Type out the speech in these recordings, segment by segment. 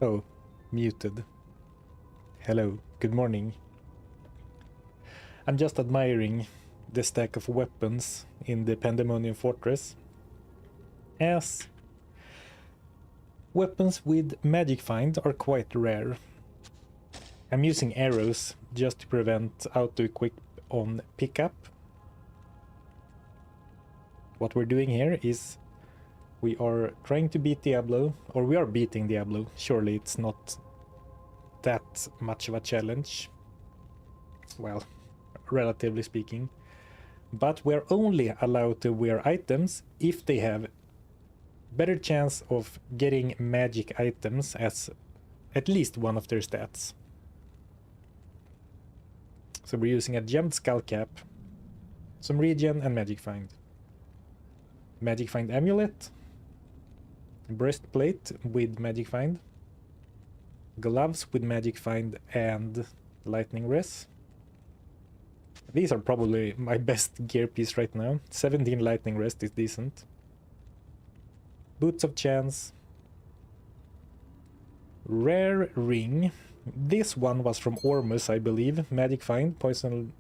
Oh, muted. Hello, good morning. I'm just admiring the stack of weapons in the Pandemonium Fortress. As weapons with magic find are quite rare. I'm using arrows just to prevent auto-equip on pickup. What we're doing here is we are trying to beat Diablo, or we are beating Diablo. Surely it's not that much of a challenge. Well, relatively speaking. But we're only allowed to wear items if they have better chance of getting magic items as at least one of their stats. So we're using a gemmed skull cap, some regen and magic find. Magic find amulet, breastplate with magic find, gloves with magic find and lightning res. These are probably my best gear piece right now. 17 lightning rest is decent. Boots of chance. Rare ring. This one was from Ormus, I believe. Magic find, poison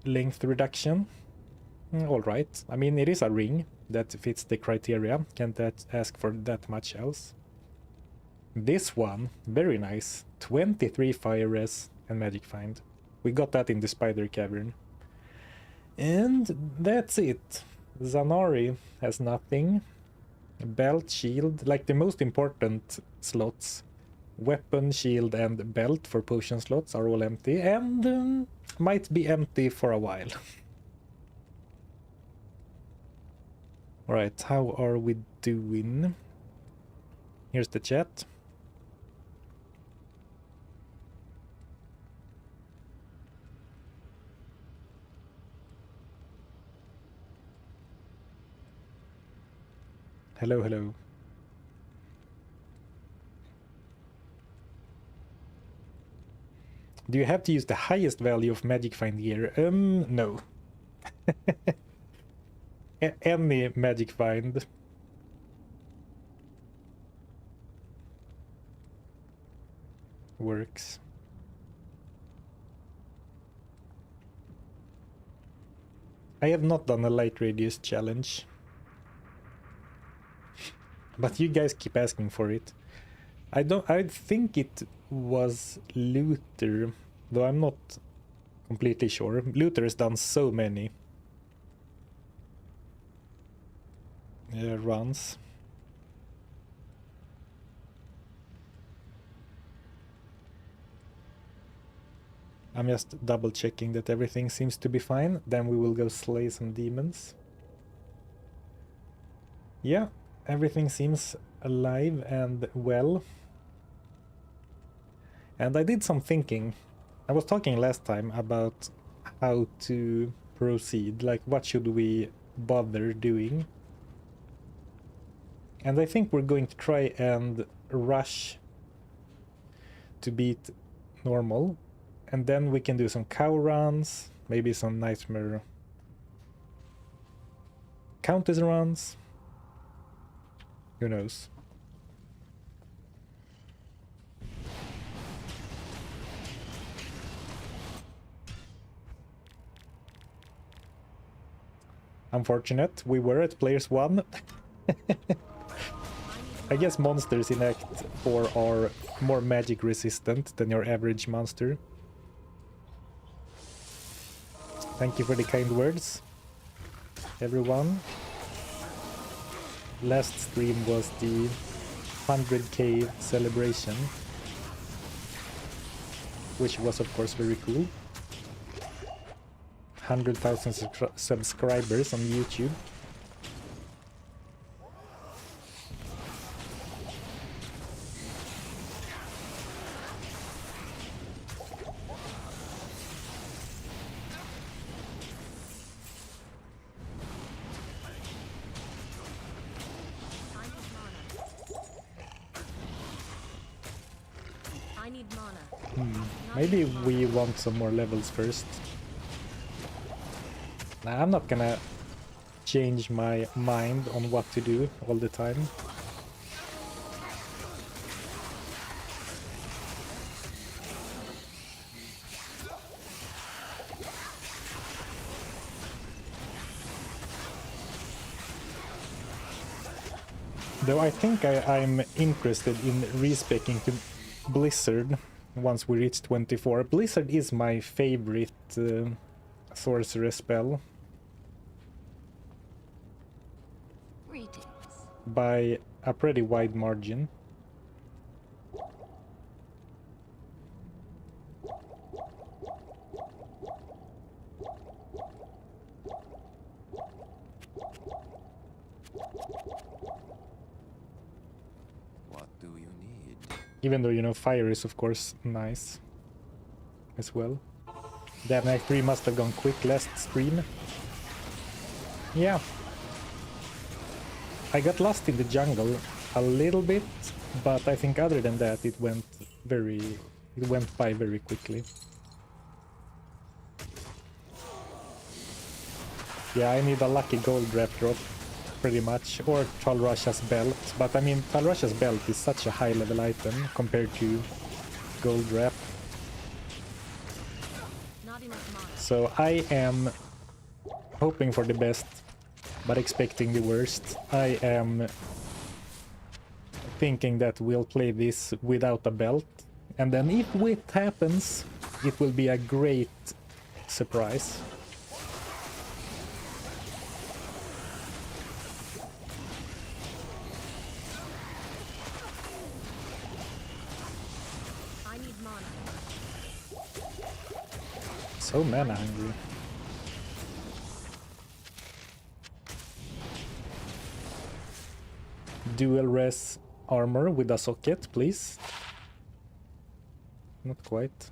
length reduction. Alright. I mean, it is a ring that fits the criteria. Can't ask for that much else. This one, very nice. 23 fire res and magic find. We got that in the spider cavern. And that's it. Zanari has nothing. Belt, shield, like the most important slots. Weapon, shield and belt for potion slots are all empty and might be empty for a while. Alright, how are we doing? Here's the chat. Hello, hello. Do you have to use the highest value of magic find gear? No. Any magic find. Works. I have not done a light radius challenge. But you guys keep asking for it. I think it was Luther, though I'm not completely sure. Luther has done so many runs. I'm just double checking that everything seems to be fine. Then we will go slay some demons. Yeah, everything seems alive and well. And I did some thinking. I was talking last time about how to proceed, like what should we bother doing. And I think we're going to try and rush to beat normal. And then we can do some cow runs, maybe some nightmare countess runs. Who knows? Unfortunate, we were at players 1. I guess monsters in Act 4 are more magic resistant than your average monster. Thank you for the kind words, everyone. Last stream was the 100k celebration, which was of course very cool. 100,000 subscribers on YouTube. Maybe we want some more levels first. Nah, I'm not gonna change my mind on what to do all the time. Though I think I'm interested in respeccing to Blizzard once we reach 24. Blizzard is my favorite sorcerer spell. Greetings. By a pretty wide margin. What do you need? Even though, you know, fire is of course nice as well. Damn, Act 3 must have gone quick last stream. Yeah. I got lost in the jungle a little bit, but I think other than that it went by very quickly. Yeah, I need a lucky gold wrap drop, pretty much, or Talrasha's belt, but I mean, Talrasha's belt is such a high level item compared to gold wrap. Not enough mana. So I am hoping for the best, but expecting the worst. I am thinking that we'll play this without a belt, and then if it happens, it will be a great surprise. I need mana. So mana hungry. Dual res armor with a socket, please. Not quite.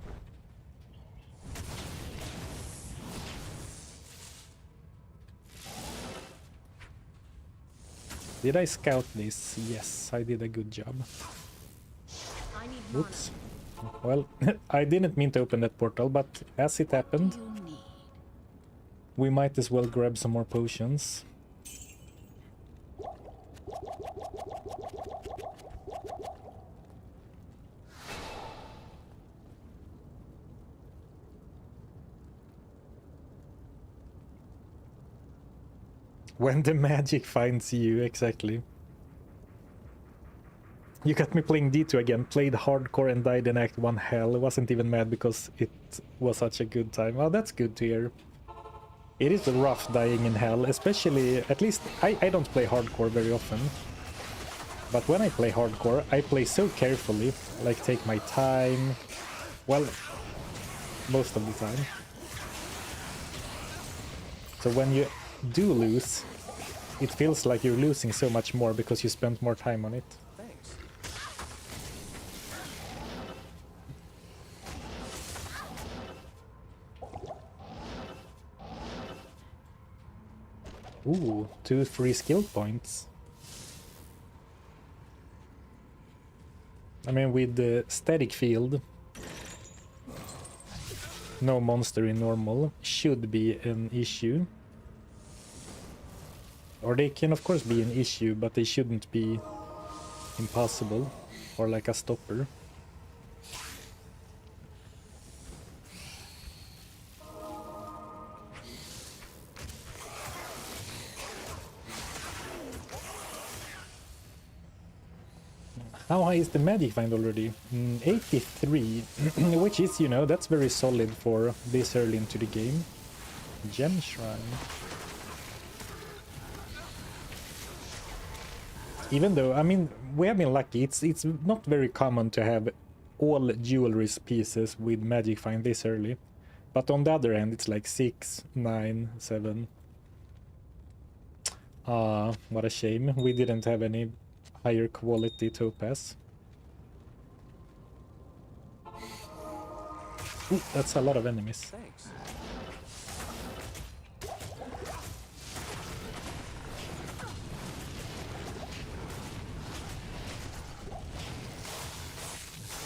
Did I scout this? Yes, I did a good job. I need mana. Oops. Well, I didn't mean to open that portal, but as it happened, You need. we might as well grab some more potions. When the magic finds you, exactly. You got me playing D2 again, played hardcore and died in Act 1 hell. Wasn't even mad because it was such a good time. Well, that's good to hear. It is rough dying in hell, especially, at least, I don't play hardcore very often. But when I play hardcore, I play so carefully, like take my time. Well, most of the time. So when you do lose, it feels like you're losing so much more because you spent more time on it. Thanks. Ooh, 2 free skill points. I mean, with the static field, no monster in normal should be an issue. Or they can of course be an issue, but they shouldn't be impossible or like a stopper. How high is the magic find already? 83, which is, you know, that's very solid for this early into the game. Gem Shrine. Even though, I mean, we have been lucky, it's not very common to have all jewelry pieces with magic find this early. But on the other hand, it's like 6, 9, 7. What a shame. We didn't have any higher quality topaz. Ooh, that's a lot of enemies. Thanks.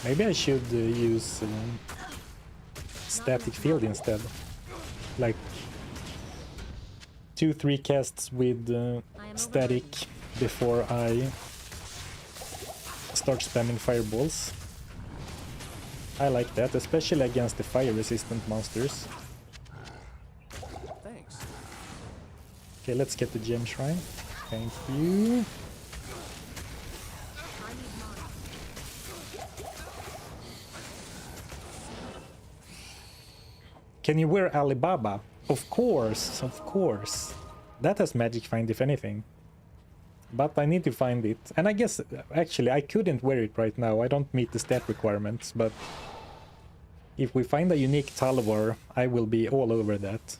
Maybe I should use static field instead. Like 2-3 casts with static before I start spamming fireballs. I like that, especially against the fire resistant monsters. Thanks. Okay, let's get the gem shrine. Thank you. Can you wear Alibaba? Of course, of course. That has magic find if anything. But I need to find it. And I guess, actually, I couldn't wear it right now. I don't meet the stat requirements, but if we find a unique Talvar, I will be all over that.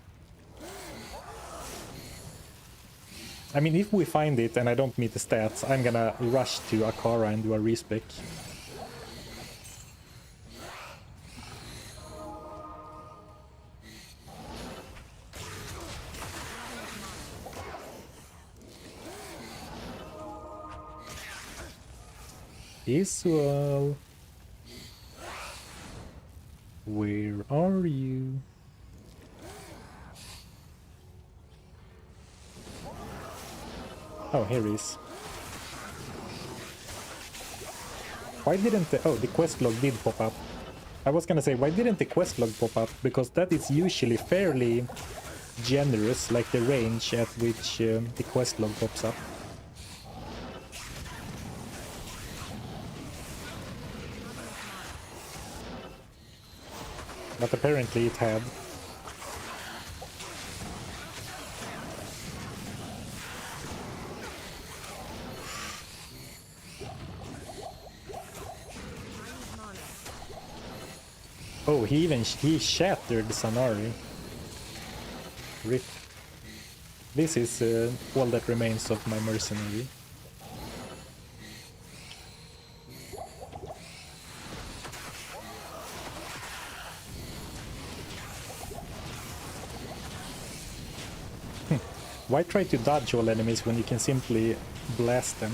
I mean, if we find it and I don't meet the stats, I'm gonna rush to Akara and do a respec. Isual, where are you? Oh, here he is. Why didn't the... Oh, the quest log did pop up. I was gonna say, why didn't the quest log pop up? Because that is usually fairly generous, like the range at which the quest log pops up. But apparently it had. Oh, he shattered Sanari. Rip. This is all that remains of my mercenary. Why try to dodge all enemies when you can simply blast them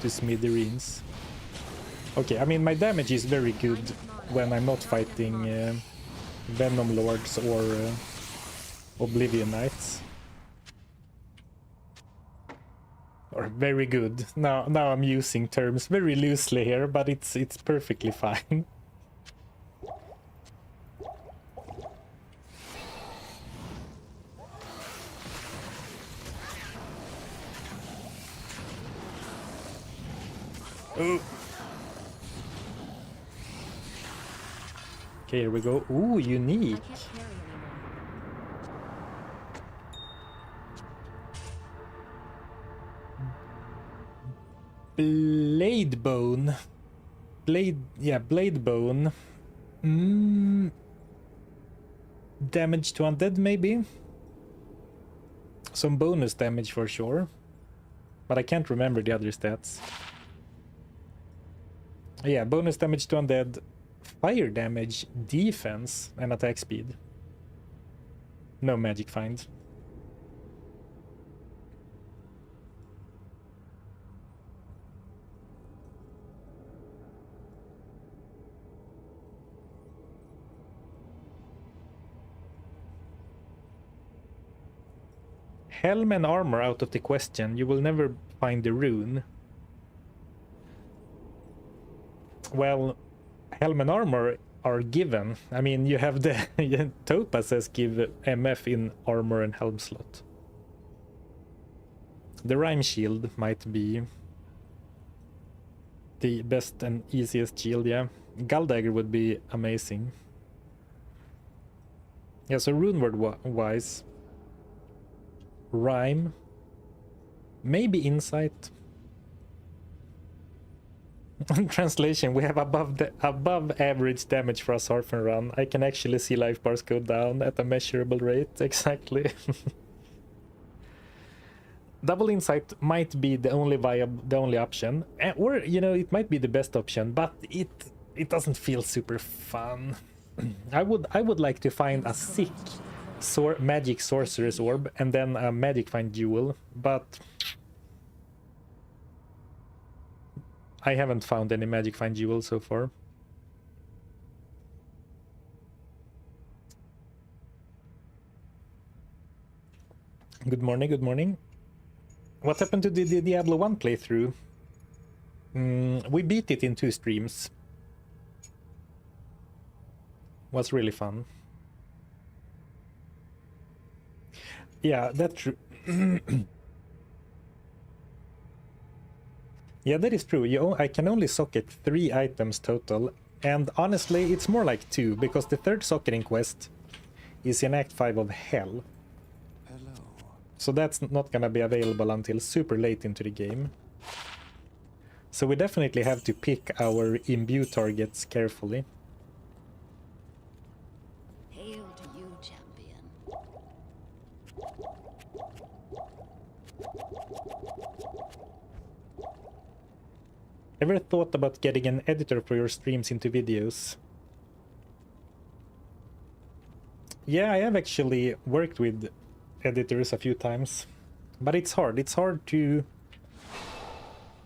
to smithereens? Okay, I mean, my damage is very good when I'm not fighting Venom Lords or Oblivion Knights. Or very good. Now I'm using terms very loosely here, but it's perfectly fine. Oh. Okay, here we go. Ooh, unique. Blade bone. Blade bone. Damage to undead, maybe? Some bonus damage for sure. But I can't remember the other stats. Yeah, bonus damage to undead, fire damage, defense, and attack speed. No magic find. Helm and armor out of the question. You will never find the rune. Well, helm and armor are given. I mean, you have the Topa says give MF in armor and helm slot. The Rhyme Shield might be the best and easiest shield, yeah. Guldagger would be amazing. Yeah, so runeword wise, Rhyme, maybe Insight. Translation, we have above average damage for a surf and run. I can actually see life bars go down at a measurable rate. Exactly. Double Insight might be the only option, or you know, it might be the best option, but it doesn't feel super fun. I would like to find a sick magic sorcerer's orb and then a magic find jewel, but I haven't found any magic find jewel so far. Good morning, good morning. What happened to the Diablo 1 playthrough? We beat it in 2 streams. Was really fun. Yeah, that's true. Yeah, that is true. I can only socket 3 items total, And honestly, it's more like 2, because the third socketing quest is in Act 5 of Hell. Hello. So that's not gonna be available until super late into the game. So we definitely have to pick our imbue targets carefully. Hail to you, champion. Ever thought about getting an editor for your streams into videos? Yeah, I have actually worked with editors a few times, but it's hard. It's hard to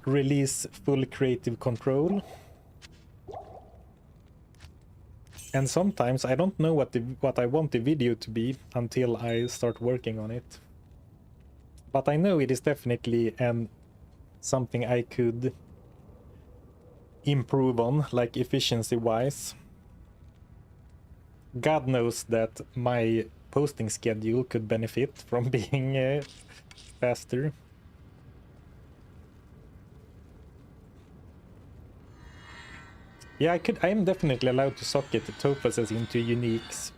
release full creative control. And sometimes I don't know what I want the video to be until I start working on it. But I know it is definitely something I could improve on, like efficiency-wise. God knows that my posting schedule could benefit from being faster. Yeah, I am definitely allowed to socket topazes into uniques.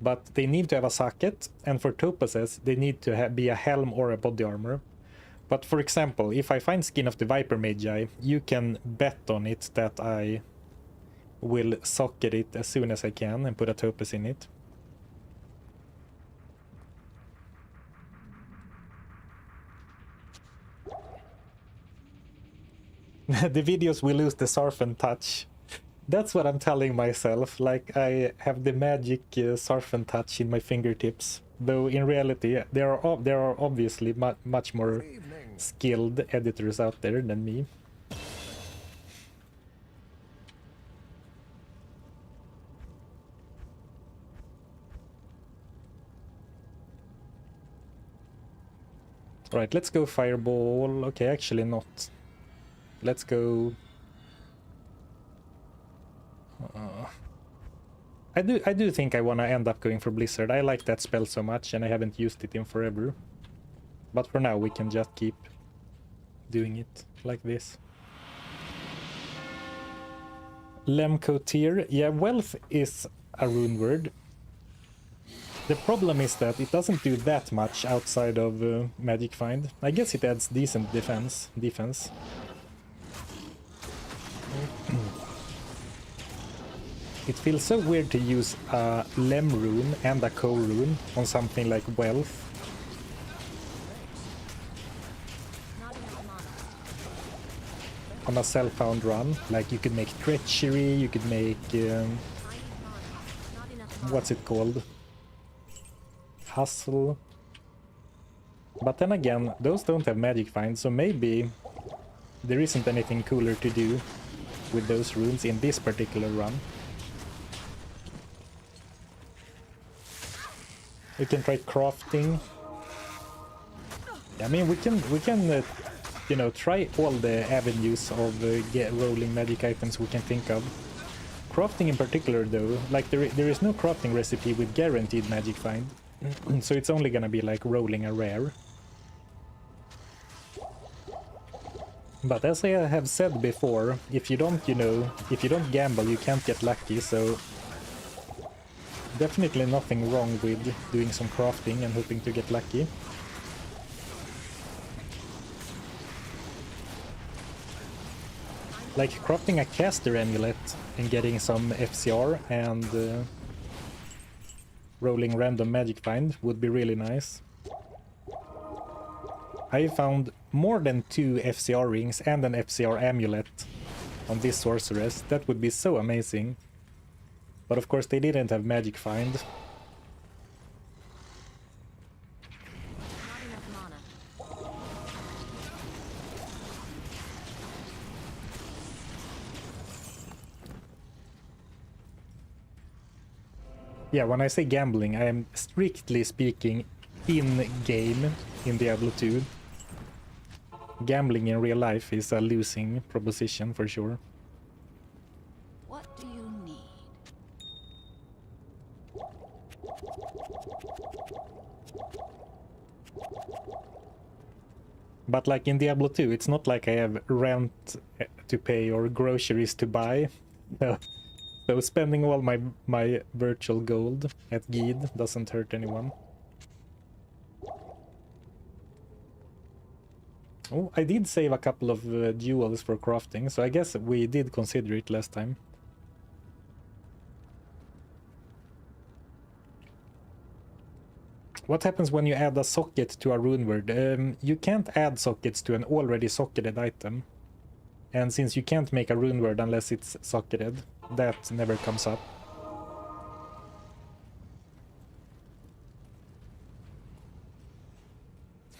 But they need to have a socket, and for topazes they need to be a helm or a body armor. But for example, if I find Skin of the Viper Magi, you can bet on it that I will socket it as soon as I can and put a topaz in it. The videos will lose the Sarfen touch. That's what I'm telling myself, like I have the magic Sarfen touch in my fingertips. Though in reality, there are obviously much more skilled editors out there than me. Alright, let's go Fireball. Okay, actually not. Let's go... I do think I want to end up going for Blizzard. I like that spell so much and I haven't used it in forever. But for now we can just keep doing it like this. Lemco tier. Yeah, Wealth is a rune word. The problem is that it doesn't do that much outside of Magic Find. I guess it adds decent defense. It feels so weird to use a Lem rune and a Ko rune on something like Wealth. Not enough mana. On a self-found run. Like you could make Treachery, you could make... I need mana. Not enough mana. what's it called? Hustle. But then again, those don't have Magic Find, so maybe there isn't anything cooler to do with those runes in this particular run. We can try crafting. I mean, we can you know, try all the avenues of rolling magic items we can think of. Crafting in particular, though, like there is no crafting recipe with guaranteed Magic Find, so it's only gonna be like rolling a rare. But as I have said before, if you don't, you know, if you don't gamble, you can't get lucky, so definitely nothing wrong with doing some crafting and hoping to get lucky. Like crafting a caster amulet and getting some FCR and rolling random Magic Find would be really nice. I found more than 2 FCR rings and an FCR amulet on this sorceress. That would be so amazing. But of course they didn't have Magic Find. Not enough mana. Yeah, when I say gambling, I am strictly speaking in-game in Diablo 2. Gambling in real life is a losing proposition for sure. What do you need? But like in Diablo 2, it's not like I have rent to pay or groceries to buy. So spending all my virtual gold at Geed doesn't hurt anyone. Oh, I did save a couple of jewels for crafting, so I guess we did consider it last time. What happens when you add a socket to a rune word? You can't add sockets to an already socketed item. And since you can't make a rune word unless it's socketed, that never comes up.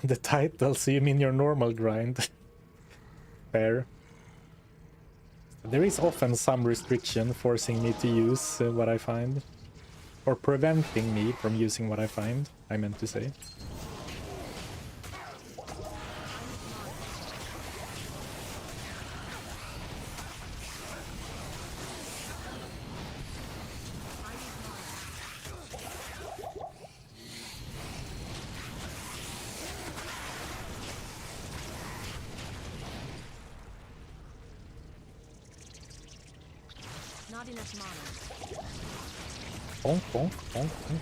The title, so you mean your normal grind. Fair. There is often some restriction forcing me to use what I find. Or preventing me from using what I find, I meant to say. Not enough mana. Bonk, bonk, bonk, bonk.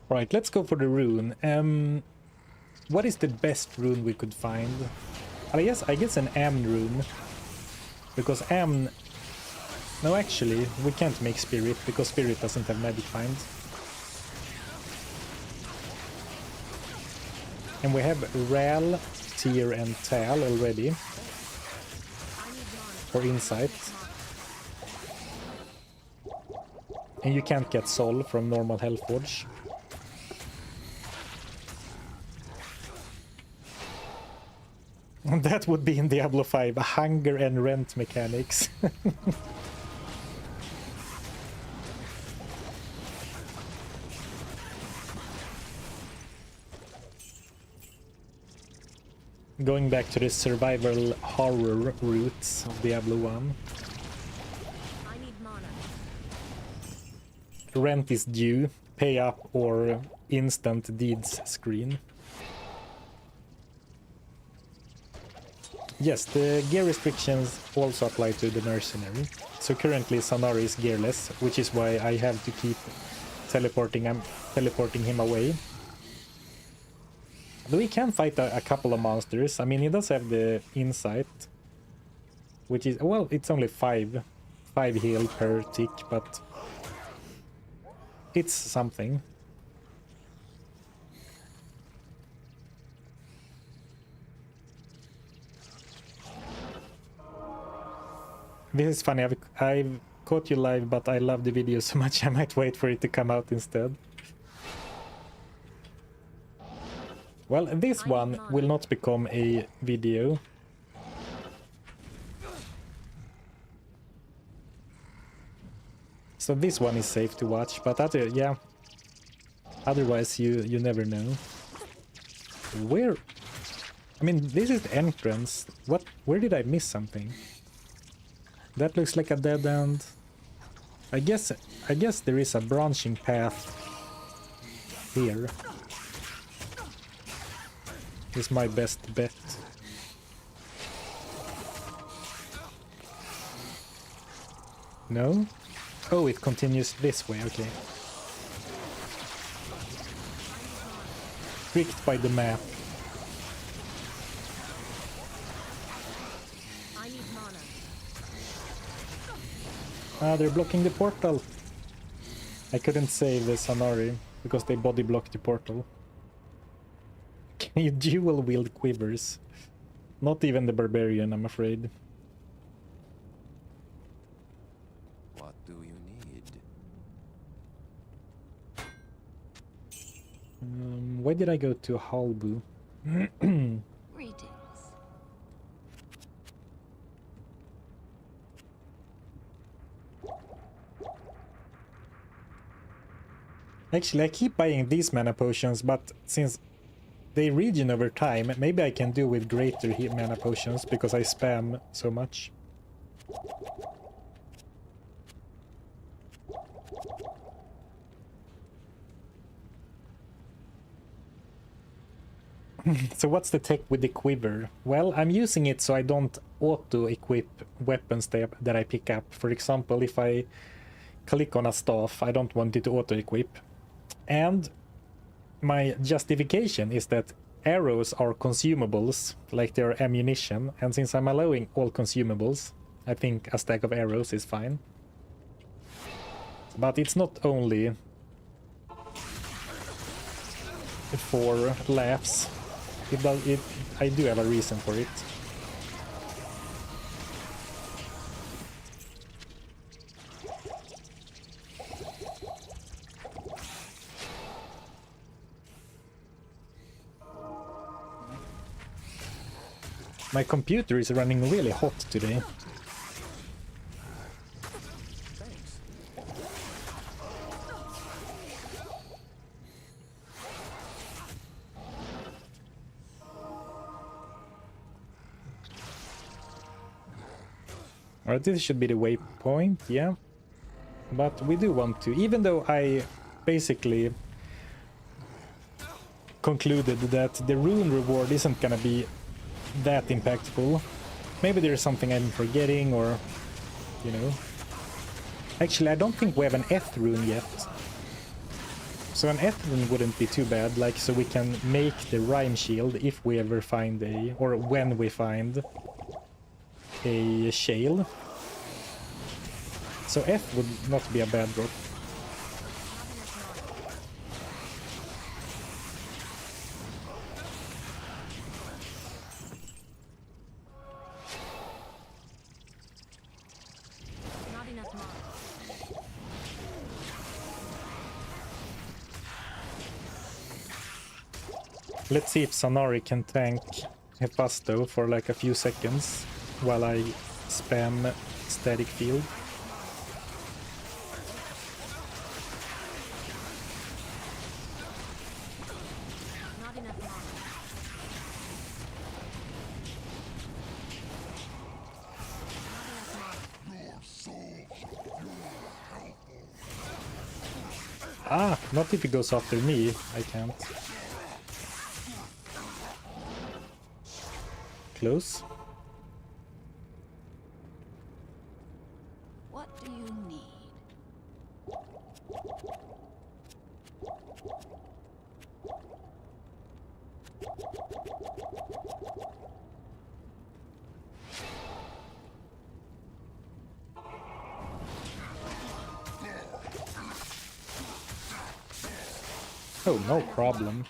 Right, let's go for the rune. What is the best rune we could find? I guess an Amn rune. Because Amn... No, actually, we can't make Spirit, because Spirit doesn't have Magic Find. And we have Ral, Tyr, and Tal already. For Insight. And you can't get Soul from normal Hellforge. That would be in Diablo 5, hunger and rent mechanics. Going back to the survival horror roots of Diablo 1. I need mana. Rent is due, pay up, or instant deeds screen. Yes, the gear restrictions also apply to the mercenary. So currently Sanari is gearless, which is why I have to keep teleporting him away. But we can fight a couple of monsters. I mean, he does have the insight, which is, well, it's only 5 heal per tick, but it's something. This is funny, I've caught you live, but I love the video so much I might wait for it to come out instead. Well, this one will not become a video. So this one is safe to watch, but yeah. Otherwise you never know. Where? I mean, this is the entrance. Where did I miss something? That looks like a dead end. I guess there is a branching path here. Is my best bet. No? Oh, it continues this way, okay. Tricked by the map. I need mana. Ah, they're blocking the portal. I couldn't save the Sanari because they body blocked the portal. Can you dual wield quivers? Not even the barbarian, I'm afraid. What do you need? Why did I go to Halbu? Greetings. Actually, I keep buying these mana potions, but since they regen over time, maybe I can do with greater mana potions because I spam so much. So what's the tech with the quiver? Well, I'm using it so I don't auto-equip weapons that I pick up. For example, if I click on a staff, I don't want it to auto-equip. And my justification is that arrows are consumables, like they're ammunition, and since I'm allowing all consumables, I think a stack of arrows is fine. But it's not only for laughs. I do have a reason for it. My computer is running really hot today. Thanks. Alright, this should be the waypoint, yeah. But we do want to, even though I basically concluded that the rune reward isn't gonna be that impactful. Maybe there's something I'm forgetting, or, you know. Actually, I don't think we have an Eth rune yet. So an Eth rune wouldn't be too bad, like, so we can make the rhyme shield if we ever find a, or when we find a shale. So Eth would not be a bad drop. Not enough mana. Let's see if Sanari can tank Hephasto for like a few seconds while I spam static field. Not enough mana. Ah, not if he goes after me, I can't. Close. What do you need? Oh, no problem.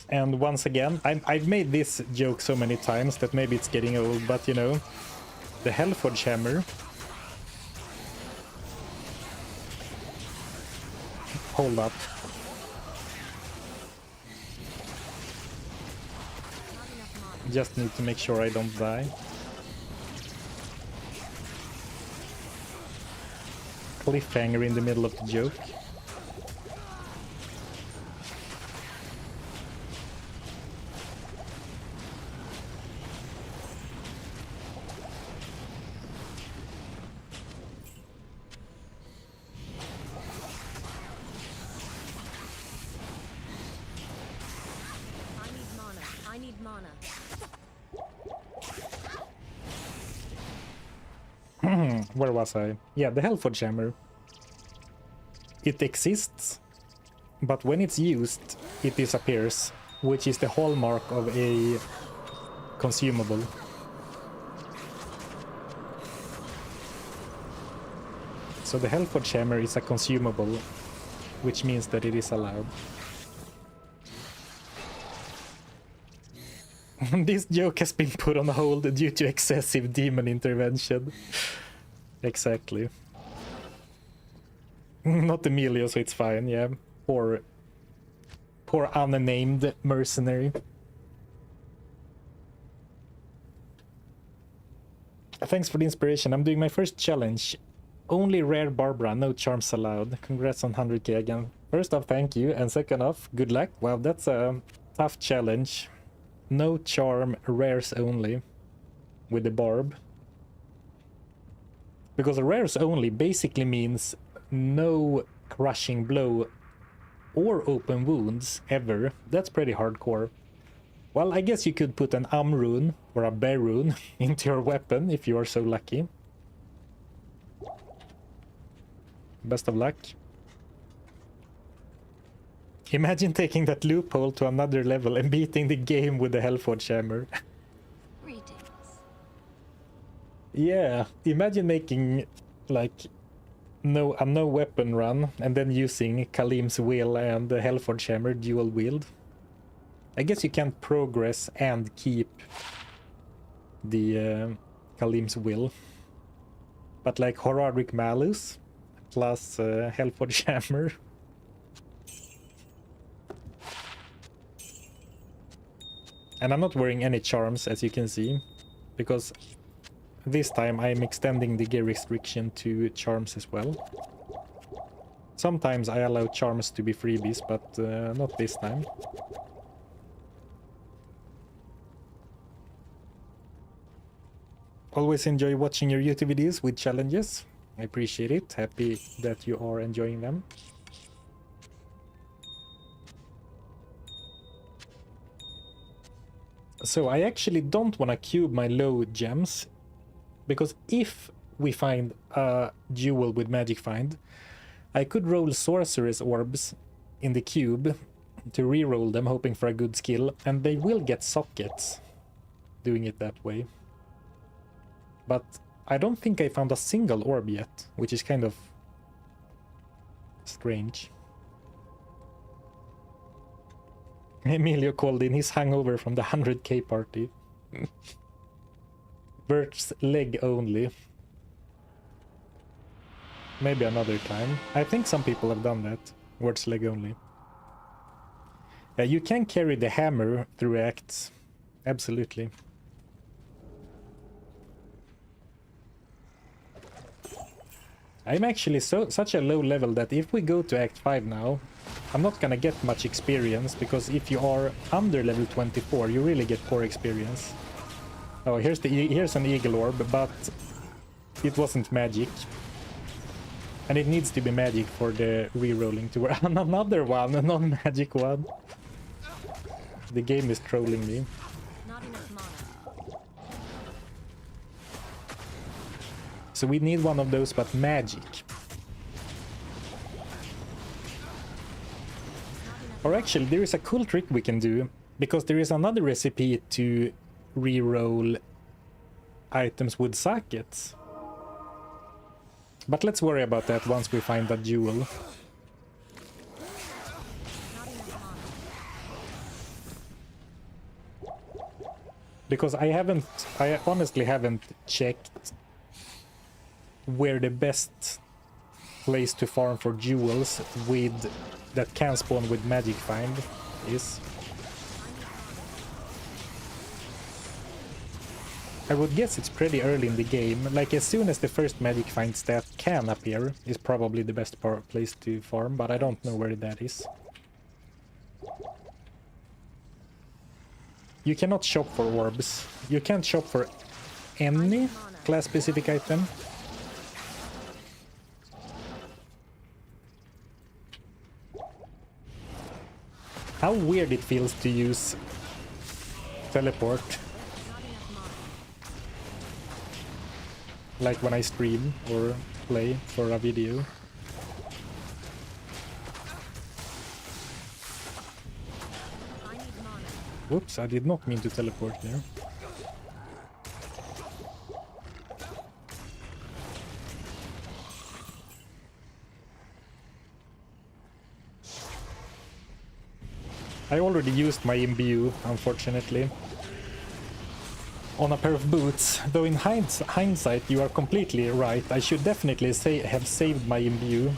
And once again, I've made this joke so many times that maybe it's getting old, but you know, the Hellforge Hammer. Hold up. Just need to make sure I don't die. Cliffhanger in the middle of the joke. I need mana. I need mana. Where was I? Yeah, the Hellforge Hammer. It exists, but when it's used, it disappears, which is the hallmark of a consumable. So the Hellforge Hammer is a consumable, which means that it is allowed. This joke has been put on hold due to excessive demon intervention. Exactly. Not Emilio, so it's fine, yeah. Poor unnamed mercenary. Thanks for the inspiration. I'm doing my first challenge. Only rare Barbara, no charms allowed. Congrats on 100k again. First off, thank you. And second off, good luck. Wow, that's a tough challenge. no charm, rares only with the barb. Because rares only basically means no crushing blow or open wounds ever. That's pretty hardcore. Well, I guess you could put an rune or a bear rune into your weapon if you are so lucky. Best of luck. Imagine taking that loophole to another level and beating the game with the Hellforge Hammer. Greetings. Yeah, imagine making like a no weapon run and then using Kalim's Will and the Hellforge Hammer dual wield. I guess you can't progress and keep the Kalim's Will. But like Horaric Malus plus Hellforge Hammer. And I'm not wearing any charms, as you can see, because this time I'm extending the gear restriction to charms as well. Sometimes I allow charms to be freebies, but not this time. Always enjoy watching your YouTube videos with challenges. I appreciate it. Happy that you are enjoying them. So I actually don't want to cube my low gems, because if we find a jewel with Magic Find, I could roll Sorceress Orbs in the cube to re-roll them, hoping for a good skill, and they will get sockets doing it that way. But I don't think I found a single orb yet, which is kind of strange. Emilio called in, he's hungover from the 100k party. Bert's leg only. Maybe another time. I think some people have done that. Bert's leg only. You can carry the hammer through acts. Absolutely. I'm actually such a low level that if we go to Act 5 now, I'm not gonna get much experience, because if you are under level 24, you really get poor experience. Oh, here's an Eagle Orb, but it wasn't magic. And it needs to be magic for the re-rolling to work. Another one, a non-magic one. The game is trolling me. Not enough mana. So we need one of those, but magic. Or actually, there is a cool trick we can do, because there is another recipe to re-roll items with sockets. But let's worry about that once we find that jewel. Not enough mana. Because I honestly haven't checked where the best place to farm for jewels with that can spawn with Magic Find is. I would guess it's pretty early in the game, like as soon as the first Magic Find stat can appear is probably the best place to farm, but I don't know where that is. You cannot shop for orbs. You can't shop for any class-specific item. How weird it feels to use teleport. Like when I stream or play for a video. I need mana. Whoops, I did not mean to teleport there. I already used my imbue, unfortunately, on a pair of boots, though in hindsight you are completely right. I should definitely have saved my imbue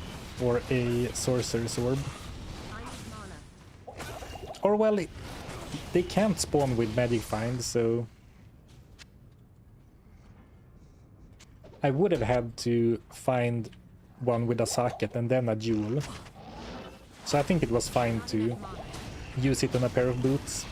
or a sorcerer's orb. I need mana. Or well, they can't spawn with Magic Find, so I would have had to find one with a socket and then a jewel. So I think it was fine to use it on a pair of boots.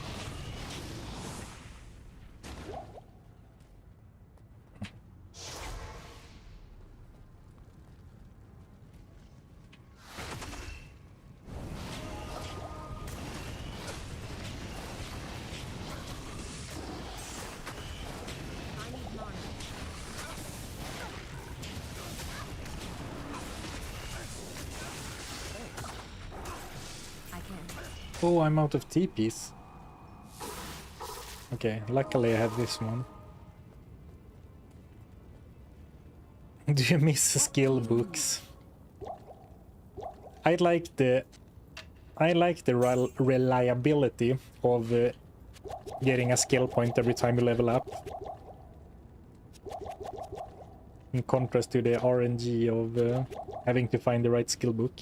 Oh, I'm out of TPs. Okay, luckily I have this one. Do you miss skill books? I like the reliability of getting a skill point every time you level up. In contrast to the RNG of having to find the right skill book.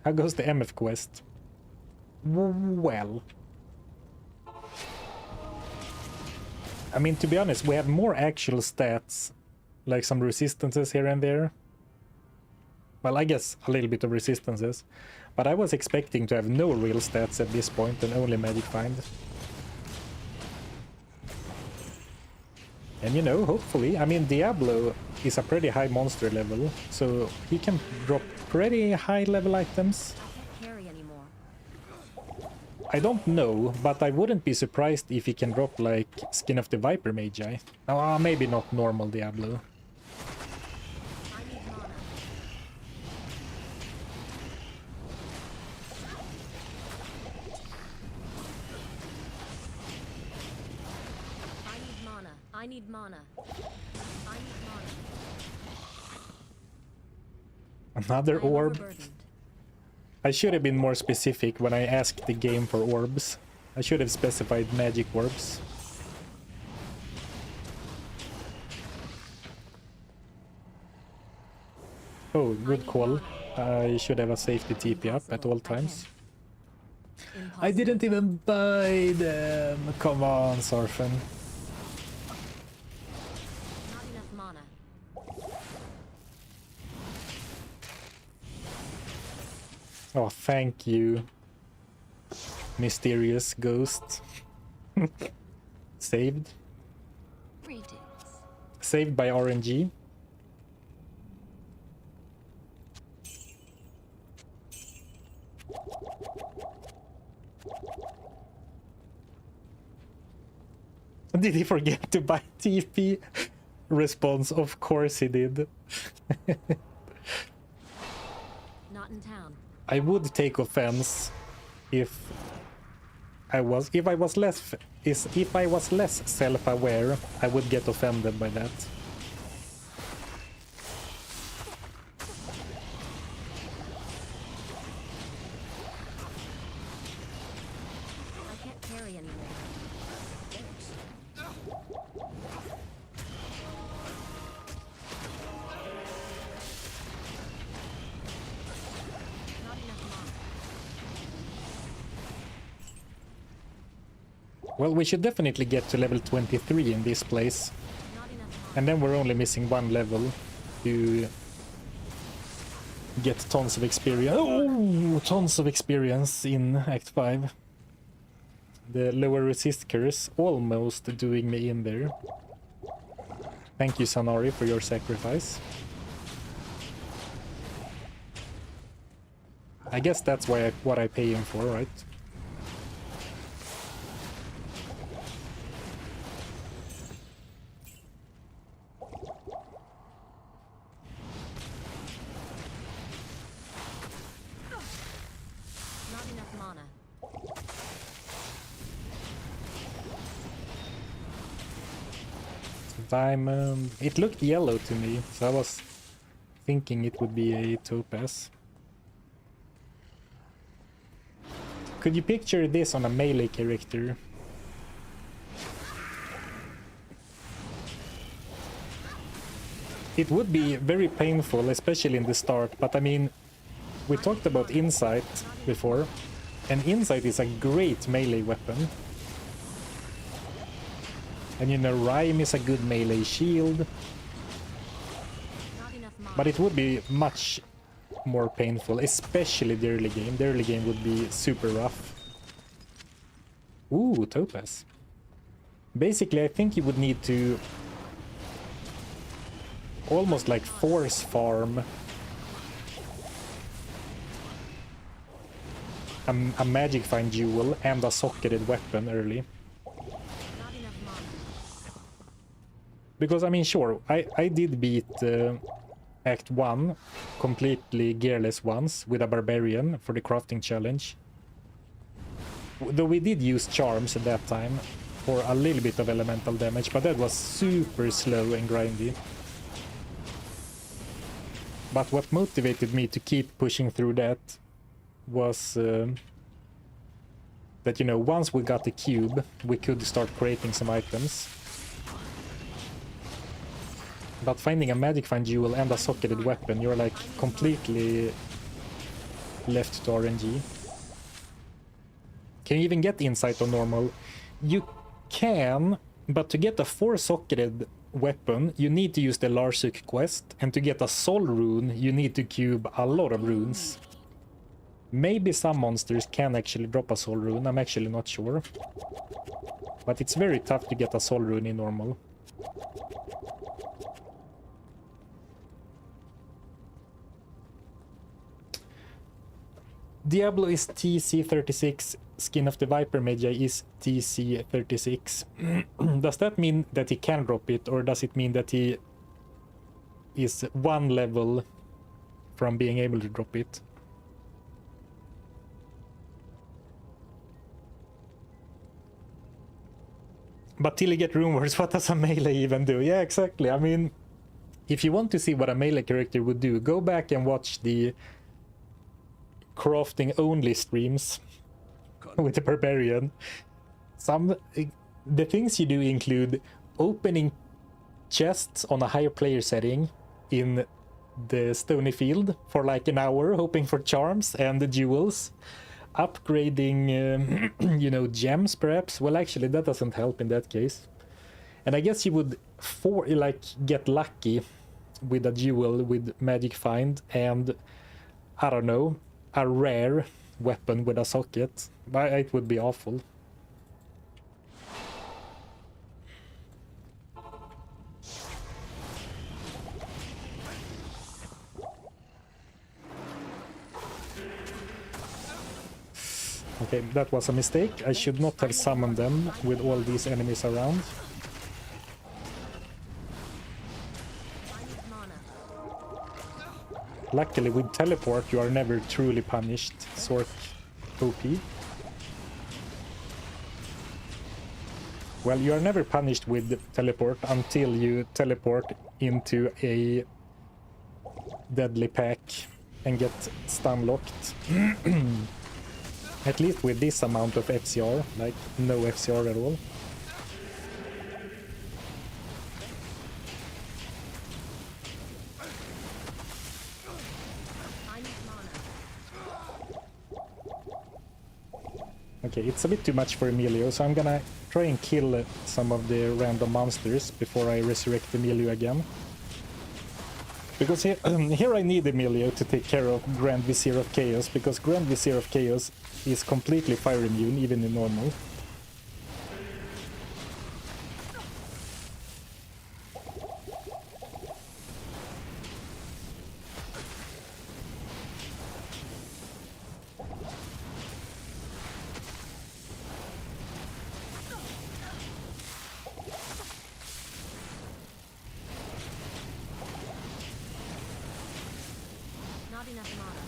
How goes the MF quest? Well, I mean, to be honest, we have more actual stats, like some resistances here and there. Well, I guess a little bit of resistances, but I was expecting to have no real stats at this point and only magic find. And you know, hopefully, I mean, Diablo is a pretty high monster level, so he can drop pretty high level items. I can't carry anymore. I don't know, but I wouldn't be surprised if he can drop like Skin of the Viper Magi. Maybe not normal Diablo. I need mana. I need mana. I need mana. I need mana. Another I am orb. overburdened. I should have been more specific when I asked the game for orbs. I should have specified magic orbs. Oh, good call. I should have a safety TP up at all times. I didn't even buy them. Come on, Sarfen. Not enough mana. Oh, thank you, mysterious ghost. Saved. Greetings. Saved by RNG. Did he forget to buy TP? Response, of course he did. Not in town. I would take offense if I was less self-aware. I would get offended by that. I can't carry anymore. Not enough mana. Well, we should definitely get to level 23 in this place. Not enough mana. And then we're only missing one level to get tons of experience. Oh, tons of experience in Act 5. The lower resist curse almost doing me in there. Thank you, Sanari, for your sacrifice. I guess that's what I pay him for, right? Not enough mana. Diamond. It looked yellow to me, so I was thinking it would be a topaz. Could you picture this on a melee character? It would be very painful, especially in the start, but I mean, we talked about Insight before, and Insight is a great melee weapon. And you know, Rhyme is a good melee shield, Not enough mana. but it would be much more painful, especially the early game. The early game would be super rough. Ooh, Topaz. Basically, I think you would need to almost like force farm a magic find jewel and a socketed weapon early. Not enough mana. Because I mean, sure, I did beat Act 1, completely gearless ones with a barbarian for the crafting challenge. Though we did use charms at that time for a little bit of elemental damage, but that was super slow and grindy. But what motivated me to keep pushing through that was that, you know, once we got the cube, we could start creating some items. But finding a magic find jewel and a socketed weapon, you're like completely left to RNG. Can you even get insight on normal? You can, but to get a 4-socketed weapon, you need to use the Larsuk quest, and to get a soul rune, you need to cube a lot of runes. Maybe some monsters can actually drop a soul rune, I'm actually not sure. But it's very tough to get a soul rune in normal. Diablo is TC36, Skin of the Viper Magi is TC36. Does that mean that he can drop it, or does it mean that he is one level from being able to drop it? But till you get rumors, what does a melee even do? Yeah, exactly. I mean, if you want to see what a melee character would do, go back and watch the crafting only streams with the barbarian. The things you do include opening chests on a higher player setting in the stony field for like an hour, hoping for charms and the jewels, upgrading you know, gems perhaps. Well, actually that doesn't help in that case, and I guess you would get lucky with a jewel with magic find and, I don't know, a rare weapon with a socket. But it would be awful. Okay, that was a mistake. I should not have summoned them with all these enemies around. Luckily, with teleport, you are never truly punished. Sork OP. Well, you are never punished with teleport until you teleport into a deadly pack and get stun locked. At least with this amount of FCR, like no FCR at all. Okay, it's a bit too much for Emilio, so I'm gonna try and kill some of the random monsters before I resurrect Emilio again. Because here I need Emilio to take care of Grand Vizier of Chaos, because Grand Vizier of Chaos is completely fire immune, even in normal. Not enough mana.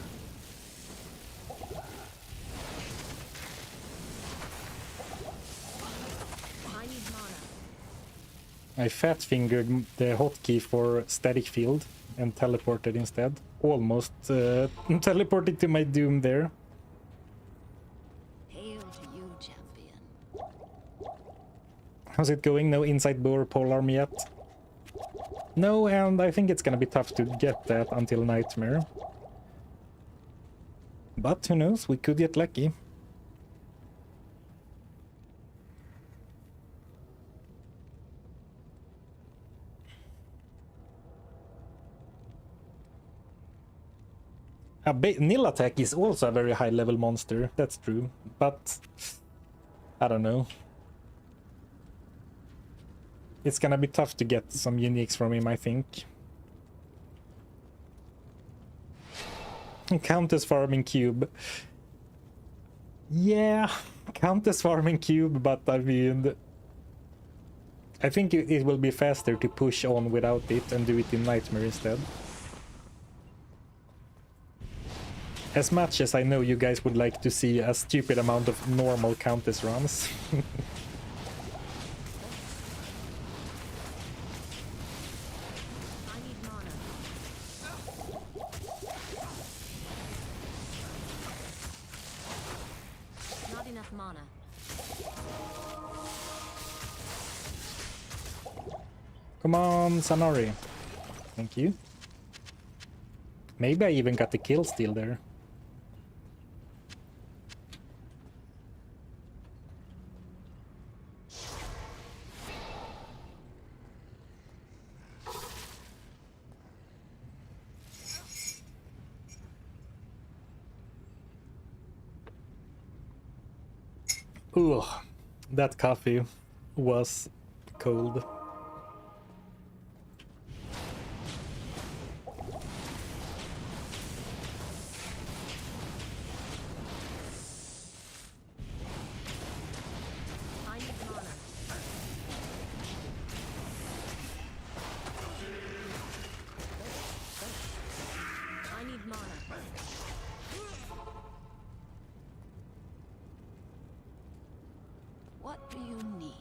I need mana. I fat fingered the hotkey for static field and teleported instead. Almost teleported to my doom there. Hail to you, champion. How's it going? No inside bow or polearm yet? No, and I think it's gonna be tough to get that until Nightmare. But who knows, we could get lucky. Nil attack is also a very high level monster, that's true, but I don't know. It's gonna be tough to get some uniques from him, I think. Countess farming cube. Yeah, Countess farming cube, but I mean, I think it will be faster to push on without it and do it in Nightmare instead. As much as I know you guys would like to see a stupid amount of normal Countess runs. I need mana. Not enough mana. Come on, Sanori. Thank you. Maybe I even got the kill steal there. Ooh, that coffee was cold. I need mana. I need mana. What do you need?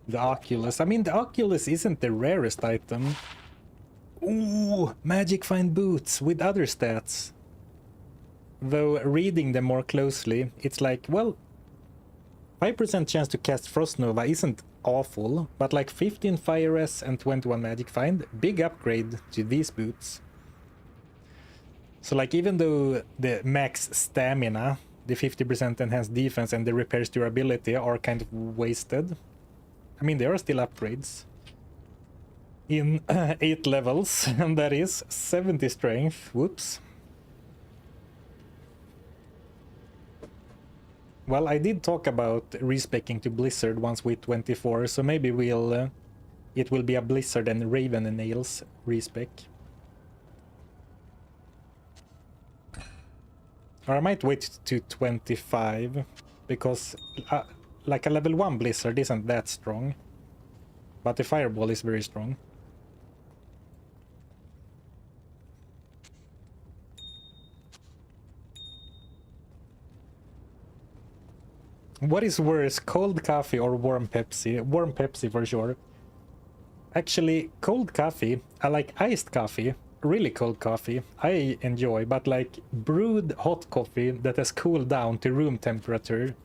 The Oculus. I mean, the Oculus isn't the rarest item. Ooh, Magic Find boots with other stats. Though reading them more closely, it's like, well, 5% chance to cast Frost Nova isn't awful, but like 15 Fire Res and 21 Magic Find, big upgrade to these boots. So like, even though the max stamina, the 50% enhanced defense and the repairs durability are kind of wasted, I mean, there are still upgrades. In 8 levels, and that is 70 strength. Whoops. Well, I did talk about respecking to Blizzard once with 24, so maybe we'll... it will be a Blizzard and Raven and Nails respec. Or I might wait to 25, because like a level 1 Blizzard isn't that strong. But the Fireball is very strong. What is worse, cold coffee or warm Pepsi? Warm Pepsi for sure. Actually, cold coffee, I like iced coffee, really cold coffee, I enjoy, but like brewed hot coffee that has cooled down to room temperature,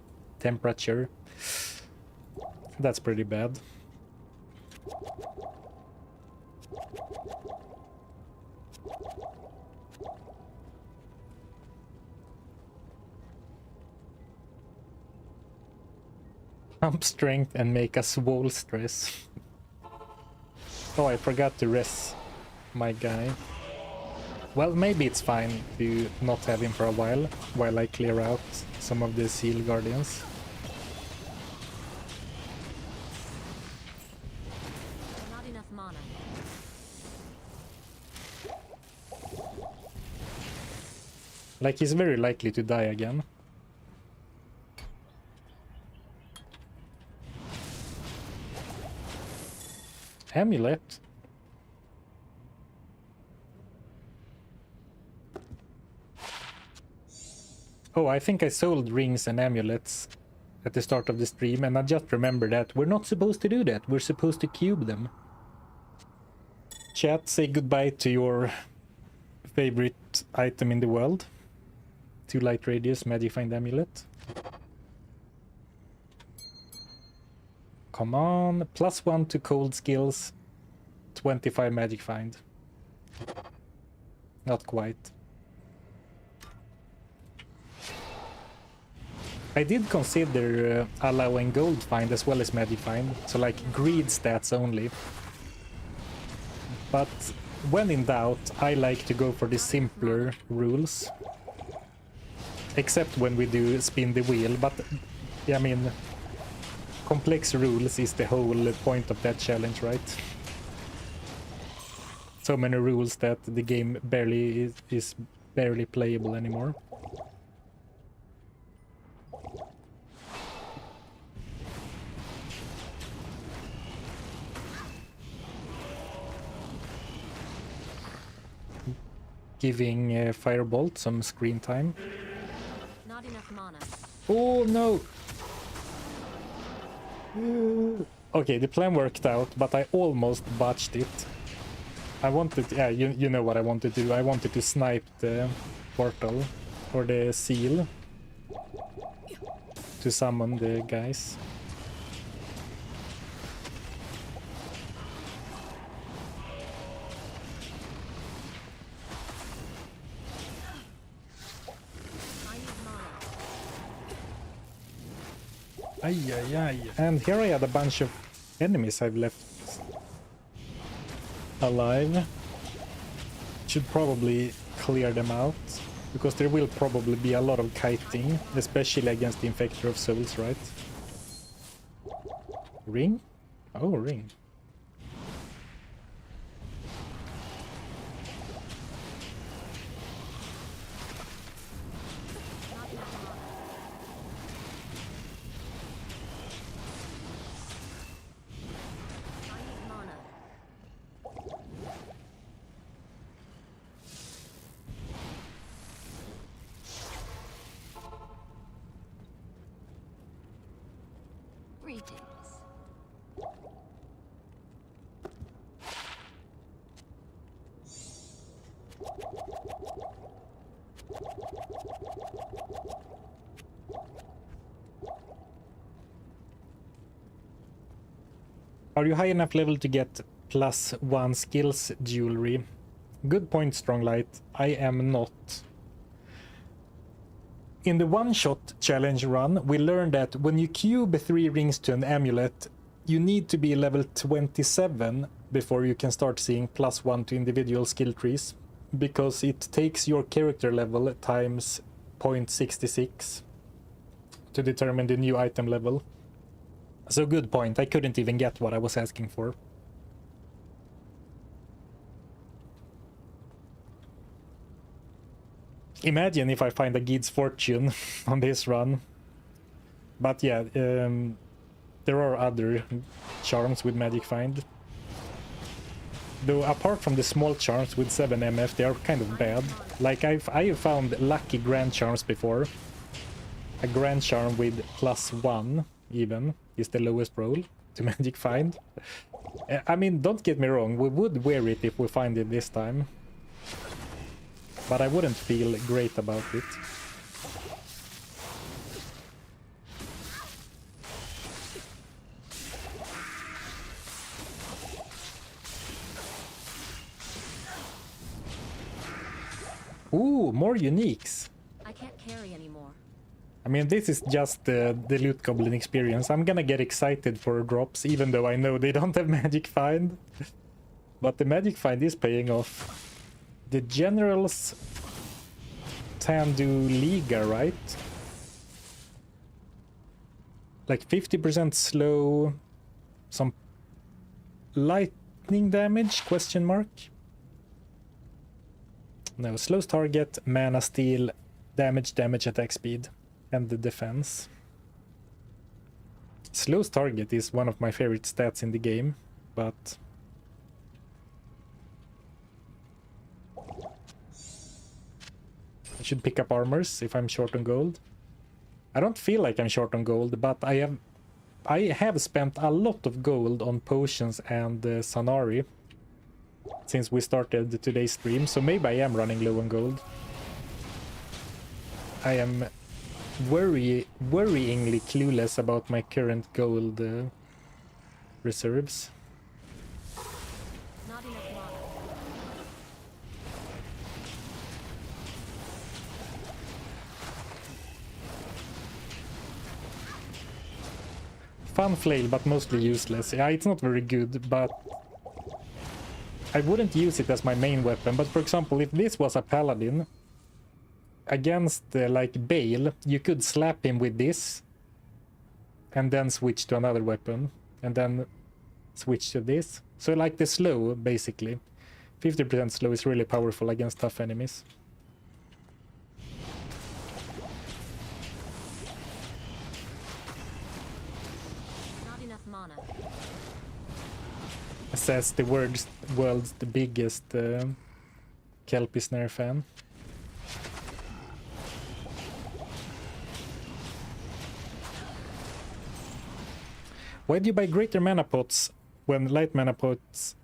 that's pretty bad. Pump strength and make a swole stress. Oh, I forgot to res my guy. Well, maybe it's fine to not have him for a while I clear out some of the Seal Guardians. Not enough mana. Like, he's very likely to die again. Amulet? Oh, I think I sold rings and amulets at the start of the stream, and I just remembered that we're not supposed to do that. We're supposed to cube them. Chat, say goodbye to your favorite item in the world. 2 light radius, Magic Find Amulet. Come on, +1 to cold skills, 25 Magic Find. Not quite. I did consider allowing gold find as well as Magic Find, so like greed stats only. But when in doubt, I like to go for the simpler rules. Except when we do spin the wheel, but yeah, I mean, complex rules is the whole point of that challenge, right? So many rules that the game barely is barely playable anymore. giving Firebolt some screen time. Not enough mana. Oh no! Okay, the plan worked out, but I almost botched it. I wanted, yeah, you know what I wanted to do. I wanted to snipe the portal or the seal to summon the guys. I need mana. Ay, ay, ay. And here I had a bunch of enemies I've left alive. Should probably clear them out, because there will probably be a lot of kiting, especially against the Infector of Souls, right? Ring? Oh, ring. Not enough mana. I need mana. Greetings. Are you high enough level to get +1 skills jewelry? Good point, Stronglight. I am not. In the one-shot challenge run, we learned that when you cube 3 rings to an amulet, you need to be level 27 before you can start seeing +1 to individual skill trees, because it takes your character level times 0.66 to determine the new item level. So good point, I couldn't even get what I was asking for. Imagine if I find a Gid's Fortune on this run. But yeah, there are other charms with Magic Find. Though apart from the small charms with 7 MF, they are kind of bad. Like I have found lucky grand charms before. A grand charm with +1 even is the lowest roll to Magic Find. I mean, don't get me wrong, we would wear it if we find it this time. But I wouldn't feel great about it. Ooh, more uniques. I can't carry anymore. I mean, this is just the Loot Goblin experience. I'm gonna get excited for drops, even though I know they don't have Magic Find. But the Magic Find is paying off. The General's Tandu Liga, right? Like 50% slow, some lightning damage, question mark? No, slows target, mana steal, damage, attack speed, and the defense. Slows target is one of my favorite stats in the game, but I should pick up armors if I'm short on gold. I don't feel like I'm short on gold, but I have spent a lot of gold on potions and Sanari since we started today's stream, so maybe I am running low on gold. I am worryingly clueless about my current gold reserves. Not enough mana. Fun flail, but mostly useless. Yeah, it's not very good, but I wouldn't use it as my main weapon. But for example, if this was a paladin against like Bale, you could slap him with this and then switch to another weapon and then switch to this. So like the slow, basically. 50% slow is really powerful against tough enemies. Not enough mana. Says the world's biggest Kelpie Snare fan. Why do you buy greater mana pots when light mana pots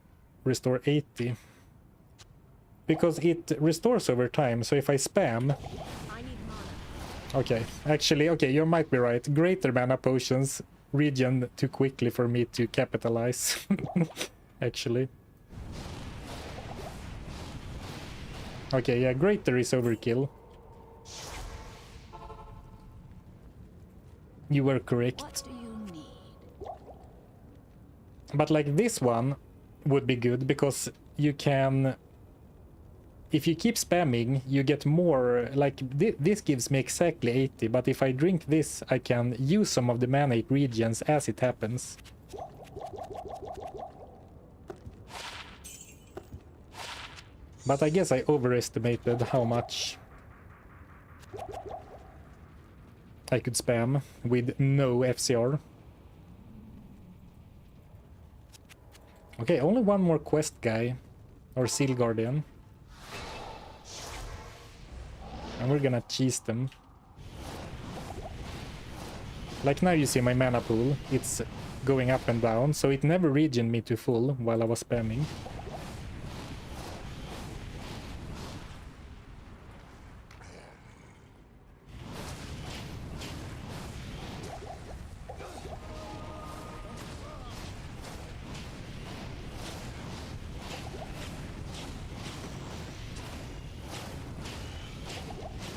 restore 80? Because it restores over time, so if I spam... I need mana. Okay, actually, okay, you might be right. Greater mana potions regen too quickly for me to capitalize. Actually. Okay, yeah, greater is overkill. You were correct. What do you need? But like this one would be good because you can... If you keep spamming, you get more... Like, this gives me exactly 80, but if I drink this, I can use some of the mana it regens as it happens. But I guess I overestimated how much I could spam with no FCR. Okay, only one more quest guy, or Seal Guardian. And we're gonna cheese them. Like now you see my mana pool, it's going up and down, so it never regened me to full while I was spamming.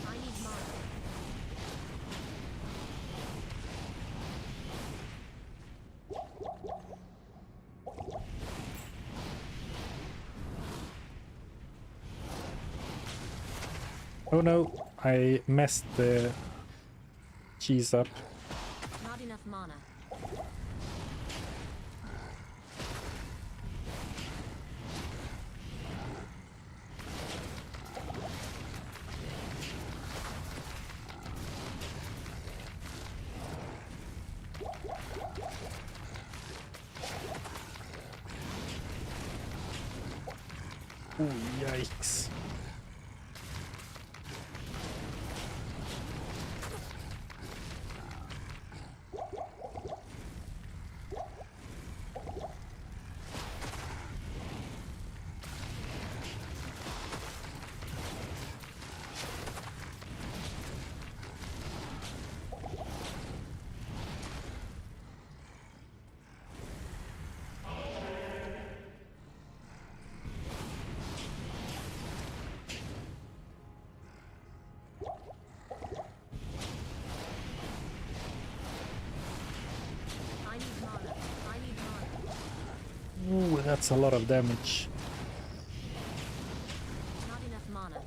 I need mana. Oh no, I messed the cheese up. Not enough mana. Oh, yikes. I need mana. I need mana. Ooh, that's a lot of damage. Not enough mana.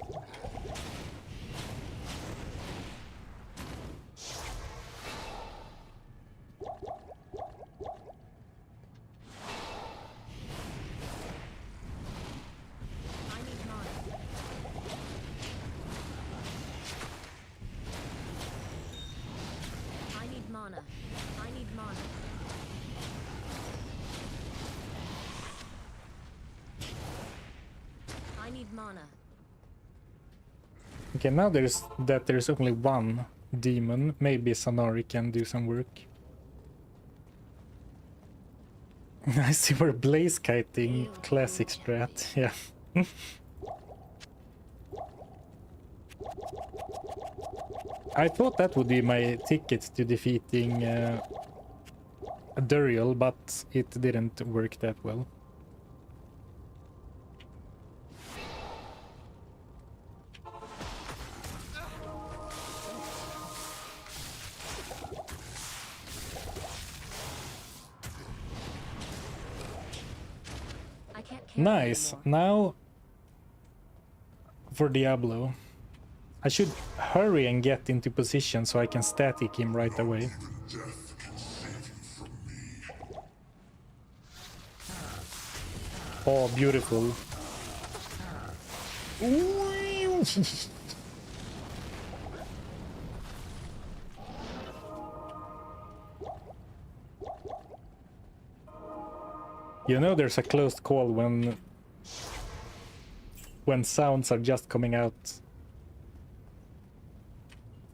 I need mana. I need mana. I need mana. I need mana. Okay, now there's only one demon. Maybe Sanari can do some work. I see we're blaze kiting, classic strat, yeah. I thought that would be my ticket to defeating Duriel, but it didn't work that well. I can't carry Nice. anymore. Now for Diablo. I should hurry and get into position so I can static him right away. Oh, beautiful. You know there's a closed call when when sounds are just coming out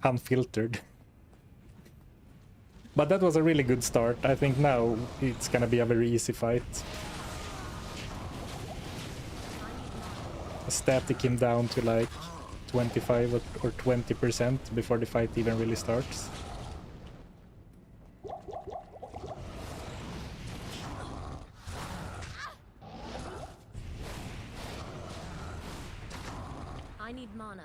unfiltered. But that was a really good start. I think now it's gonna be a very easy fight. Static him down to like 25 or 20% before the fight even really starts. I need mana.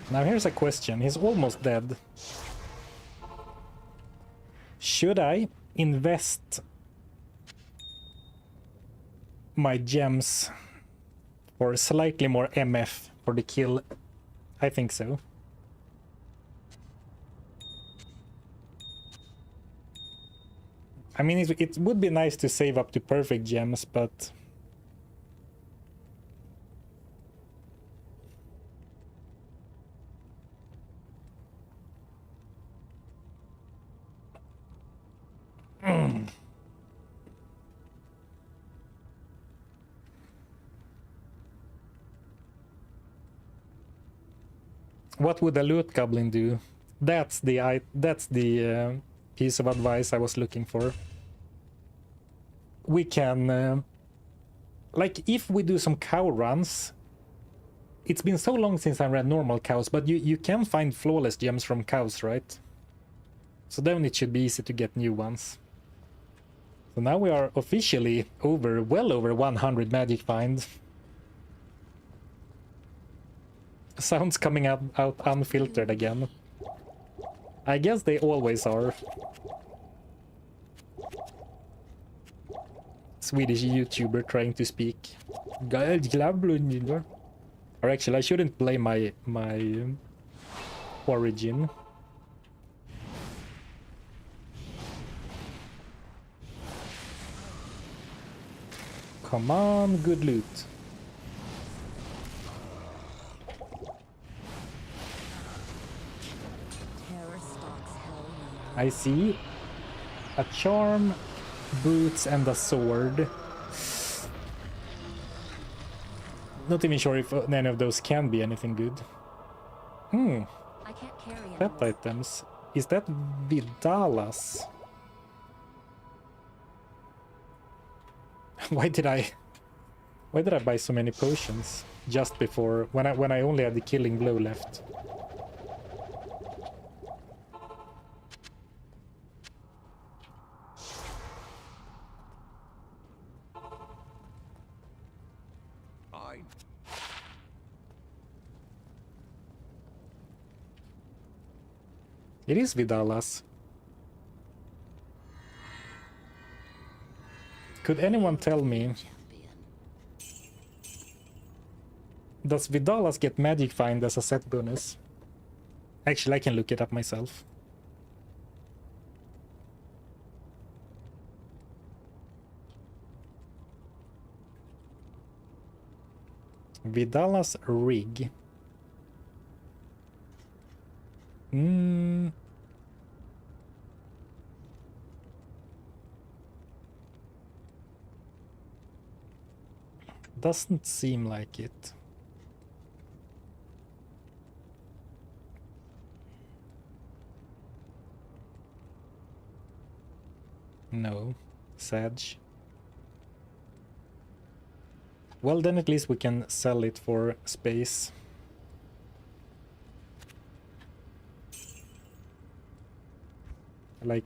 Now here's a question. He's almost dead. Should I invest my gems for slightly more MF for the kill? I think so. I mean, it would be nice to save up to perfect gems, but... What would a loot goblin do? That's the piece of advice I was looking for. We can like if we do some cow runs. It's been so long since I ran normal cows, but you can find flawless gems from cows, right? So then it should be easy to get new ones. So now we are officially well over 100 magic finds. Sounds coming out unfiltered again. I guess they always are. Swedish YouTuber trying to speak. Or actually, I shouldn't blame my origin. Come on, good loot. I see a charm, boots, and a sword. Not even sure if any of those can be anything good. I can't carry Pet anymore. items. Is that Vidalas? Why did I buy so many potions just before when I only had the killing blow left? It is Vidalas. Could anyone tell me, does Vidalas get magic find as a set bonus? Actually, I can look it up myself. Vidalas rig. Doesn't seem like it. No. Sag. Well, then at least we can sell it for space. Like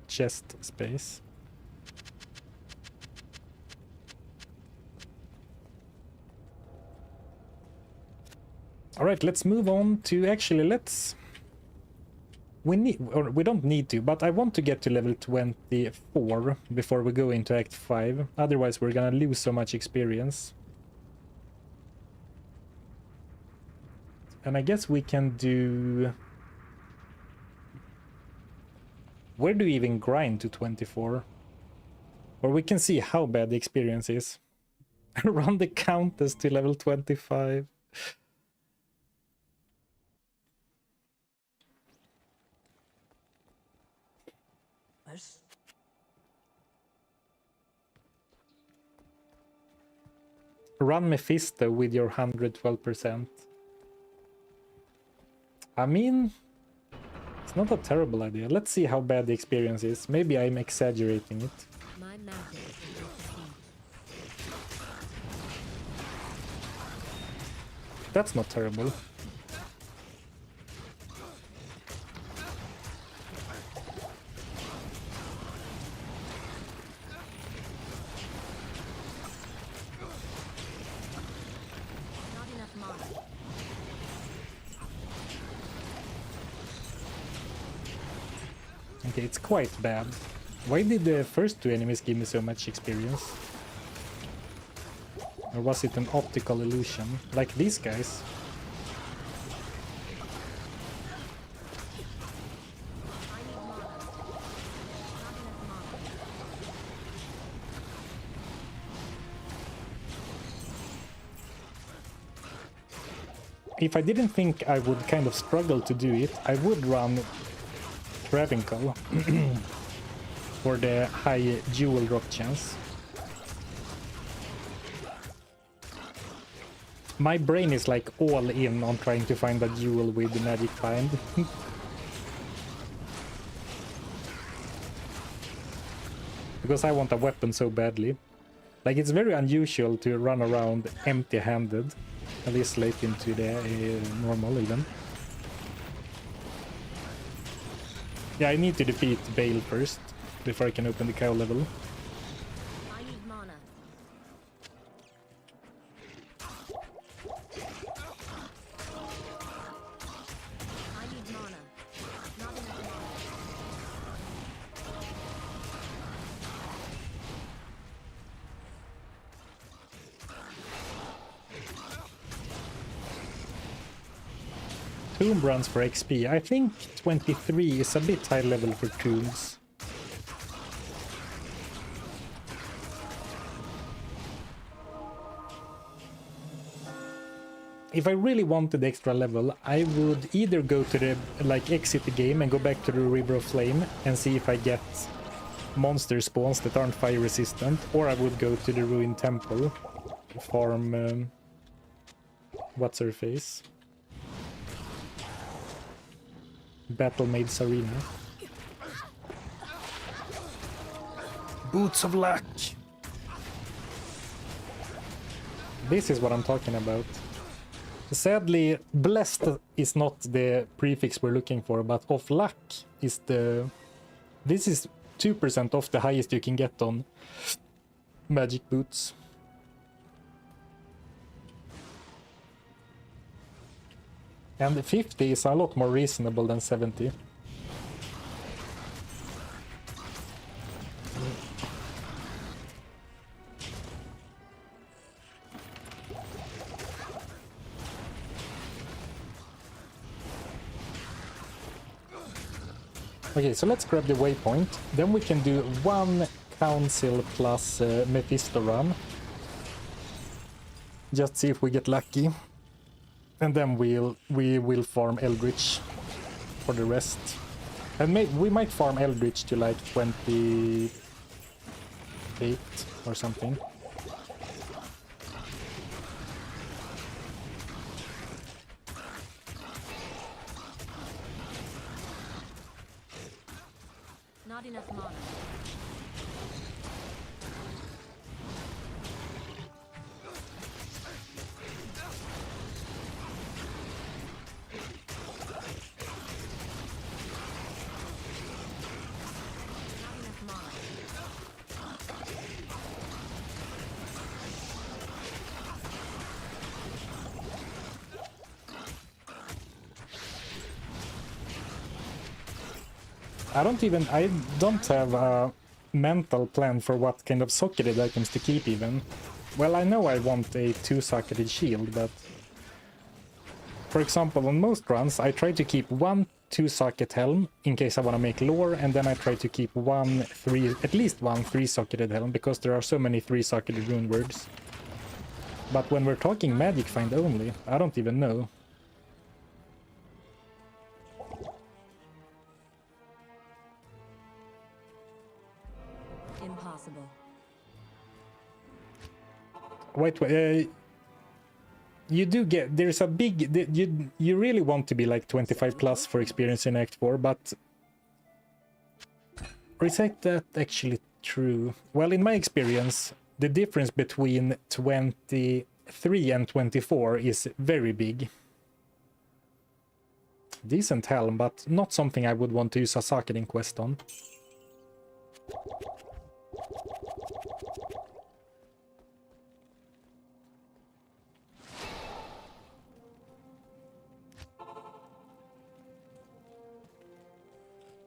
chest space. All right, let's move on to actually let's we need, or we don't need to, but I want to get to level 24 before we go into Act 5. Otherwise, we're gonna lose so much experience. And I guess we can do... Where do we even grind to 24? Or we can see how bad the experience is. Run the Countess to level 25. Run Mephisto with your 112%. I mean, it's not a terrible idea. Let's see how bad the experience is. Maybe I'm exaggerating it. My magic is with That's not terrible. not enough mana. Okay, it's quite bad. Why did the first two enemies give me so much experience? Or was it an optical illusion? Like these guys? I need mana. Not enough mana. If I didn't think I would kind of struggle to do it, I would run Travincal for the high jewel drop chance. My brain is like all in on trying to find a jewel with the magic find. Because I want a weapon so badly. Like, it's very unusual to run around empty-handed, at least late into the normal even. Yeah, I need to defeat Bale first, before I can open the cow level. I need mana. I need mana. Not enough mana. Tomb runs for XP. I think 23 is a bit high level for tombs. If I really wanted extra level, I would either go to the, like, exit the game and go back to the River of Flame and see if I get monster spawns that aren't fire resistant, or I would go to the Ruined Temple, farm, what's her face? Battle-made Sarina. Boots of Luck! This is what I'm talking about. Sadly, blessed is not the prefix we're looking for, but of luck is the... This is 2% off the highest you can get on magic boots. And 50 is a lot more reasonable than 70. Okay, so let's grab the waypoint. Then we can do one council plus Mephisto run. Just see if we get lucky. And then we will farm Eldritch for the rest. And we might farm Eldritch to like 28 or something. Not enough mana. Not enough mana. I don't have a mental plan for what kind of socketed items to keep even. Well, I know I want a 2-socketed shield, but for example, on most runs, I try to keep one 2-socket helm in case I want to make lore, and then I try to keep at least one 3-socketed helm, because there are so many 3-socketed rune words. But when we're talking magic find only, I don't even know. Impossible. Wait, you do get, there's a big, you really want to be like 25 plus for experience in Act 4, but is that actually true? Well, in my experience, the difference between 23 and 24 is very big. Decent helm, but not something I would want to use a socketing quest on.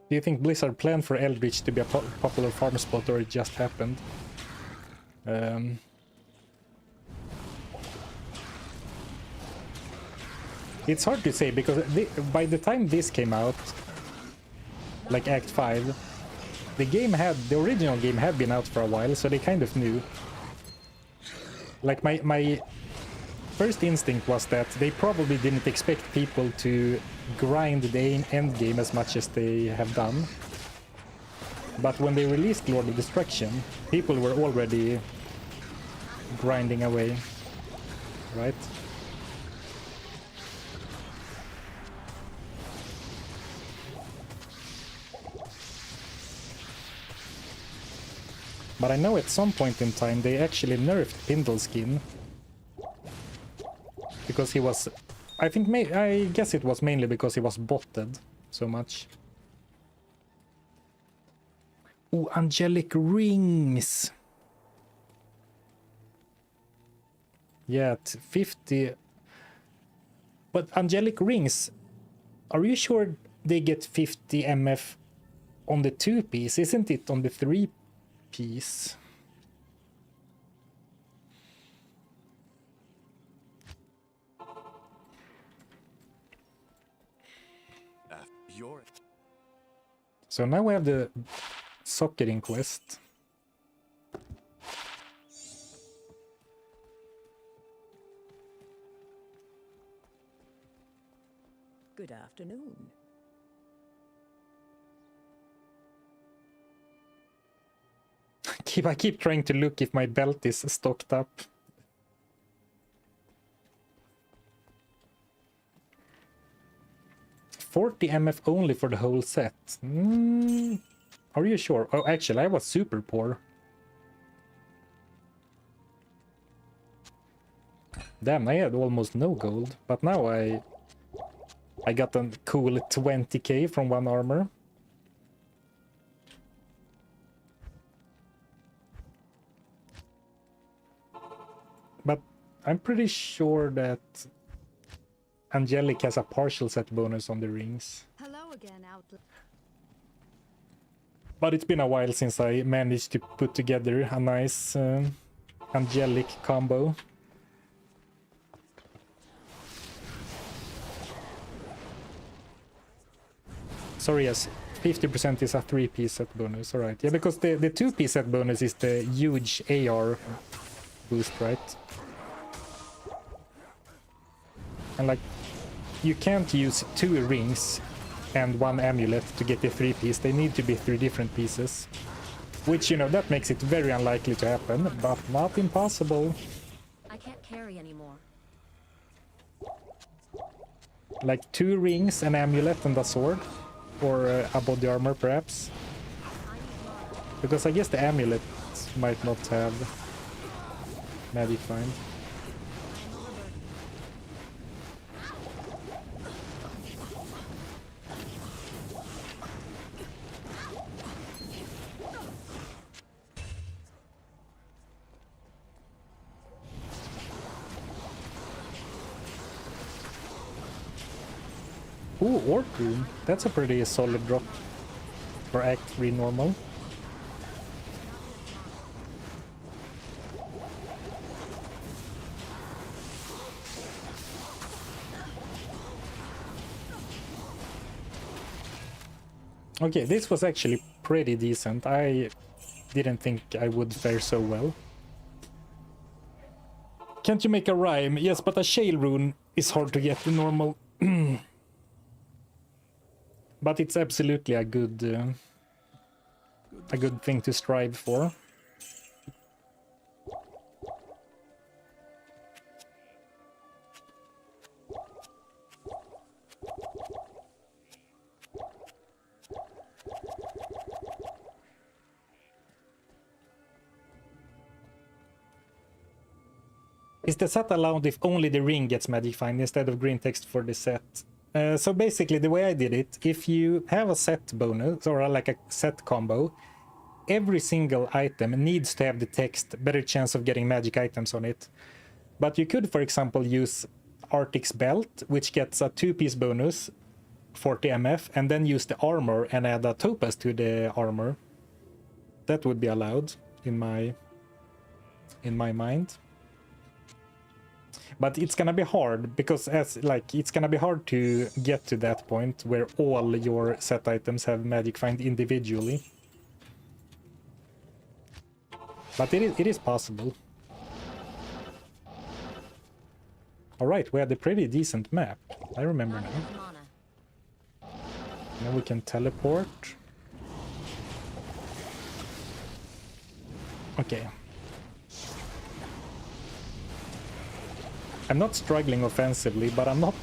Do you think Blizzard planned for Eldritch to be a popular farm spot, or it just happened? It's hard to say, because by the time this came out, like Act 5, the original game had been out for a while, so they kind of knew. Like my first instinct was that they probably didn't expect people to grind the end game as much as they have done. But when they released Lord of Destruction, people were already grinding away, right? But I know at some point in time they actually nerfed Pindleskin, because he was, I guess it was mainly because he was botted so much. Ooh, angelic rings. Yeah, 50. But angelic rings, are you sure they get 50 MF on the 2-piece? Isn't it on the 3-piece? So now we have the socketing quest. Good afternoon. I keep trying to look if my belt is stocked up. $40 MF only for the whole set. Are you sure? Oh, actually, I was super poor. Damn, I had almost no gold, but now I got a cool 20k from one armor. But I'm pretty sure that Angelic has a partial set bonus on the rings. Hello again, Outlet. But it's been a while since I managed to put together a nice Angelic combo. Sorry, yes, 50% is a 3-piece set bonus, alright. Yeah, because the 2-piece set bonus is the huge AR boost, right? And like, you can't use 2 rings and 1 amulet to get the 3-piece. They need to be 3 different pieces. Which, you know, that makes it very unlikely to happen, but not impossible. I can't carry anymore. Like 2 rings, an amulet, and a sword. Or a body armor, perhaps. Because I guess the amulet might not have magic find. Ooh, Orc Room. That's a pretty solid drop. or Act 3 normal. Okay, this was actually pretty decent. I didn't think I would fare so well. Can't you make a rhyme? Yes, but a shale rune is hard to get in normal. But it's absolutely a good thing to strive for. Is the set allowed if only the ring gets magic find instead of green text for the set? So basically the way I did it, if you have a set bonus or like a set combo, every single item needs to have the text, better chance of getting magic items on it. But you could, for example, use Arctic's belt, which gets a 2-piece bonus, 40 MF, and then use the armor and add a topaz to the armor. That would be allowed in my mind. But it's gonna be hard because it's gonna be hard to get to that point where all your set items have magic find individually. But it is possible. Alright, we had a pretty decent map. I remember now. Now we can teleport. Okay. I'm not struggling offensively, but I'm not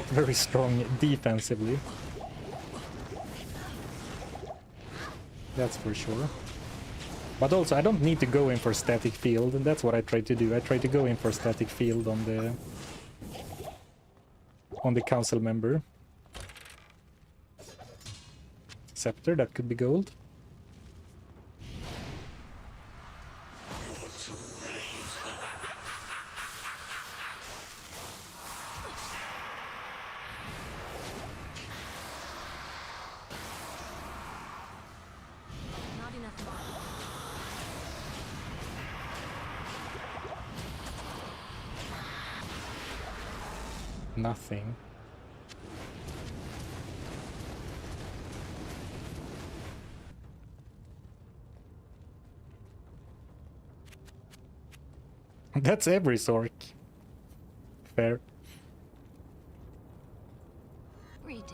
very strong defensively. That's for sure. But also, I don't need to go in for static field, and that's what I try to do. I try to go in for static field on the council member. Scepter, that could be gold. Nothing. That's every Zork. Fair. Greetings.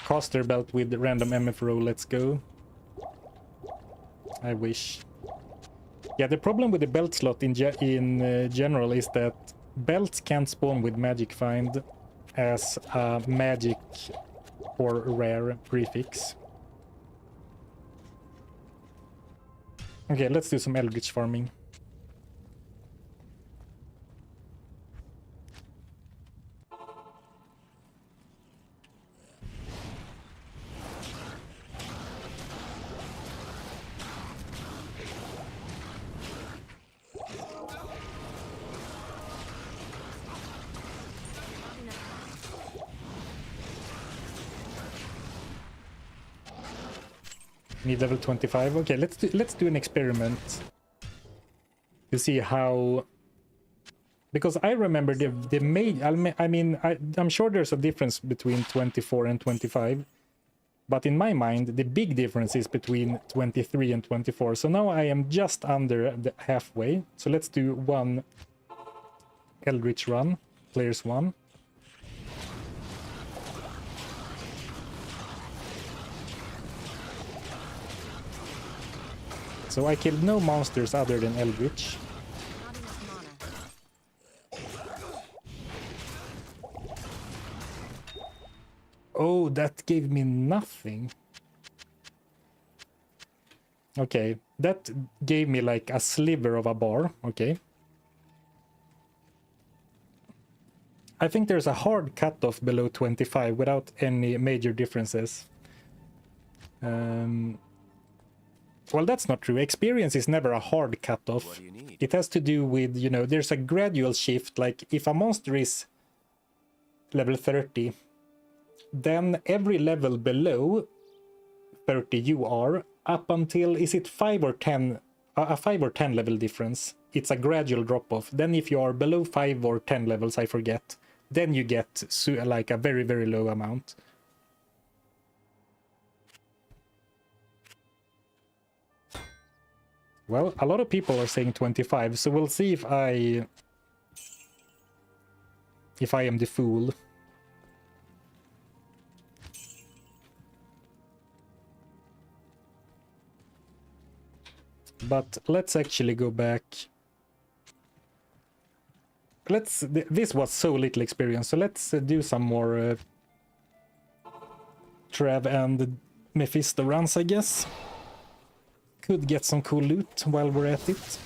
Caster belt with random MF roll, let's go. I wish. Yeah, the problem with the belt slot in general is that belts can't spawn with magic find as a magic or rare prefix. Okay, let's do some Eldritch farming. Need level 25. Okay, let's do an experiment to see how, because I remember the main. I'm sure there's a difference between 24 and 25, but in my mind the big difference is between 23 and 24. So now I am just under the halfway. So let's do one Eldritch run, players 1. So I killed no monsters other than Eldritch. Not enough mana. Oh, that gave me nothing. Okay, that gave me like a sliver of a bar. Okay. I think there's a hard cutoff below 25 without any major differences. Well, that's not true. Experience is never a hard cutoff. What do you need? It has to do with, you know, there's a gradual shift. Like if a monster is level 30 then every level below 30 you are, up until, is it 5 or 10, a 5 or 10 level difference, it's a gradual drop off. Then if you are below 5 or 10 levels, I forget, then you get like a very, very low amount. Well, a lot of people are saying 25, so we'll see if I am the fool. But let's actually go back. This was so little experience, so let's do some more Trav and Mephisto runs, I guess. Could get some cool loot while we're at it.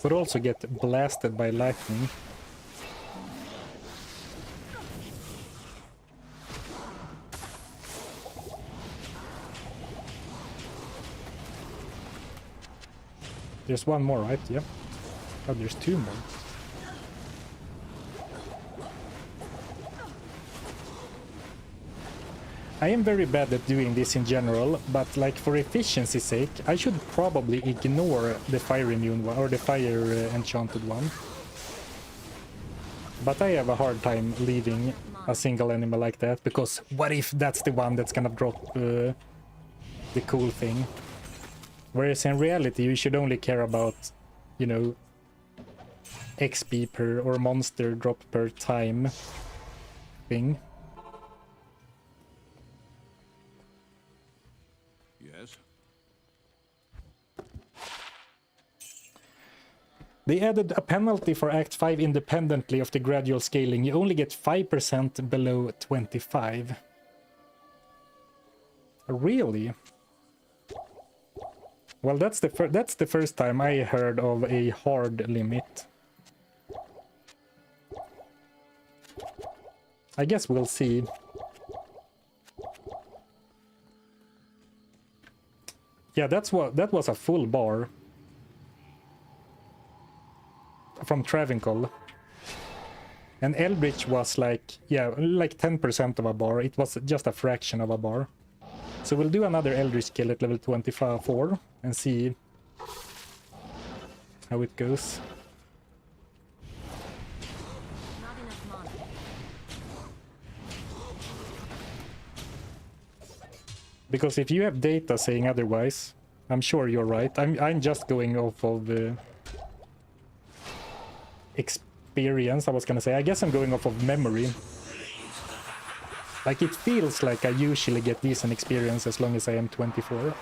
Could also get blasted by lightning. There's one more, right? Yep. Oh, there's two more. I am very bad at doing this in general, but like for efficiency's sake, I should probably ignore the fire immune one or the fire enchanted one. But I have a hard time leaving a single enemy like that, because what if that's the one that's gonna drop the cool thing? Whereas in reality, you should only care about, you know, XP per or monster drop per time thing. Yes? They added a penalty for Act 5 independently of the gradual scaling. You only get 5% below 25. Really? Well, that's the first time I heard of a hard limit. I guess we'll see. Yeah, that was a full bar from Travincal. And Eldritch was like, yeah, like 10% of a bar. It was just a fraction of a bar. So we'll do another Eldritch skill at level 24 and see how it goes. Not enough mana. Because if you have data saying otherwise, I'm sure you're right. I'm just going off of experience, I was gonna say. I guess I'm going off of memory. Like, it feels like I usually get decent experience as long as I am 24.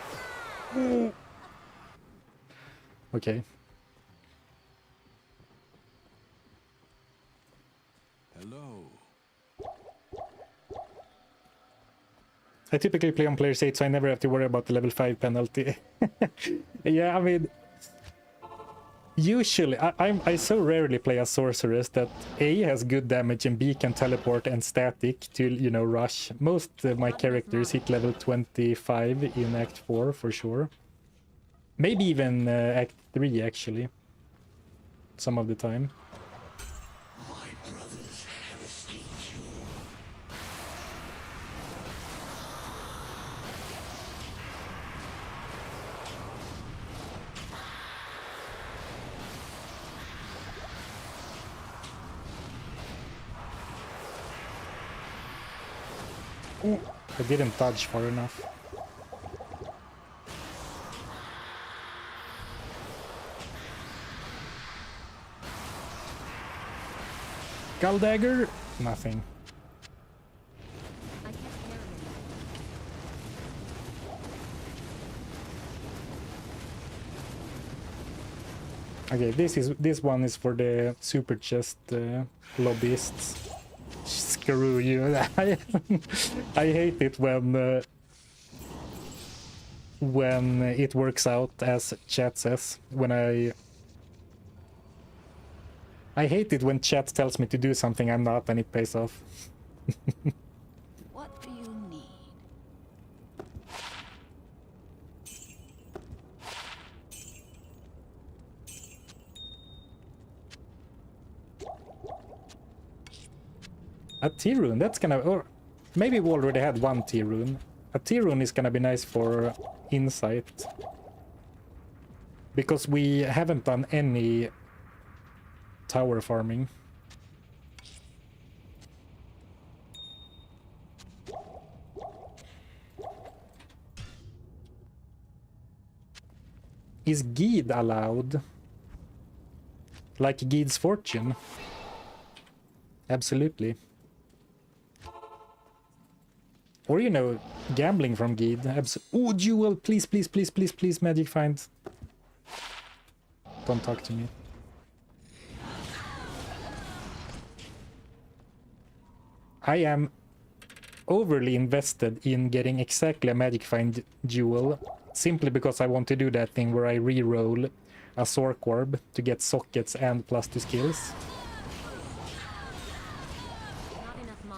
Okay. Hello. I typically play on player's 8, so I never have to worry about the level 5 penalty. Yeah, I mean... Usually, I so rarely play a sorceress that A has good damage and B can teleport and static to, you know, rush. Most of my characters hit level 25 in Act 4 for sure. Maybe even Act 3 actually. Some of the time. I didn't dodge far enough. Skull dagger? Nothing. I can't carry it. Okay, this one is for the super chest lobbyists. Screw you. I hate it when it works out as chat says. I hate it when chat tells me to do something I'm not and it pays off. What do you A T-rune, that's gonna... Or maybe we already had one T-rune. A T-rune is gonna be nice for insight. Because we haven't done any tower farming. Is Geed allowed? Like Geed's fortune? Absolutely. Or, you know, gambling from Geed. Oh, Jewel, please, please, please, please, please, Magic Find. Don't talk to me. I am overly invested in getting exactly a Magic Find Jewel, simply because I want to do that thing where I re-roll a Sork Orb to get sockets and +2 skills.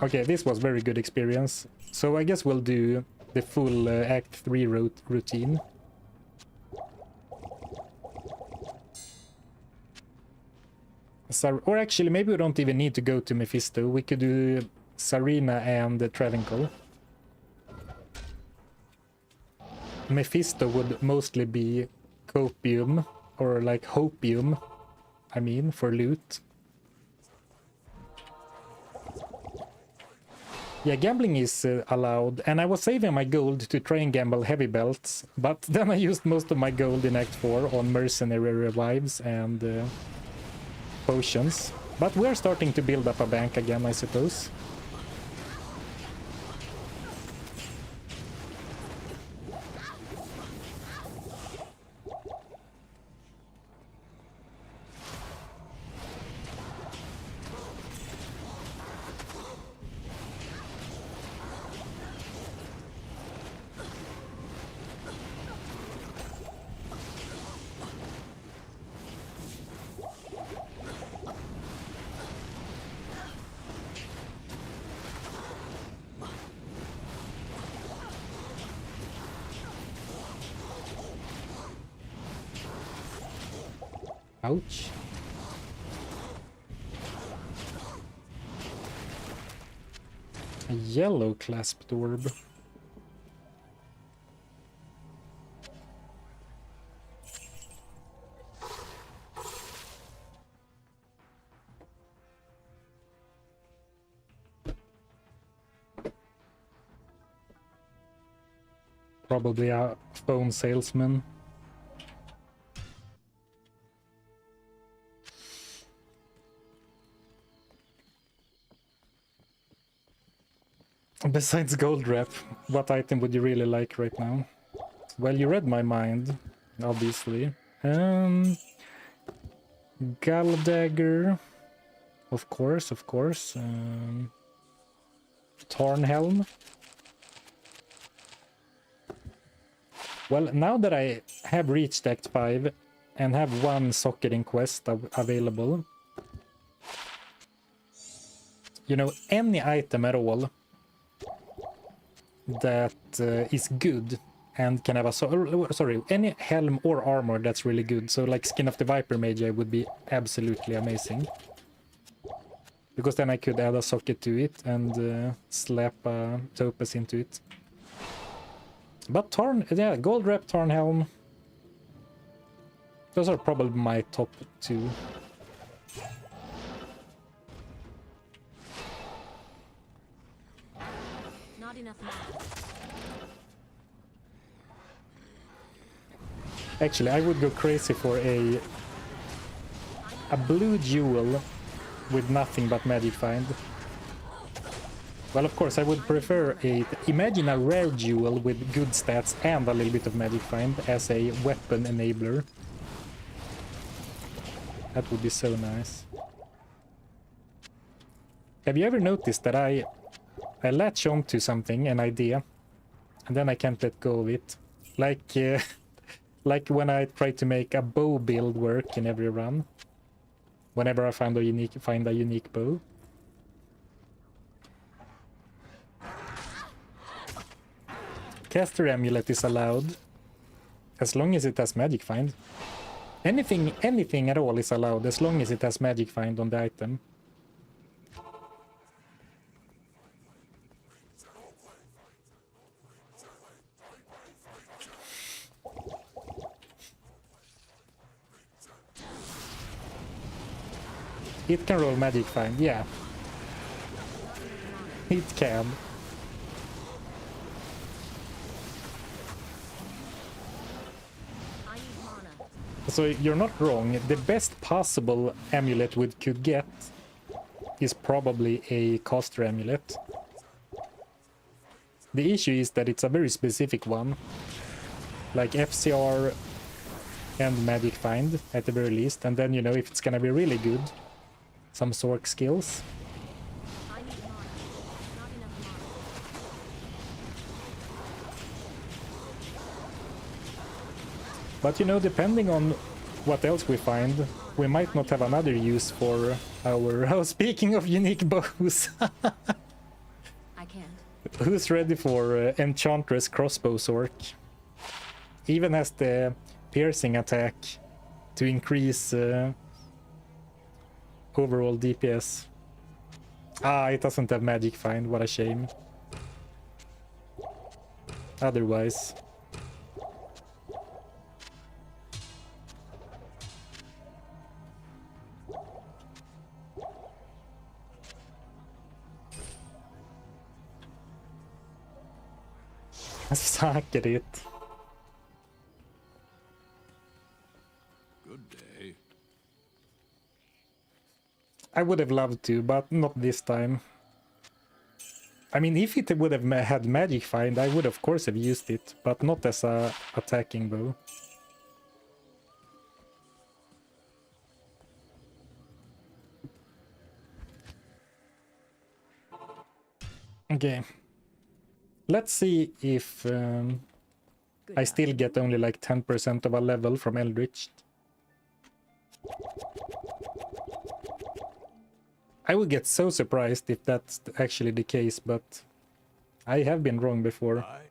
Okay, this was very good experience. So I guess we'll do the full Act 3 routine. Or actually, maybe we don't even need to go to Mephisto. We could do Sarina and Travancore. Mephisto would mostly be copium, or like hopium, I mean, for loot. Yeah, gambling is allowed, and I was saving my gold to try and gamble heavy belts, but then I used most of my gold in Act 4 on mercenary revives and potions. But we're starting to build up a bank again, I suppose. Ouch. A yellow clasped orb. Probably a phone salesman. Besides gold wrap, what item would you really like right now? Well, you read my mind, obviously. Gall dagger, of course, of course. Tarnhelm. Well, now that I have reached Act 5 and have one socketing quest available, you know, any item at all that is good and can have a sorry, any helm or armor that's really good. So like Skin of the Viper Magi would be absolutely amazing, because then I could add a socket to it and slap a topaz into it. But yeah, gold wrap, Tarnhelm, those are probably my top two. Not enough mana. Actually, I would go crazy for a blue jewel with nothing but magic find. Well, of course, I would prefer imagine a rare jewel with good stats and a little bit of magic find as a weapon enabler. That would be so nice. Have you ever noticed that I latch onto something, an idea, and then I can't let go of it? Like, like when I try to make a bow build work in every run. Whenever I find a unique bow. Caster Amulet is allowed, as long as it has Magic Find. Anything at all is allowed, as long as it has Magic Find on the item. It can roll Magic Find, yeah. It can. I need mana. So you're not wrong. The best possible amulet we could get is probably a caster amulet. The issue is that it's a very specific one. Like FCR and Magic Find at the very least. And then, you know, if it's gonna be really good, some Sork skills. I need mana. Not enough mana. But you know, depending on what else we find, we might not have another use for our... Oh, speaking of unique bows! I can't. Who's ready for Enchantress Crossbow Sork? Even has the piercing attack to increase overall DPS. Ah, it doesn't have Magic Find, what a shame. Otherwise... Suck at it. Good day. I would have loved to, but not this time. I mean, if it would have had Magic Find, I would of course have used it, but not as a attacking bow. Okay. Let's see if I still get only like 10% of a level from Eldritch. I would get so surprised if that's actually the case, but I have been wrong before. Bye.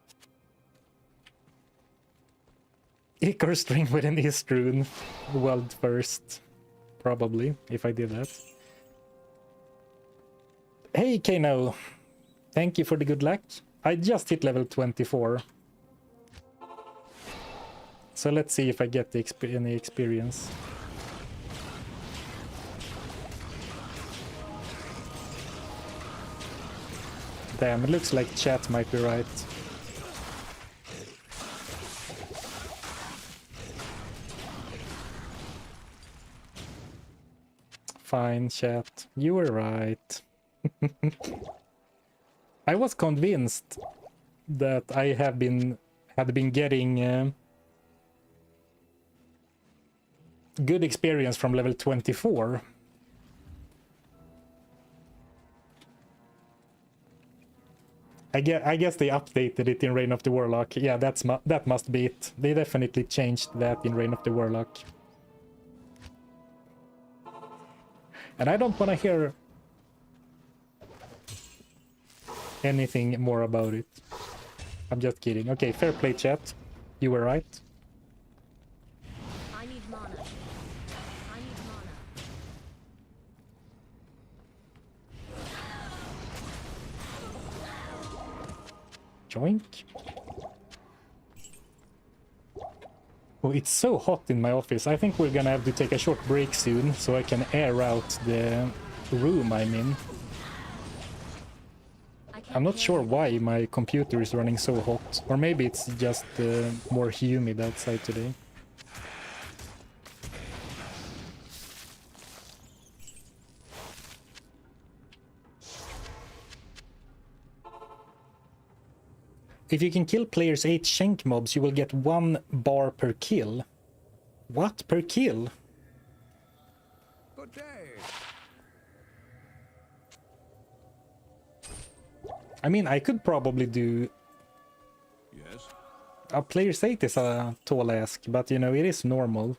Ichor string with an Ist rune. World first. Probably, if I did that. Hey Kano! Thank you for the good luck. I just hit level 24. So let's see if I get the any experience. Damn, it looks like chat might be right. Fine, chat. You were right. I was convinced that I had been getting good experience from level 24. I guess they updated it in Reign of the Warlock. Yeah, that must be it. They definitely changed that in Reign of the Warlock. And I don't want to hear anything more about it. I'm just kidding. Okay, fair play, chat. You were right. I need mana. I need mana. Joink. Oh, it's so hot in my office. I think we're gonna have to take a short break soon so I can air out the room I'm in. I'm not sure why my computer is running so hot. Or maybe it's just more humid outside today. If you can kill players 8 Shank mobs, you will get 1 bar per kill. What? Per kill? Good day. I mean, I could probably do... Yes. A player's 8 is a tall ask, but you know, it is normal.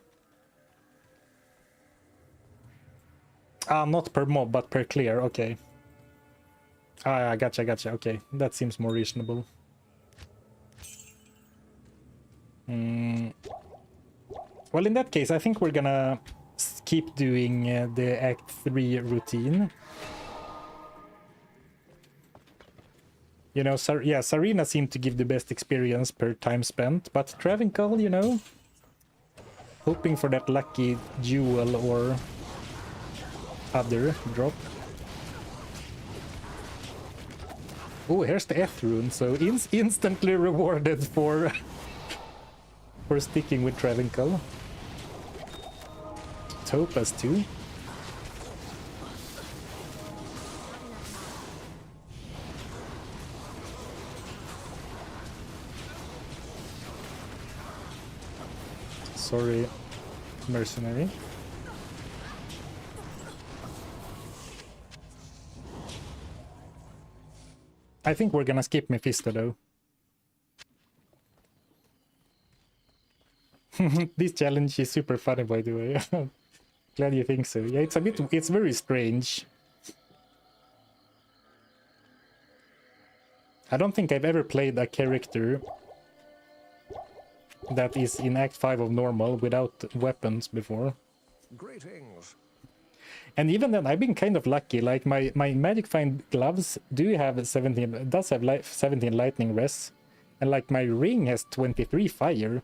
Ah, not per mob, but per clear, okay. Ah, gotcha, okay. That seems more reasonable. Well, in that case, I think we're gonna keep doing the Act 3 routine. You know, yeah, Sarina seemed to give the best experience per time spent, but Travincal, you know, hoping for that lucky jewel or other drop. Oh, here's the F rune, so instantly rewarded for for sticking with Travincal. Topaz too. Sorry, mercenary. I think we're gonna skip Mephisto though. This challenge is super funny, by the way. Glad you think so. Yeah, it's very strange. I don't think I've ever played a character that is in Act 5 of normal without weapons before. Greetings. And even then, I've been kind of lucky. Like my Magic Find gloves do have 17, does have 17 lightning res, and like my ring has 23 fire.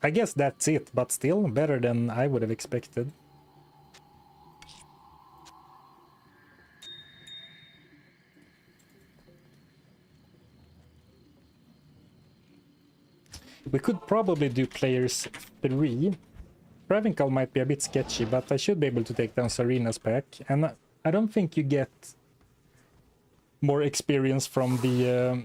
I guess that's it, but still better than I would have expected. We could probably do players 3. Travincal might be a bit sketchy, but I should be able to take down Sarina's pack. And I don't think you get more experience from the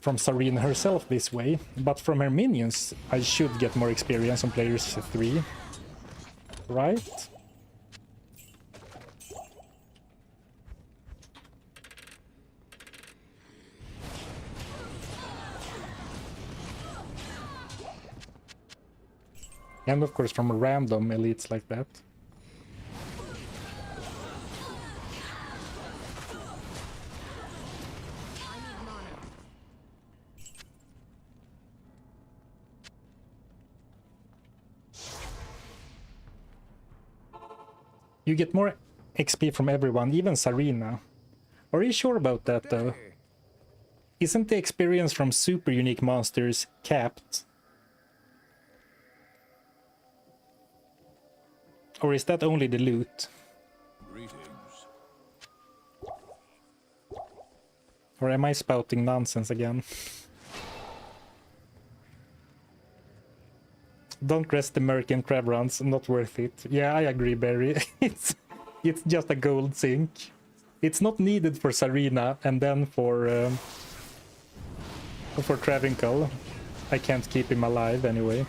from Sarina herself this way, but from her minions I should get more experience on players 3. Right? And of course from random elites like that. I need mana. You get more XP from everyone, even Sarina. Are you sure about that though? Day. Isn't the experience from super unique monsters capped? Or is that only the loot? Greetings. Or am I spouting nonsense again? Don't rest the American crab runs, not worth it. Yeah, I agree, Barry. it's just a gold sink. It's not needed for Sarina, and then for Travincal. I can't keep him alive anyway. I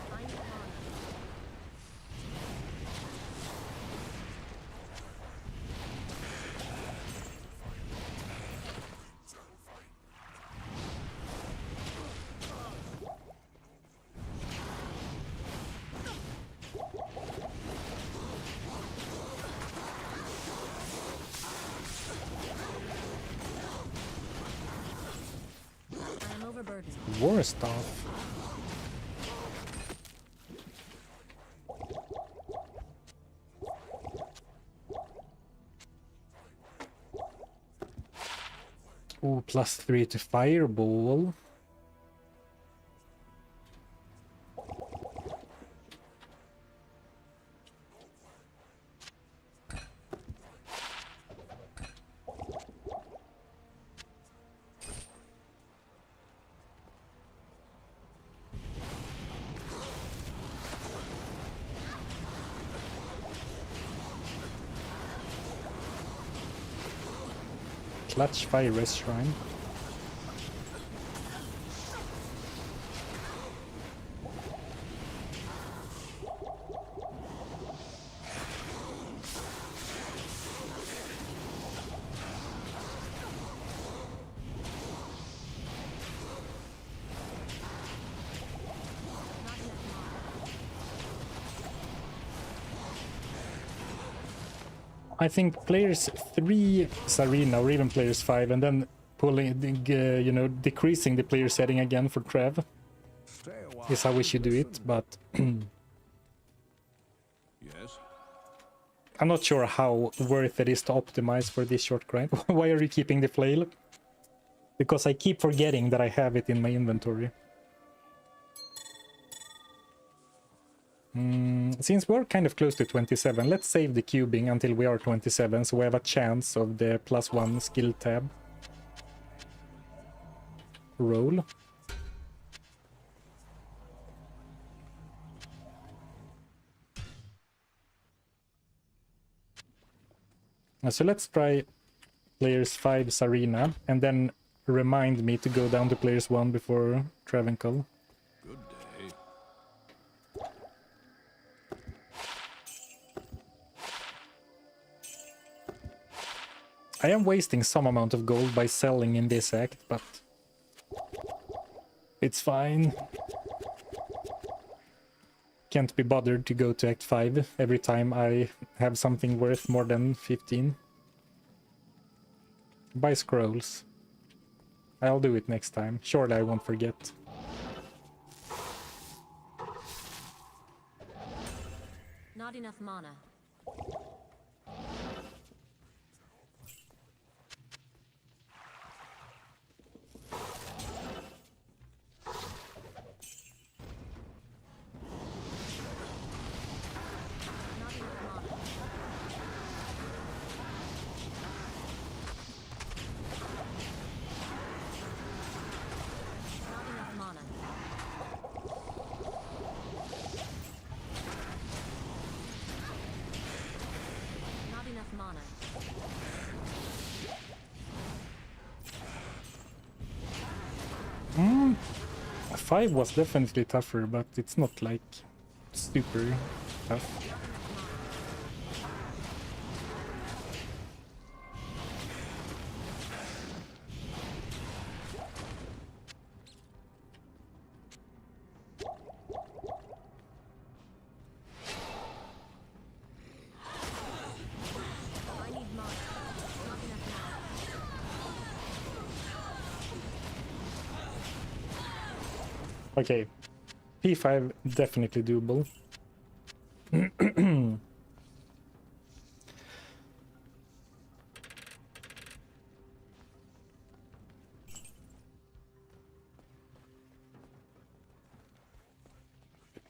need mana. I am overburdened. War stuff. Ooh, +3 to fireball. Clutch fire res shrine. Not enough mana. I think players 3 Sarina or even players 5, and then pulling, you know, decreasing the player setting again for Trav Stay a while. is how we should do it. But Yes. I'm not sure how worth it is to optimize for this short grind. Why are you keeping the flail? Because I keep forgetting that I have it in my inventory. Since we're kind of close to 27, let's save the cubing until we are 27, so we have a chance of the +1 skill tab. Roll. So let's try players 5's arena, and then remind me to go down to players 1 before Travancore. Good day. I am wasting some amount of gold by selling in this act, but it's fine. Can't be bothered to go to Act 5 every time I have something worth more than 15. Buy scrolls. I'll do it next time. Surely I won't forget. Not enough mana. Not enough mana. 5 was definitely tougher, but it's not like super tough. I need mana. Not enough mana. Okay, P5 definitely doable.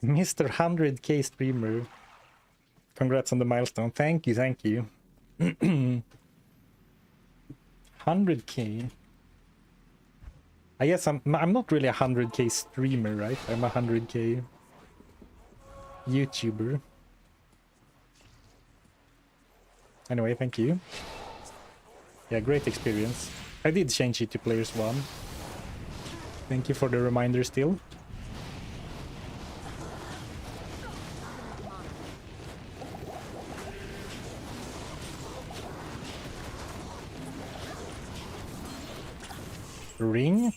Mr. 100k streamer. Congrats on the milestone. Thank you, thank you. 100k. I guess I'm not really a 100k streamer, right? I'm a 100k YouTuber. Anyway, thank you. Yeah, great experience. I did change it to players 1. Thank you for the reminder still. Ring.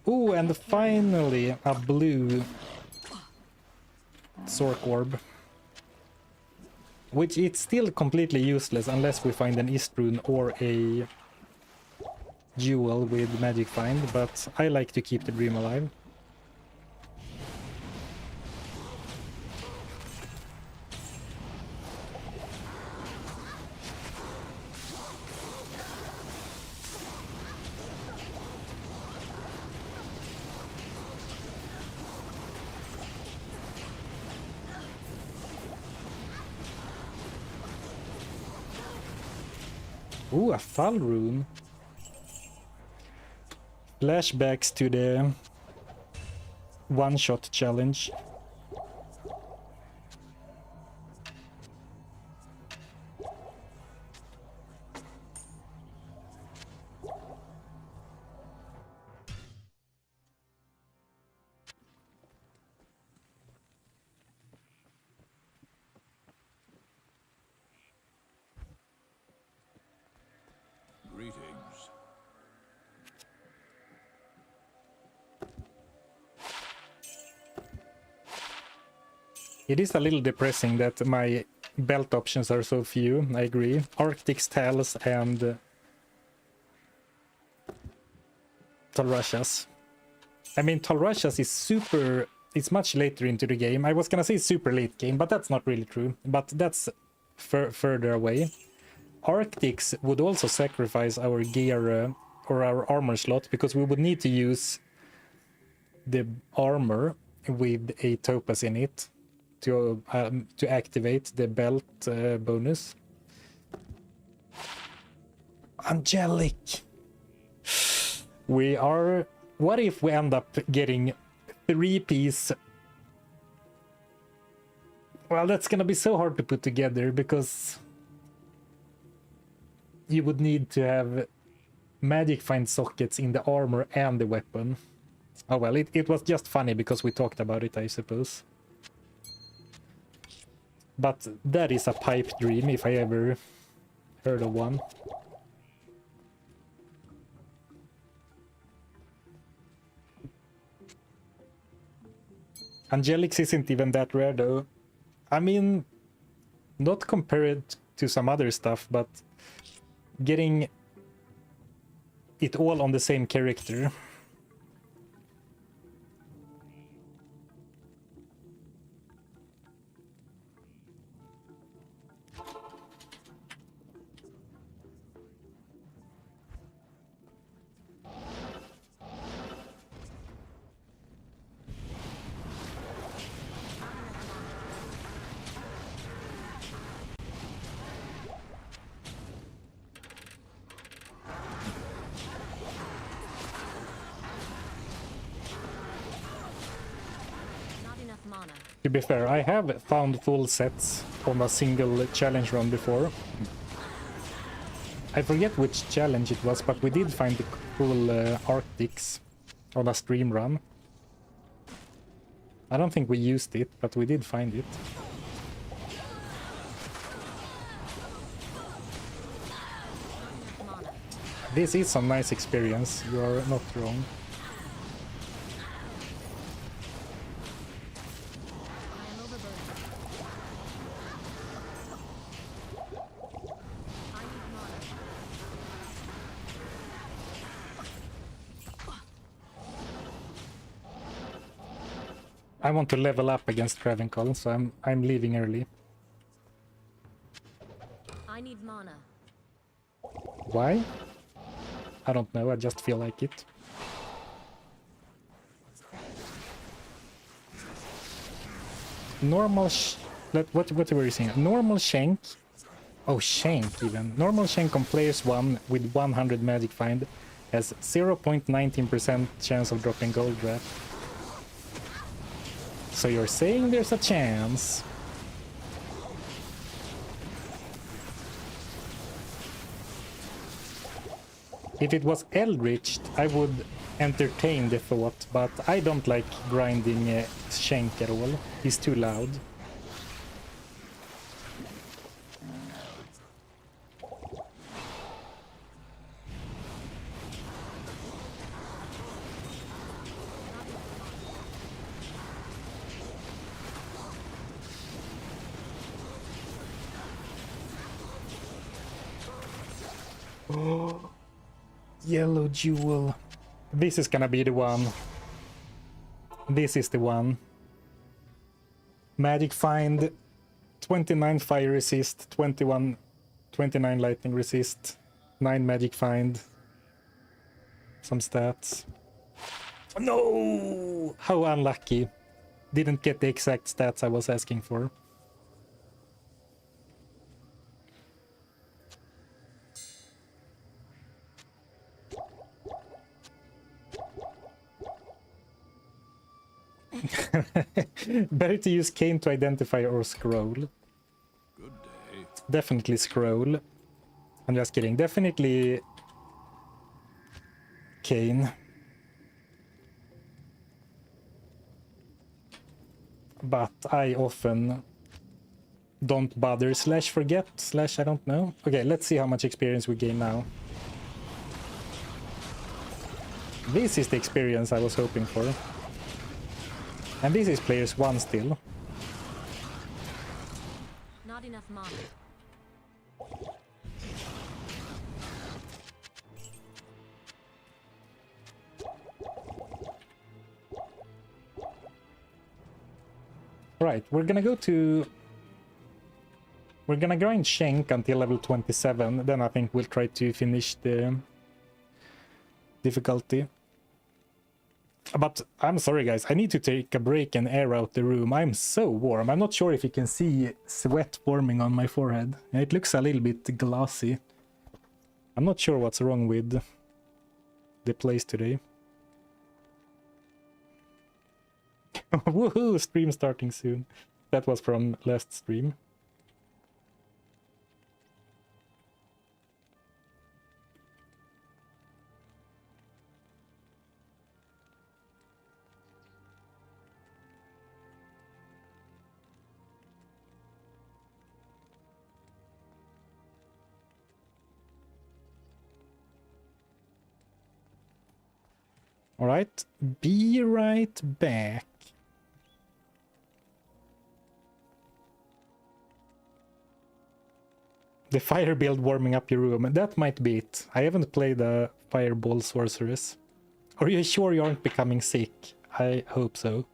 Oh, and finally a blue Zork Orb. Which it's still completely useless unless we find an Istrun or a Jewel with Magic Find, but I like to keep the dream alive. Ooh, a Thal rune. Flashbacks to the one-shot challenge. Greetings. It is a little depressing that my belt options are so few, I agree. Arctic's Tales and Talrashas. I mean, Talrashas is super... It's much later into the game. I was gonna say super late game, but that's not really true. But that's further away. Arctics would also sacrifice our gear or our armor slot, because we would need to use the armor with a topaz in it. to activate the belt bonus. Angelic. We are. What if we end up getting 3-piece? Well, that's gonna be so hard to put together because you would need to have magic find sockets in the armor and the weapon. Oh well, it was just funny because we talked about it, I suppose. But that is a pipe dream if I ever heard of one. Angelics isn't even that rare though. I mean, not compared to some other stuff, but getting it all on the same character. To be fair, I have found full sets on a single challenge run before. I forget which challenge it was, but we did find the full Arctics on a stream run. I don't think we used it, but we did find it. This is some nice experience, you are not wrong. I want to level up against Travencol, so I'm leaving early. I need mana. Why? I don't know, I just feel like it. Normal what were you saying? Normal Shank? Oh, Shank even. Normal Shank on players 1 with 100 magic find has 0.19% chance of dropping gold draft. So you're saying there's a chance? If it was Eldritched, I would entertain the thought, but I don't like grinding Shank at all. He's too loud. Oh, yellow jewel. This is gonna be the one. This is the one. Magic find, 29 fire resist, 29 lightning resist, 9 magic find. Some stats. No! How unlucky. Didn't get the exact stats I was asking for. Better to use cane to identify or scroll. Good day. Definitely scroll. I'm just kidding. Definitely cane. But I often don't bother / forget / I don't know. Okay, let's see how much experience we gain now. This is the experience I was hoping for. And this is players 1 still. Not enough mana. Right, we're gonna grind Shank until level 27, then I think we'll try to finish the difficulty. But I'm sorry, guys. I need to take a break and air out the room. I'm so warm. I'm not sure if you can see sweat forming on my forehead. It looks a little bit glassy. I'm not sure what's wrong with the place today. Woohoo! Stream starting soon. That was from last stream. All right, be right back. The fire build warming up your room. That might be it. I haven't played a fireball sorceress. Are you sure you aren't becoming sick? I hope so.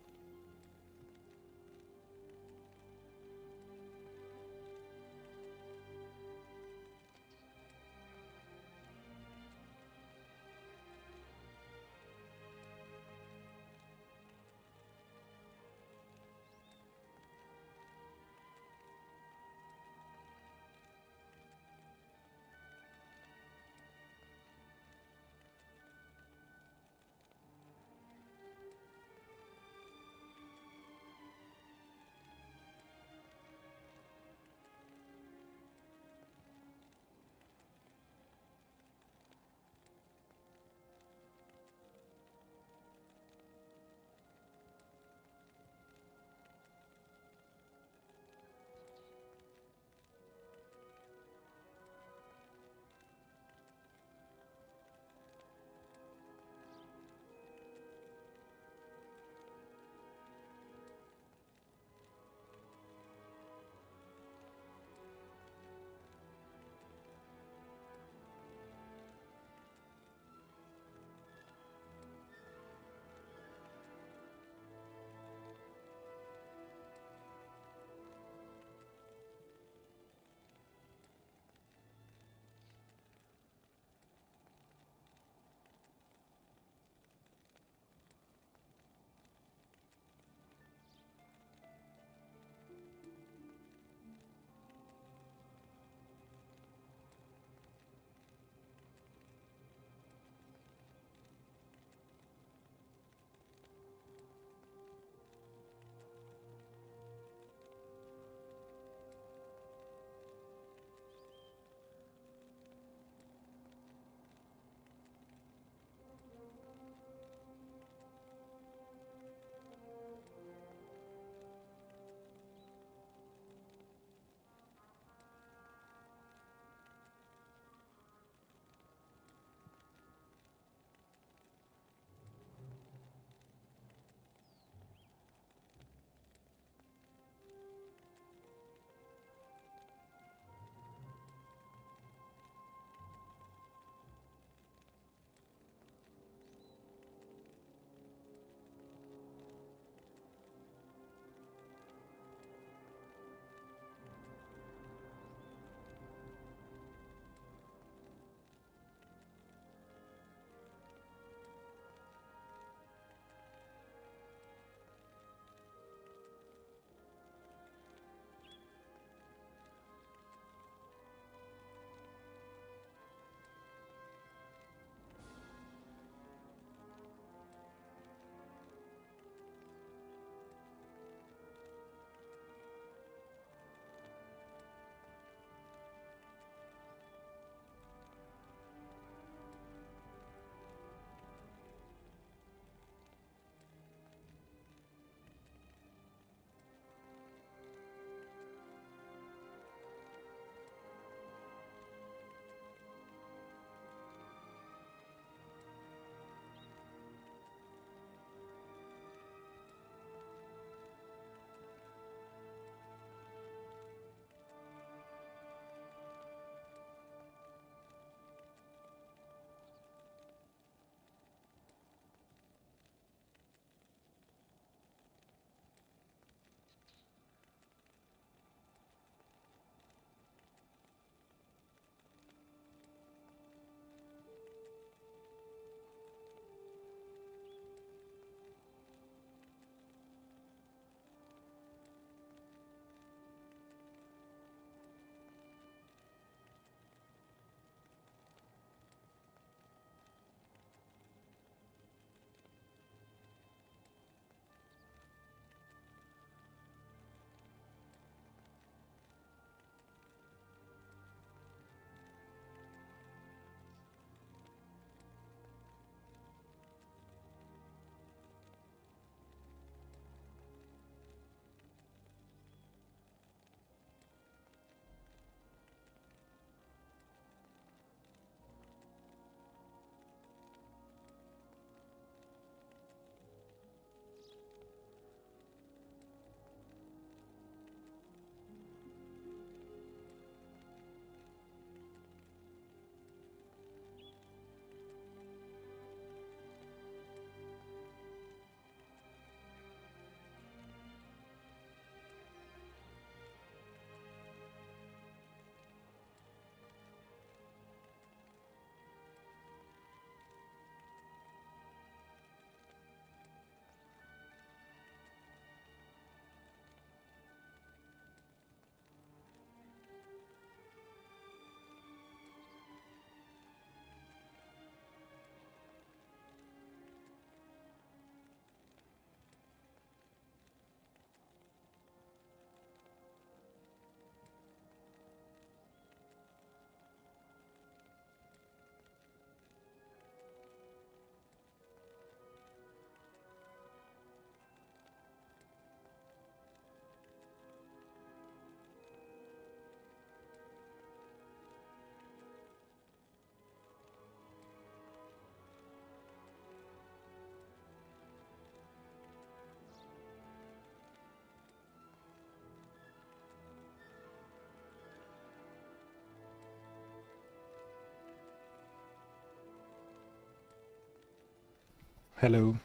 Hello.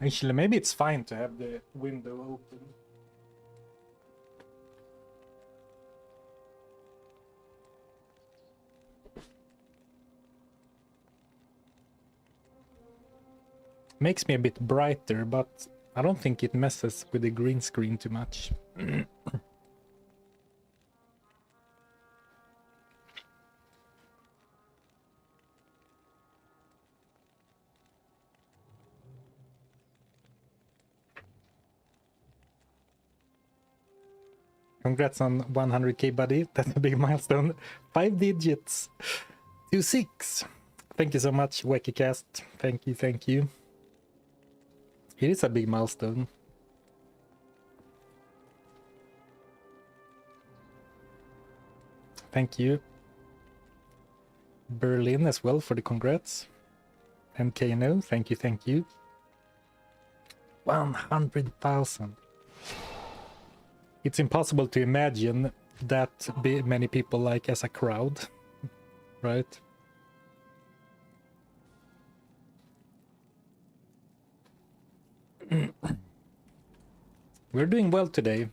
Actually, maybe it's fine to have the window open. Makes me a bit brighter, but I don't think it messes with the green screen too much. Congrats on 100k, buddy. That's a big milestone. 5 digits. 26. Thank you so much, WackyCast. Thank you, thank you. It is a big milestone. Thank you. Berlin as well for the congrats. MKNO, thank you, thank you. 100,000. It's impossible to imagine that many people like as a crowd, right? We're doing well today.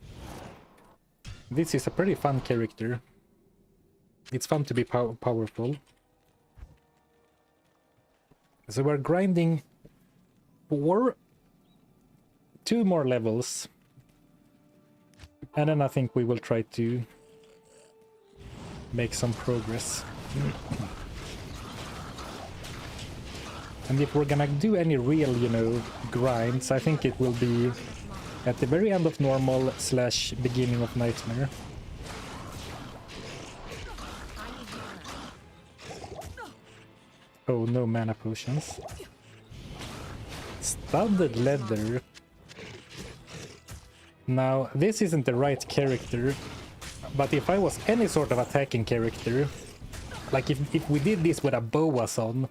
This is a pretty fun character. It's fun to be powerful. So we're grinding for 2 more levels. And then I think we will try to make some progress. And if we're gonna do any real, you know, grinds, I think it will be at the very end of normal / beginning of nightmare. Oh, no mana potions. Studded leather. Now, this isn't the right character, but if I was any sort of attacking character, like if we did this with a boas on,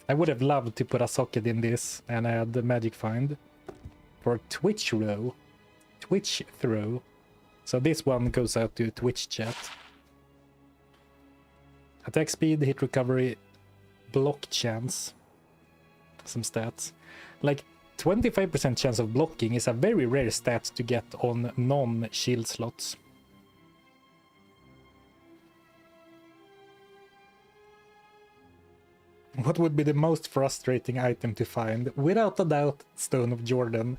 I would have loved to put a socket in this and add the magic find for Twitch throw. So this one goes out to Twitch chat. Attack speed, hit recovery, block chance. Some stats. Like 25% chance of blocking is a very rare stat to get on non-shield slots. What would be the most frustrating item to find? Without a doubt, Stone of Jordan.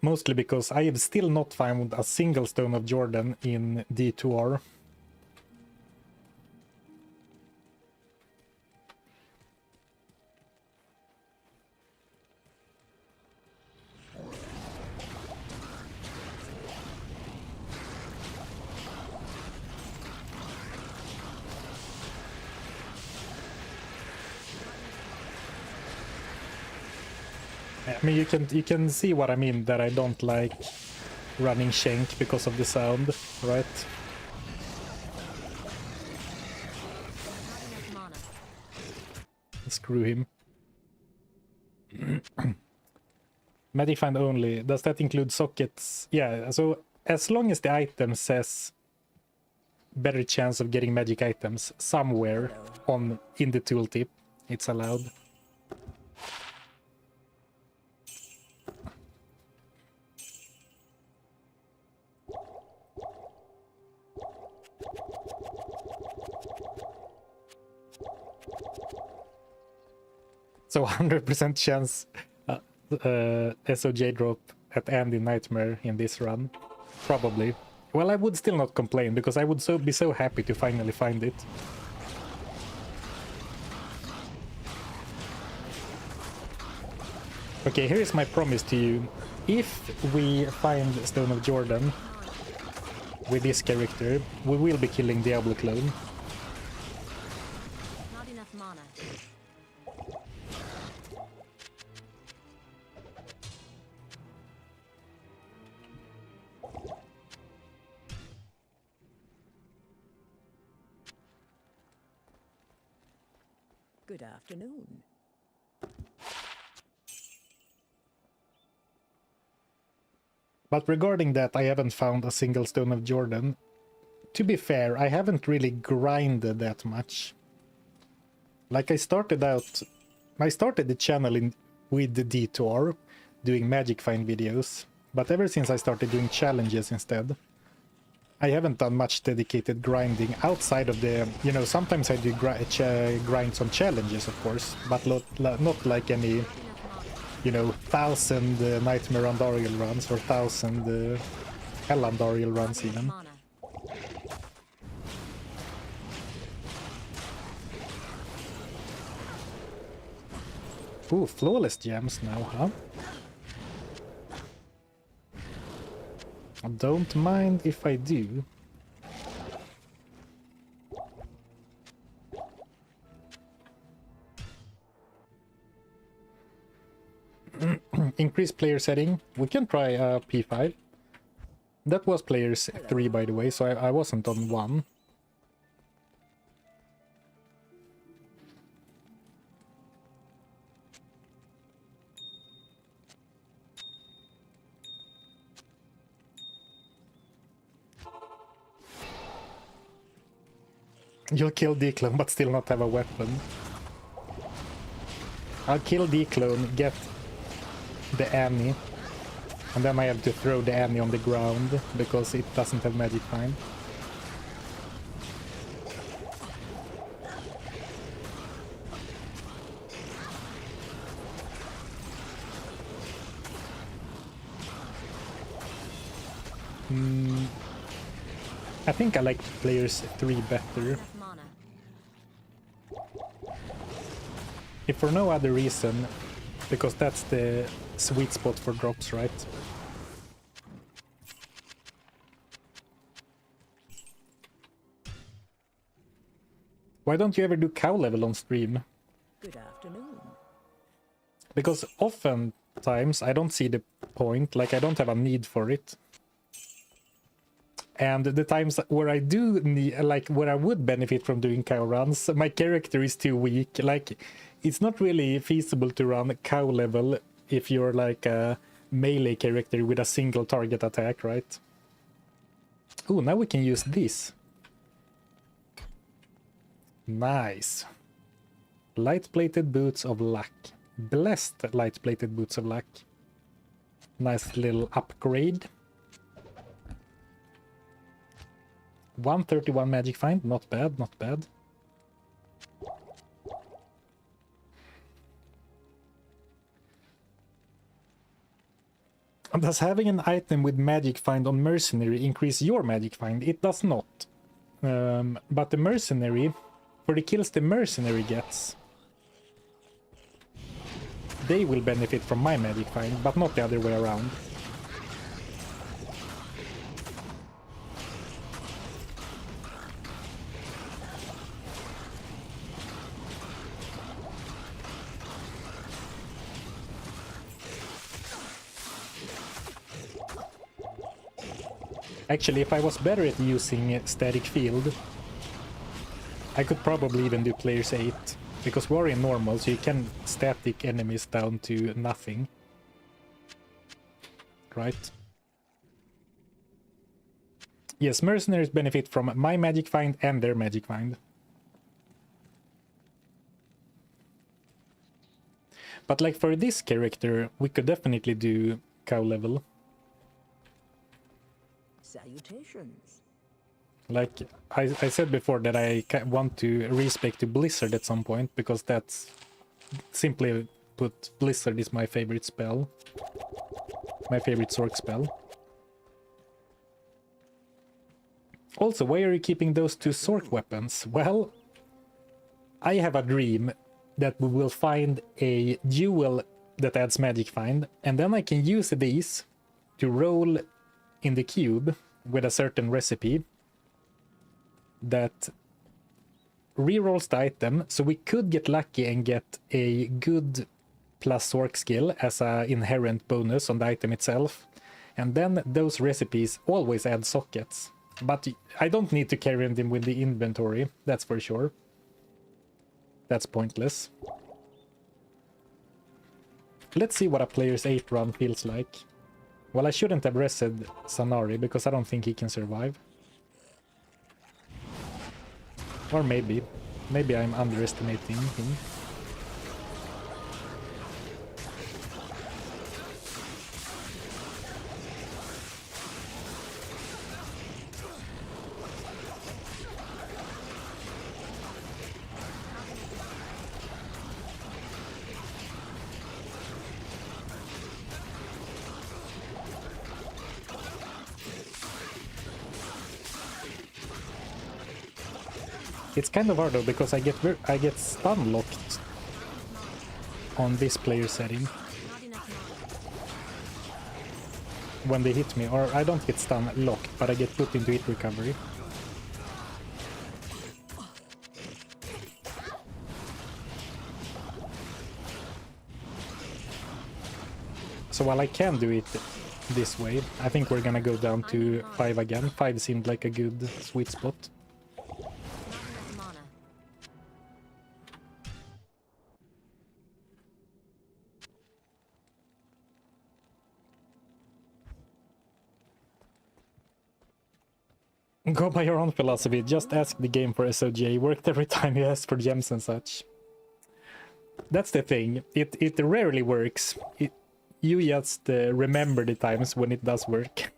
Mostly because I have still not found a single Stone of Jordan in D2R. I mean, you can see what I mean, that I don't like running Shank because of the sound, right? Screw him. Magic find only. Does that include sockets? Yeah, so as long as the item says better chance of getting magic items somewhere in the tooltip, it's allowed. So 100% chance SOJ drop at end in Nightmare in this run. Probably. Well, I would still not complain, because I would be so happy to finally find it. Okay, here is my promise to you. If we find Stone of Jordan with this character, we will be killing Diablo clone. Not enough mana. Good afternoon. But regarding that, I haven't found a single Stone of Jordan. To be fair, I haven't really grinded that much. Like I started the channel with the D2R, doing Magic Find videos. But ever since I started doing challenges instead, I haven't done much dedicated grinding outside of the, you know, sometimes I do grinds on challenges, of course, but not like any, you know, 1,000 Nightmare Andariel runs or 1,000 Hell Andariel runs even. Mana. Ooh, flawless gems now, huh? I don't mind if I do. Increase player setting. We can try P5. That was players 3, by the way, so I wasn't on 1. You'll kill D-Clone but still not have a weapon. I'll kill D-Clone, get the Annie, and then I have to throw the Annie on the ground because it doesn't have Magic Find. I think I like players 3 better. Enough mana. If for no other reason, because that's the sweet spot for drops, right? Why don't you ever do cow level on stream? Good afternoon. Because oftentimes I don't see the point, like I don't have a need for it. And the times where I do need, like where I would benefit from doing cow runs, my character is too weak. Like, it's not really feasible to run cow level if you're like a melee character with a single target attack, right? Oh, now we can use this. Nice. Light-plated boots of luck. Blessed light-plated boots of luck. Nice little upgrade. 131 magic find, not bad, not bad. Does having an item with magic find on mercenary increase your magic find? It does not. But the mercenary, for the kills the mercenary gets, they will benefit from my magic find, but not the other way around. Actually, if I was better at using static field, I could probably even do players 8, because we're in normal, so you can static enemies down to nothing. Right? Yes, mercenaries benefit from my magic find and their magic find. But like for this character, we could definitely do cow level. Salutations. Like I said before that I want to respec to Blizzard at some point, because that's, simply put, Blizzard is my favorite spell. My favorite Sorc spell. Also, why are you keeping those 2 Sorc weapons? Well, I have a dream that we will find a jewel that adds magic find, and then I can use these to roll in the cube with a certain recipe that rerolls the item, so we could get lucky and get a good plus Sorc skill as an inherent bonus on the item itself, and then those recipes always add sockets. But I don't need to carry them with the inventory, that's for sure. That's pointless. Let's see what a player's 8 run feels like. Well, I shouldn't have rested Sanari because I don't think he can survive. Or maybe. Maybe I'm underestimating him. It's kind of hard though because I get stun locked on this player setting Not enough mana. when they hit me, or I don't get stun locked, but I get put into hit recovery. So while I can do it this way, I think we're gonna go down to 5 again. 5 seemed like a good sweet spot. Not enough mana. Go by your own philosophy, just ask the game for SOGA, worked every time you ask for gems and such. That's the thing, it rarely works. You just remember the times when it does work.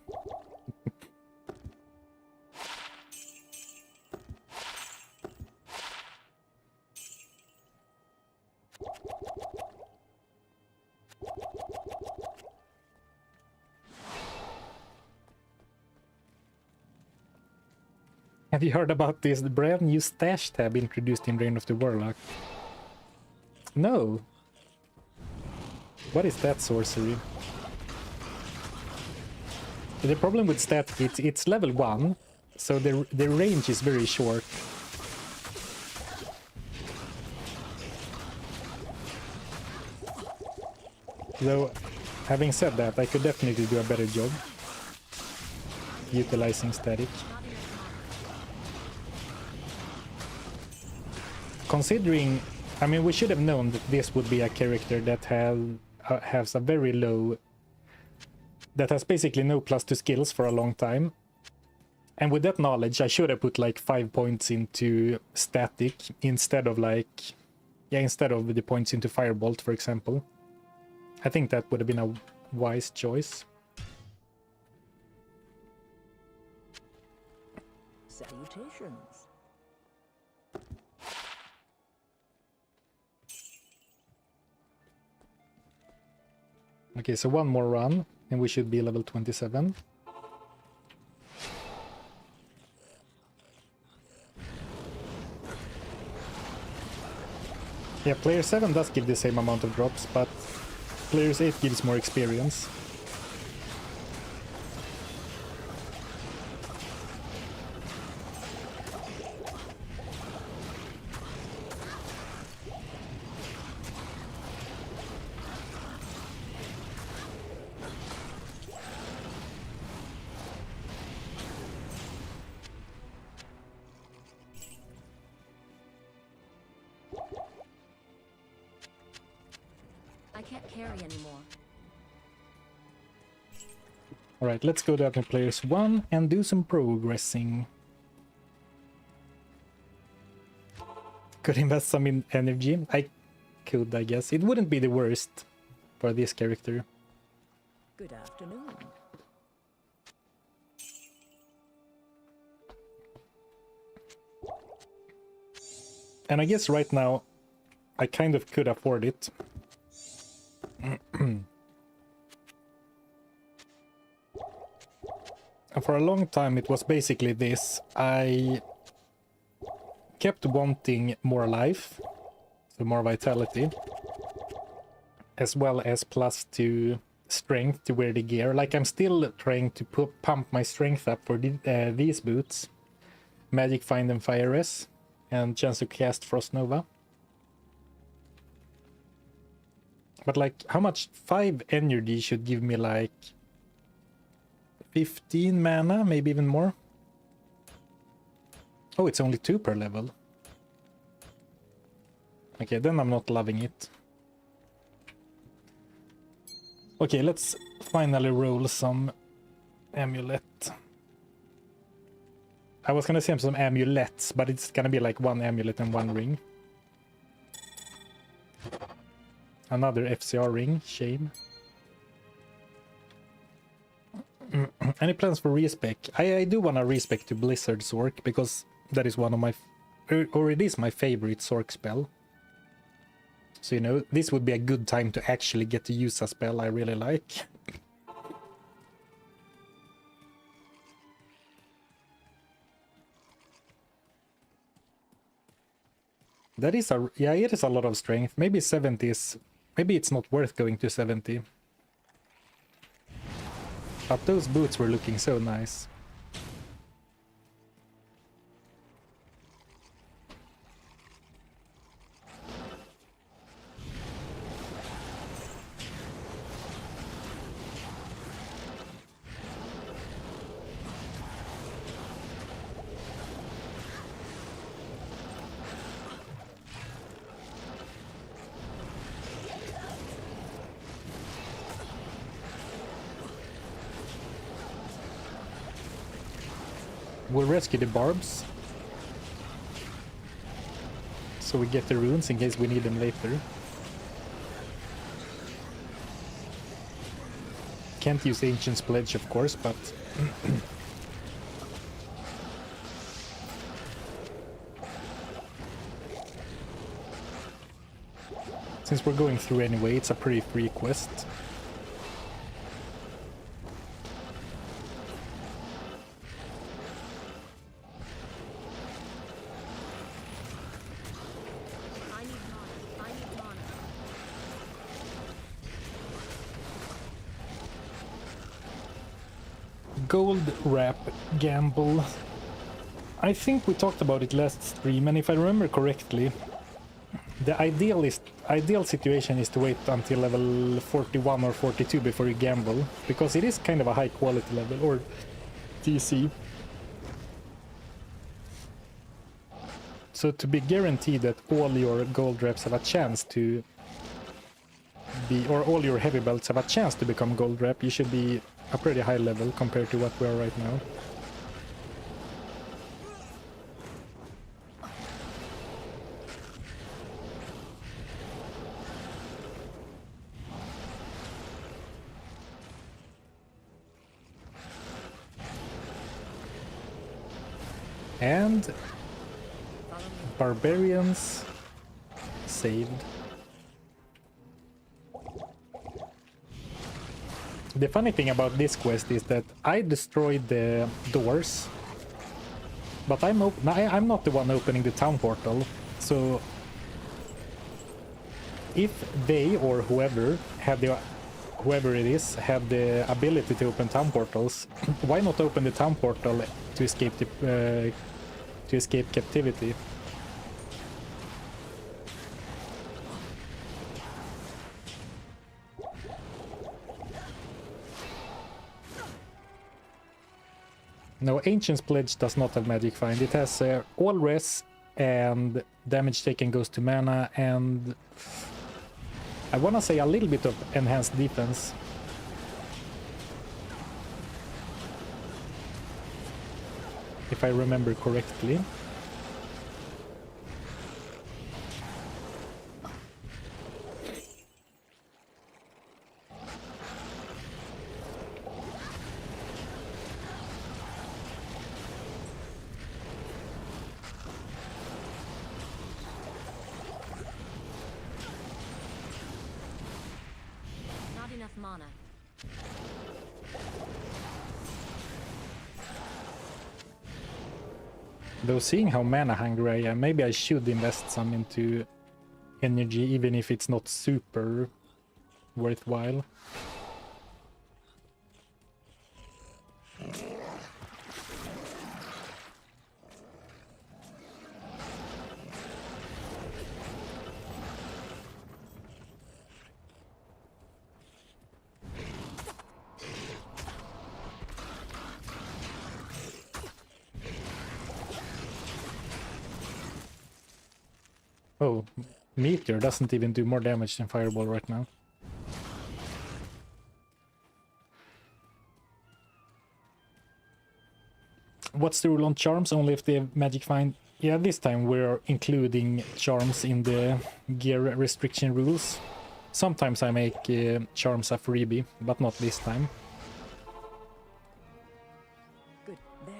Have you heard about this brand new stash tab introduced in Reign of the Warlock? No. What is that sorcery? The problem with stat kits, it's level 1, so the range is very short. Though, having said that, I could definitely do a better job utilizing static. Considering, I mean, we should have known that this would be a character that has a very low, that has basically no plus to skills for a long time. And with that knowledge, I should have put like 5 points into static instead of like, yeah, instead of the points into firebolt, for example. I think that would have been a wise choice. Salutations. Okay, so one more run, and we should be level 27. Yeah, player 7 does give the same amount of drops, but player 8 gives more experience. I can't carry anymore. Alright, let's go down to players 1 and do some progressing. Could invest some in energy. I could, I guess. It wouldn't be the worst for this character. Good afternoon. And I guess right now I kind of could afford it. And for a long time it was basically this. I kept wanting more life, so more vitality, as well as +2 strength to wear the gear. Like, I'm still trying to pump my strength up for these boots. Magic Find and Fire Res, and chance to cast Frost Nova. But like, how much? 5 energy should give me like 15 mana, maybe even more. Oh, it's only 2 per level. Okay, then I'm not loving it. Okay, let's finally roll some amulet. I was gonna say some amulets, but it's gonna be like one amulet and one ring. Another FCR ring, shame. Any plans for Respec? I do want to Respec to Blizzard Zork, because that is one of my... or it is my favorite Zork spell. So, you know, this would be a good time to actually get to use a spell I really like. That is a... yeah, it is a lot of strength. Maybe 70 is... maybe it's not worth going to 70. But those boots were looking so nice. We'll rescue the barbs. So we get the runes in case we need them later. Can't use Ancient's Pledge, of course, but... since we're going through anyway, it's a pretty free quest. Gold wrap gamble. I think we talked about it last stream, and if I remember correctly, the ideal situation is to wait until level 41 or 42 before you gamble, because it is kind of a high quality level, or TC. So to be guaranteed that all your gold wraps have a chance to be, or all your heavy belts have a chance to become gold wrap, you should be a pretty high level compared to what we are right now. And barbarians saved. The funny thing about this quest is that I destroyed the doors, but I'm not the one opening the town portal. So if they or whoever it is have the ability to open town portals, why not open the town portal to escape captivity? No, Ancient's Pledge does not have Magic Find. It has all res, and damage taken goes to mana, and I want to say a little bit of enhanced defense. If I remember correctly. Mana. Though seeing how mana hungry I am, maybe I should invest some into energy, even if it's not super worthwhile. Oh, Meteor doesn't even do more damage than Fireball right now. What's the rule on charms? Only if they have magic find. Yeah, this time we're including charms in the gear restriction rules. Sometimes I make charms a freebie, but not this time. Good. There.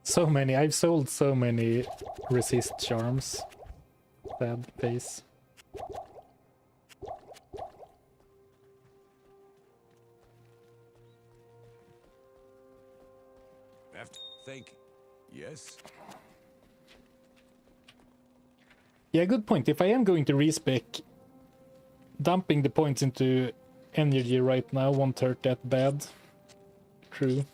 So many, I've sold so many resist charms. Sad face. Think. Yes. Yeah, good point. If I am going to respec, dumping the points into energy right now won't hurt that bad. True.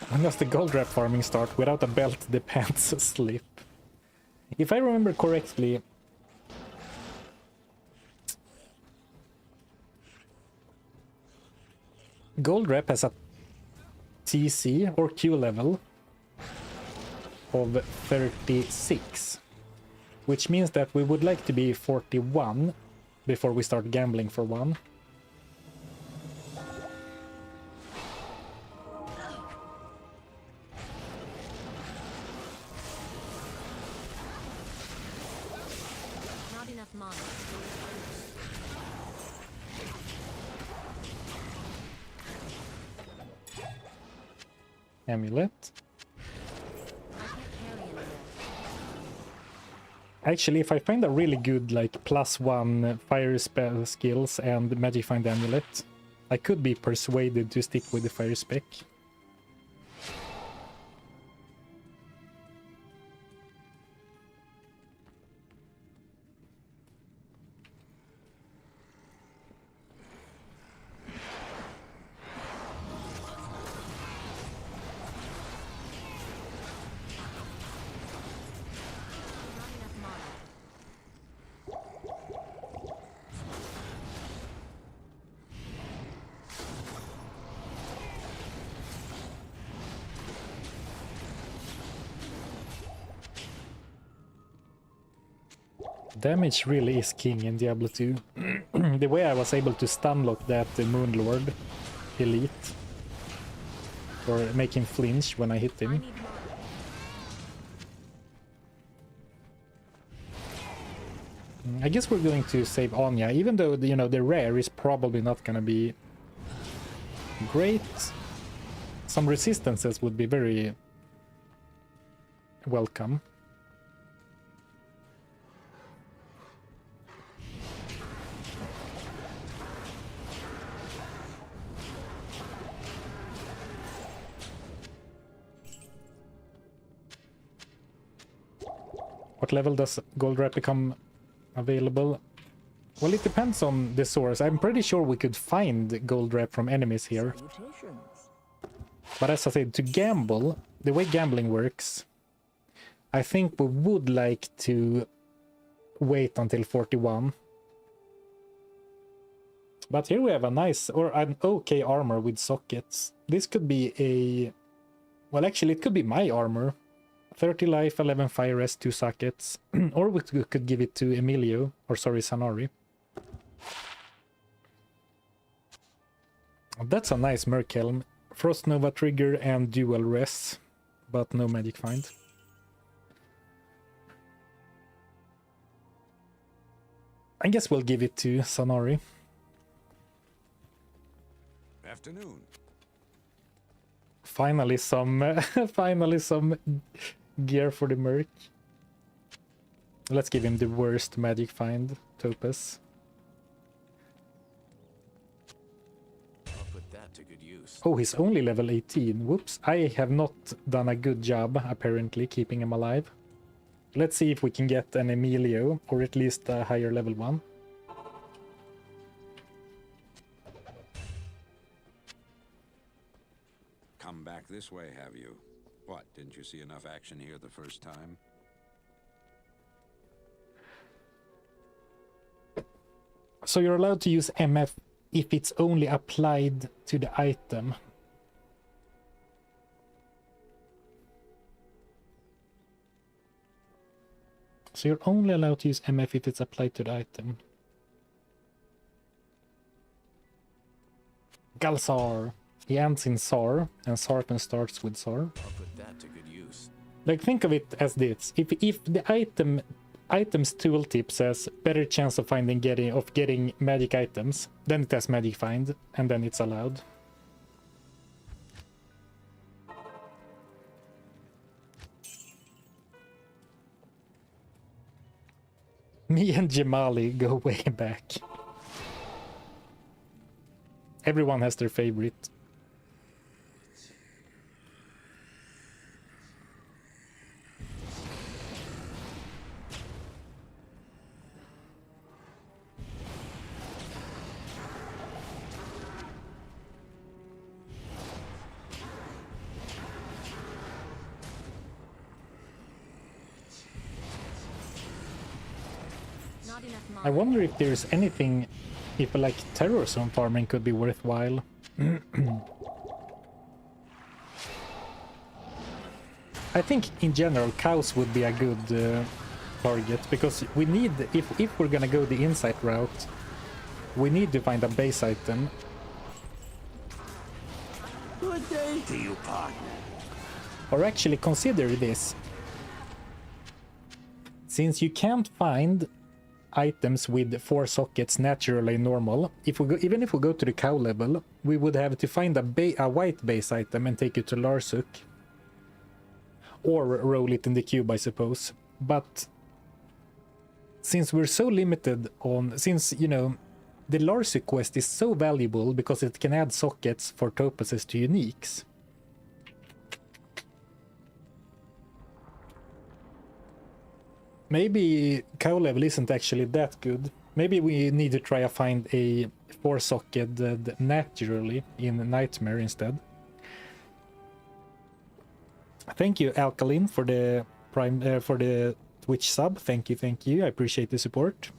When does the gold wrap farming start? Without a belt, the pants slip. If I remember correctly, gold rep has a TC or Q level of 36, which means that we would like to be 41 before we start gambling for one. Not enough mana. Amulet. I can't carry anymore. Actually, if I find a really good like +1 fire spell skills and magic find amulet, I could be persuaded to stick with the fire spec. Not enough mana. Damage really is king in Diablo 2. The way I was able to stunlock that Moonlord elite, or make him flinch when I hit I him. need mana. I guess we're going to save Anya, even though you know the rare is probably not gonna be great. Some resistances would be very welcome. What level does gold wrap become available? Well, it depends on the source. I'm pretty sure we could find gold wrap from enemies here. Salutations. But as I said, to gamble, the way gambling works, I think we would like to wait until 41. But here we have a nice, or an okay armor with sockets. This could be a... Well, actually, it could be my armor. 30 life, 11 fire rest, 2 sockets. Or we could give it to Emilio, or sorry, Sanari. That's a nice Merc helm. Frost Nova trigger and dual rests, but no magic find. I guess we'll give it to Sanari. Afternoon. Finally some finally some gear for the Merc. Let's give him the worst magic find, Topaz. I'll put that to good use. Oh, he's only level 18. Whoops. I have not done a good job, apparently, keeping him alive. Let's see if we can get an Emilio, or at least a higher level one. Come back this way, have you? What, didn't you see enough action here the first time? So you're allowed to use MF if it's only applied to the item. So you're only allowed to use MF if it's applied to the item. Galsar. He ends in Sar, and Sarpen starts with Sar. I'll put that to good use. Like, think of it as this: if the item's tooltip says better chance of getting magic items, then it has magic find, and then it's allowed. Me and Jamali go way back. Everyone has their favorite. Not enough mana. I wonder if there's anything, if like terror zone farming could be worthwhile. I think in general cows would be a good target, because we need, if we're gonna go the insight route, we need to find a base item. Good day to you, partner. Or actually consider this. Since you can't find items with 4 sockets naturally normal, even if we go to the cow level, we would have to find a white base item and take it to Larsuk. Or roll it in the cube, I suppose. But since we're so limited on, since, you know, the Larsuk quest is so valuable because it can add sockets for topuses to uniques. Maybe cow level isn't actually that good. Maybe we need to try to find a 4-socket naturally in Nightmare instead. Thank you, Alkaline, for the for the Twitch sub. Thank you. I appreciate the support.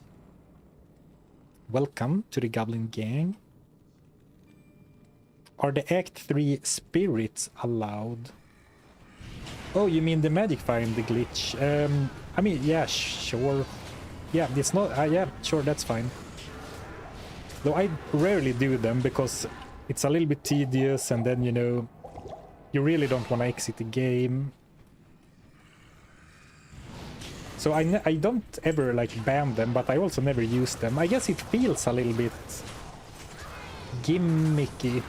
Welcome to the Goblin Gang. Are the Act 3 spirits allowed? Oh, you mean the magic find, the glitch? I mean, yeah, sure. Yeah, it's not. Yeah, sure, that's fine. Though I rarely do them because it's a little bit tedious, and then, you know, you really don't want to exit the game. So I don't ever like ban them, but I also never use them. I guess it feels a little bit gimmicky.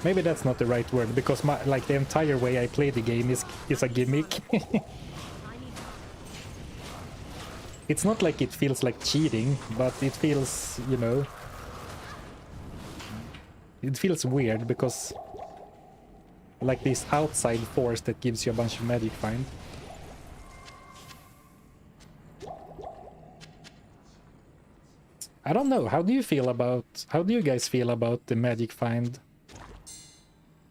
Maybe that's not the right word, because the entire way I play the game is a gimmick. It's not like it feels like cheating, but it feels, you know, it feels weird because like this outside force that gives you a bunch of magic find. I don't know. How do you guys feel about the magic find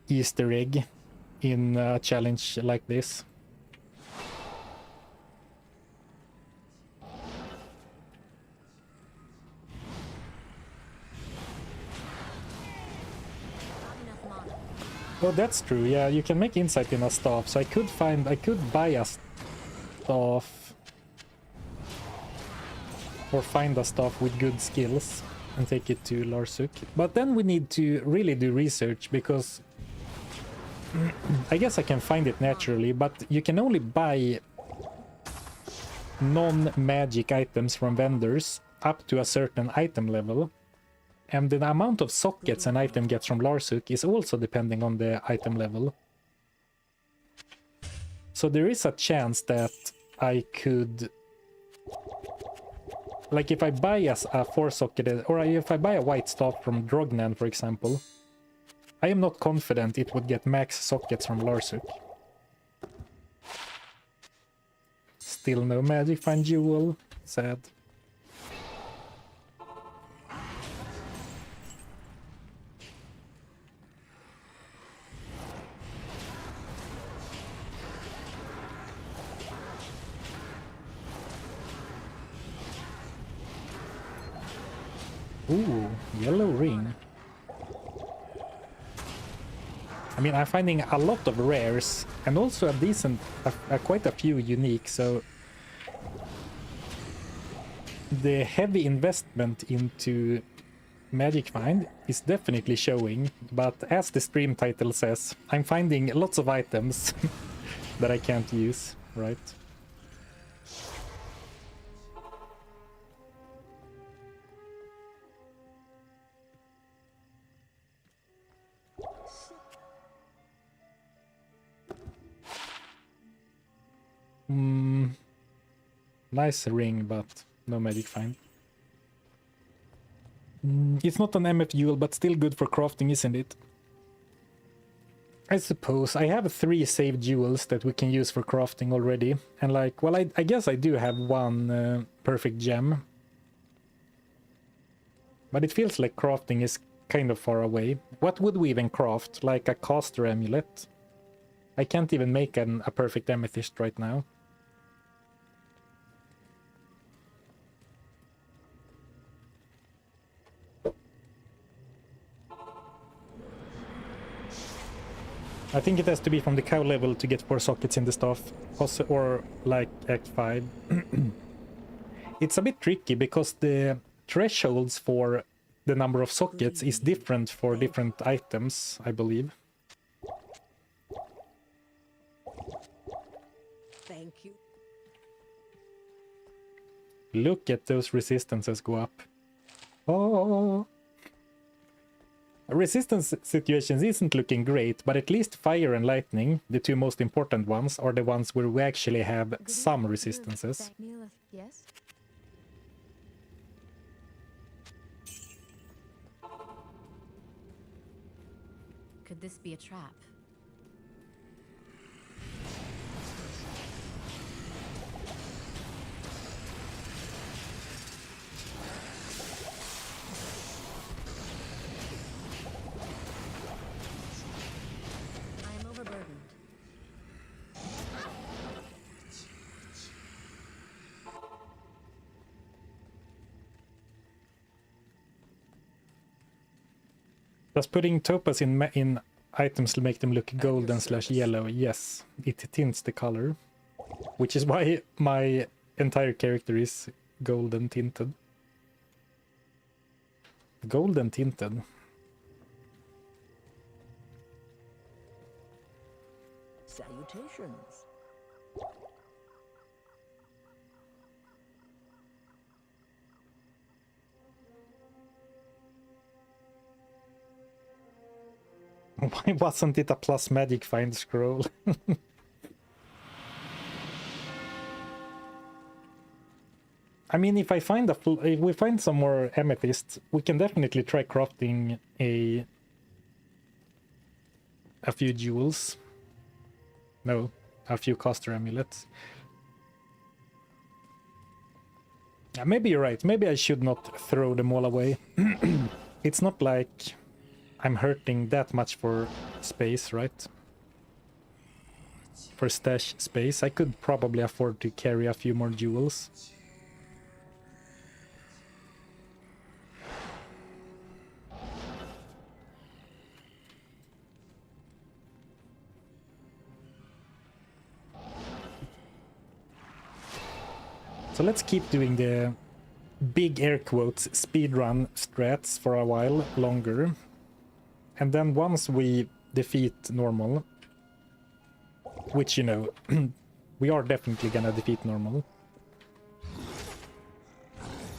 Easter egg in a challenge like this? Oh, that's true. Yeah, you can make insight in a staff, so I could buy a staff or find a staff with good skills and take it to Larsuk. But then we need to really do research, because I guess I can find it naturally, but you can only buy non-magic items from vendors up to a certain item level. And the amount of sockets an item gets from Larsuk is also depending on the item level. So there is a chance that I could... Like if I buy a 4-socketed, or if I buy a white staff from Drognan, for example, I am not confident it would get max sockets from Larsuk. Still no magic find jewel. Sad. Ooh, yellow ring. I mean, I'm finding a lot of rares and also a decent, quite a few unique, so the heavy investment into Magic Find is definitely showing, but as the stream title says, I'm finding lots of items that I can't use, right? Nice ring, but no Magic Find. It's not an MF jewel, but still good for crafting, isn't it? I suppose. I have 3 saved jewels that we can use for crafting already. And like, well, I guess I do have one perfect gem. But it feels like crafting is kind of far away. What would we even craft? Like a caster amulet? I can't even make a perfect amethyst right now. I think it has to be from the cow level to get 4 sockets in the staff, or like Act 5. It's a bit tricky because the thresholds for the number of sockets is different for different items, I believe. Thank you. Look at those resistances go up. Oh! Resistance situations isn't looking great, but at least fire and lightning, the 2 most important ones, are the ones where we actually have some resistances. Yes? Could this be a trap? I am overburdened. Does putting topaz in items make them look golden / yellow? Yes, it tints the color, which is why my entire character is golden tinted. Golden tinted. Salutations. Why wasn't it a plus magic find scroll? I mean, if we find some more amethysts, we can definitely try crafting a few jewels. No, a few caster amulets. Maybe you're right. Maybe I should not throw them all away. It's not like I'm hurting that much for space, right? For stash space. I could probably afford to carry a few more jewels. So let's keep doing the big air quotes speedrun strats for a while longer. And then once we defeat normal, which, you know, we are definitely gonna defeat normal,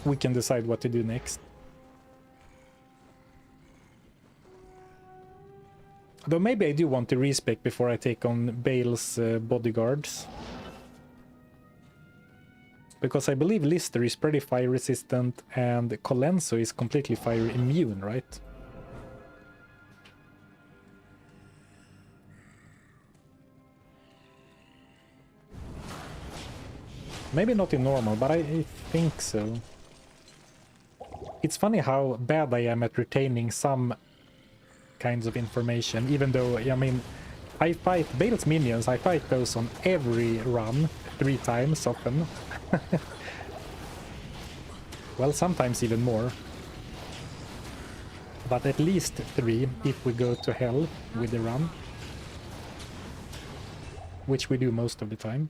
we can decide what to do next. Though maybe I do want to respec before I take on Bale's bodyguards. Because I believe Lister is pretty fire resistant and Colenso is completely fire immune, right? Maybe not in normal, but I think so. It's funny how bad I am at retaining some kinds of information, even though, I mean, I fight Bale's minions, I fight those on every run 3 times often. Well, sometimes even more. But at least 3 if we go to hell with the run. Which we do most of the time.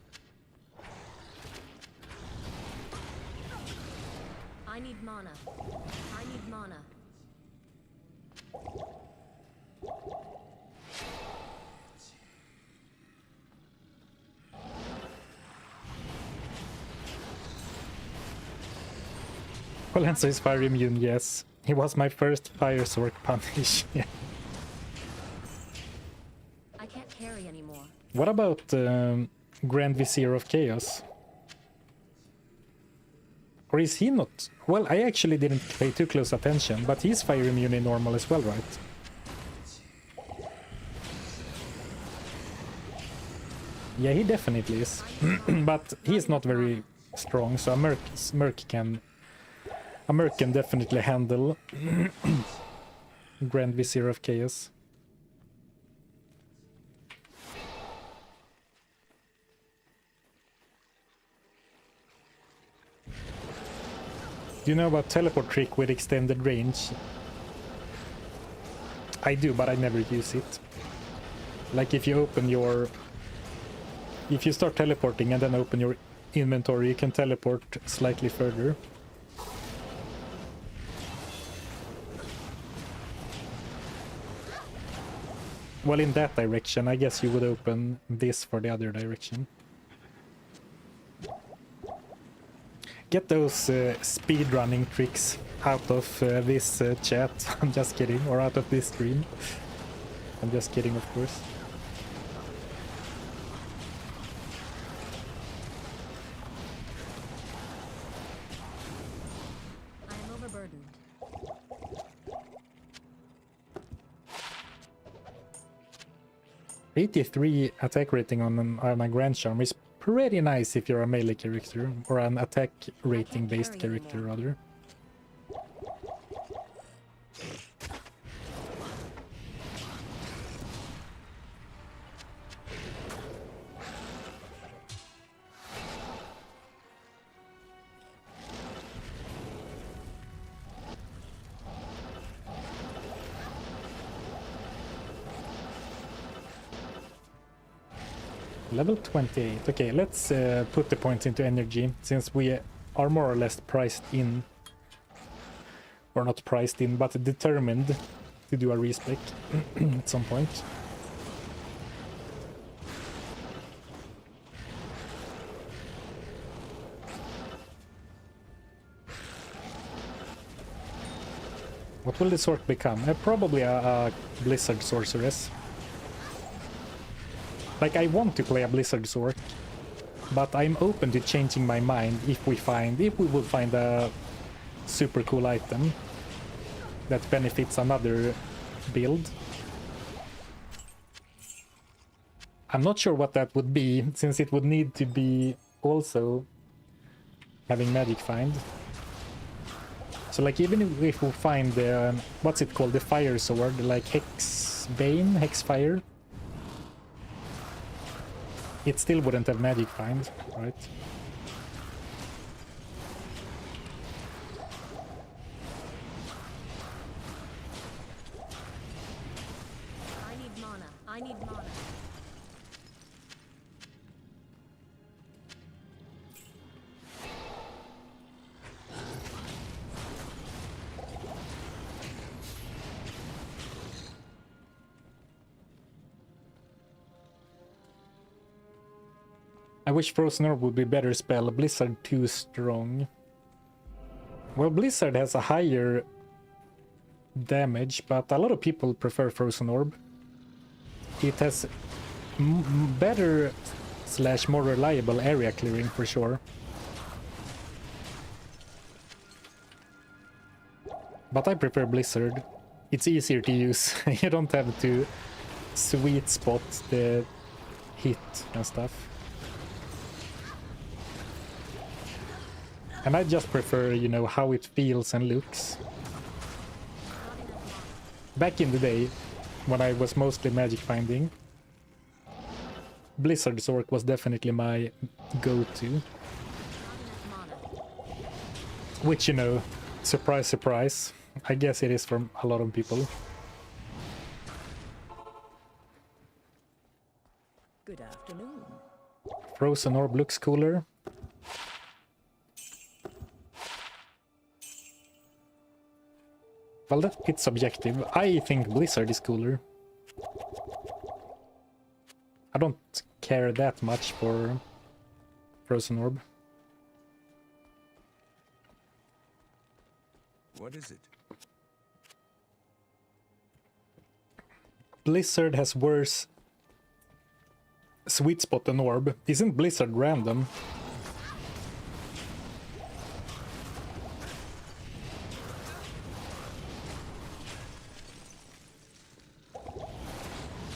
I need mana. I need mana. Colenso is fire immune, yes. He was my first fire sword punish. Yeah. I can't carry anymore. What about Grand Vizier of Chaos? Or is he not? Well, I actually didn't pay too close attention, but he's fire immune in normal as well, right? Yeah, he definitely is. But he's not very strong, so a Merc can definitely handle Grand Vizier of Chaos. Do you know about teleport trick with extended range? I do, but I never use it. Like if you start teleporting and then open your inventory, you can teleport slightly further. Well, in that direction, I guess you would open this for the other direction. Get those speedrunning tricks out of this chat. I'm just kidding. Or out of this stream. I'm just kidding, of course. I am overburdened. 83 attack rating on an Arma Grand Charm is pretty nice if you're a melee character, or an attack rating based character rather. Level 28. Okay, let's put the points into energy, since we are more or less priced in. Or not priced in, but determined to do a respec at some point. What will this orc become? Probably a Blizzard Sorceress. Like, I want to play a Blizzard Sword, but I'm open to changing my mind if we will find a super cool item that benefits another build. I'm not sure what that would be, since it would need to be also having Magic Find. So like, even if we find the, what's it called, the Fire Sword, like Hex Bane, Hex Fire, it still wouldn't have Magic Find, right? I need mana. I need mana. I wish Frozen Orb would be better spell. Blizzard too strong. Well, Blizzard has a higher damage, but a lot of people prefer Frozen Orb. It has better / more reliable area clearing for sure. But I prefer Blizzard. It's easier to use. You don't have to sweet spot the hit and stuff. And I just prefer, you know, how it feels and looks. Back in the day, when I was mostly magic finding, Blizzard Zork was definitely my go-to. Which, you know, surprise, surprise, I guess it is from a lot of people. Good afternoon. Frozen Orb looks cooler. Well, it's subjective. I think Blizzard is cooler. I don't care that much for Frozen Orb. What is it? Blizzard has worse sweet spot than Orb. Isn't Blizzard random?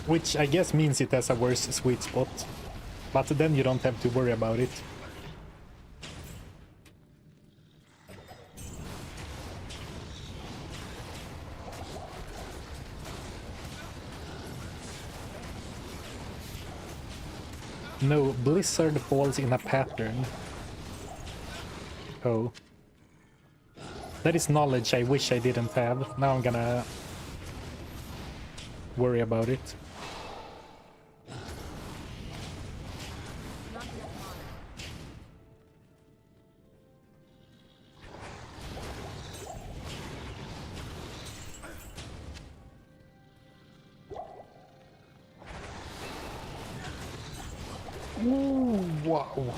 Which I guess means it has a worse sweet spot. But then you don't have to worry about it. No, Blizzard falls in a pattern. Oh. That is knowledge I wish I didn't have. Now I'm gonna worry about it. Not enough mana. Ooh, wow.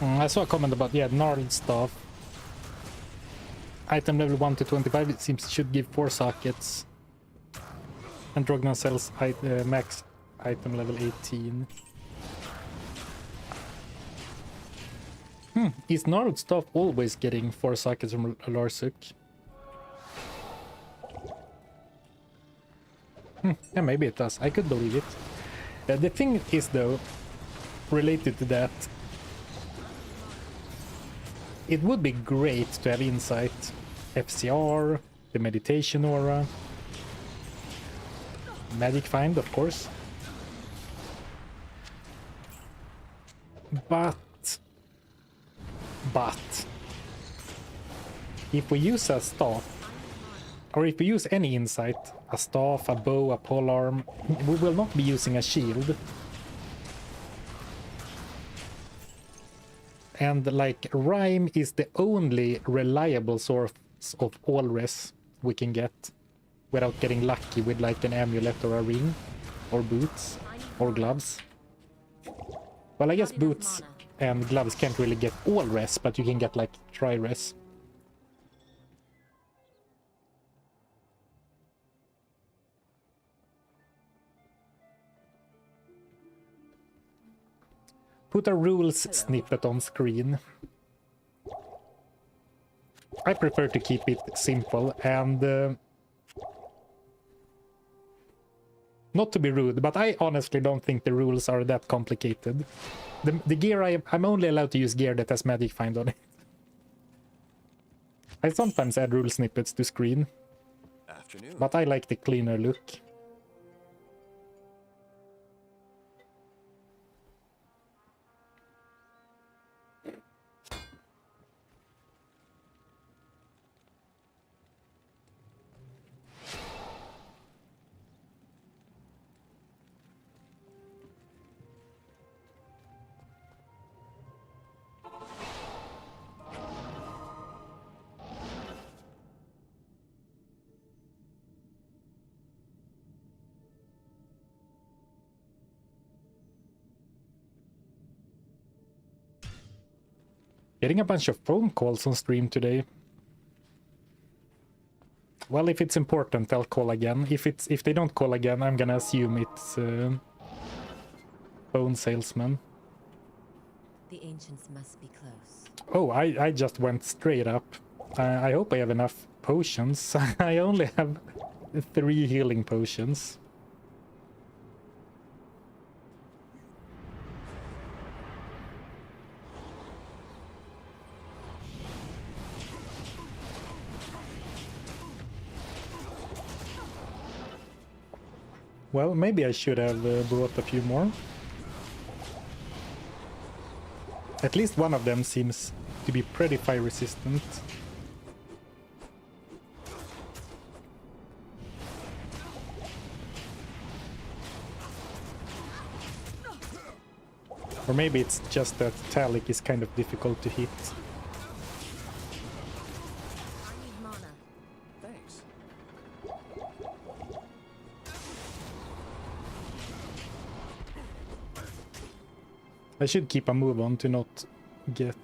I saw a comment about, yeah, gnarled stuff. Item level 1 to 25, it seems should give 4 sockets. And Drogna sells max item level 18. Is gnarled stuff always getting 4 sockets from Larsuk? Yeah, maybe it does. I could believe it. The thing is, though, related to that, it would be great to have insight, FCR, the meditation aura, magic find, of course. But if we use a staff, or if we use any insight, a staff, a bow, a polearm, we will not be using a shield. And like, Rhyme is the only reliable source of all res we can get without getting lucky with like an amulet or a ring or boots or gloves. Well, I guess boots and gloves can't really get all res, but you can get like tri-res. Put a rules snippet on screen. I prefer to keep it simple and not to be rude, but I honestly don't think the rules are that complicated. The gear I'm only allowed to use gear that has magic find on it. I sometimes add rule snippets to screen, Afternoon. but I like the cleaner look. Getting a bunch of phone calls on stream today. Well, if it's important, I'll call again. If they don't call again, I'm gonna assume it's phone salesman. The ancients must be close. Oh, I just went straight up. I hope I have enough potions. I only have 3 healing potions. Well, maybe I should have brought a few more. At least one of them seems to be pretty fire resistant. Or maybe it's just that Talik is kind of difficult to hit. I need mana. Thanks. I should keep a move on to not get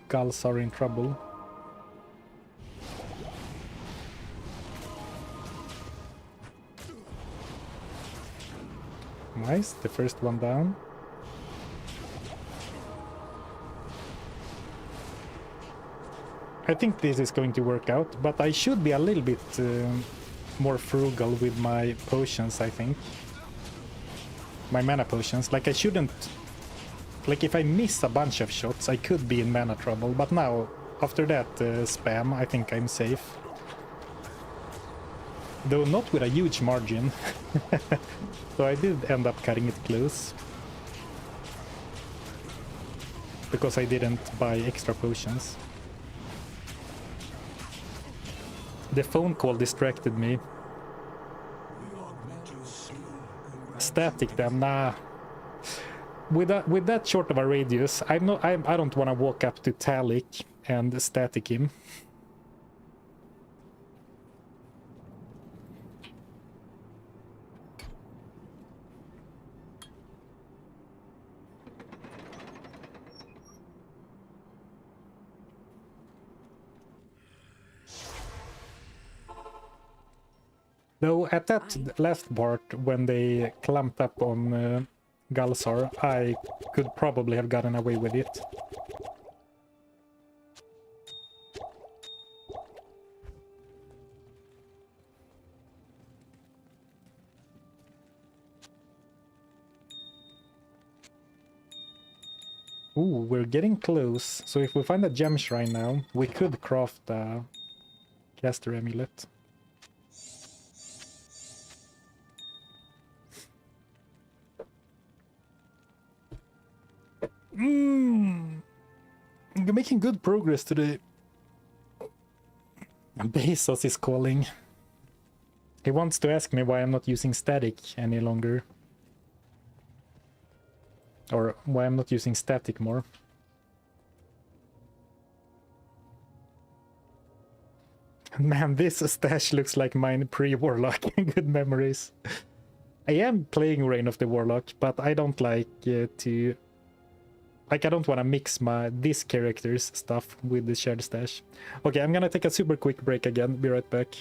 Galsar in trouble. Nice, the first one down. I think this is going to work out, but I should be a little bit more frugal with my potions, I think. My mana potions. Like, I shouldn't... Like, if I miss a bunch of shots, I could be in mana trouble, but now, after that spam, I think I'm safe. Though not with a huge margin. So I did end up cutting it close. Because I didn't buy extra potions. The phone call distracted me. Static them, nah. With that short of a radius, I don't want to walk up to Talik and static him. Though at that last part, when they clumped up on Galsar, I could probably have gotten away with it. Ooh, we're getting close. So if we find a gem shrine now, we could craft a caster amulet. You're making good progress today. Bezos is calling. He wants to ask me why I'm not using static any longer. Or why I'm not using static more. Man, this stash looks like mine pre-Warlock. Good memories. I am playing Reign of the Warlock, but I don't like to... Like, I don't want to mix this character's stuff with the shared stash. Okay, I'm gonna take a super quick break again. Be right back.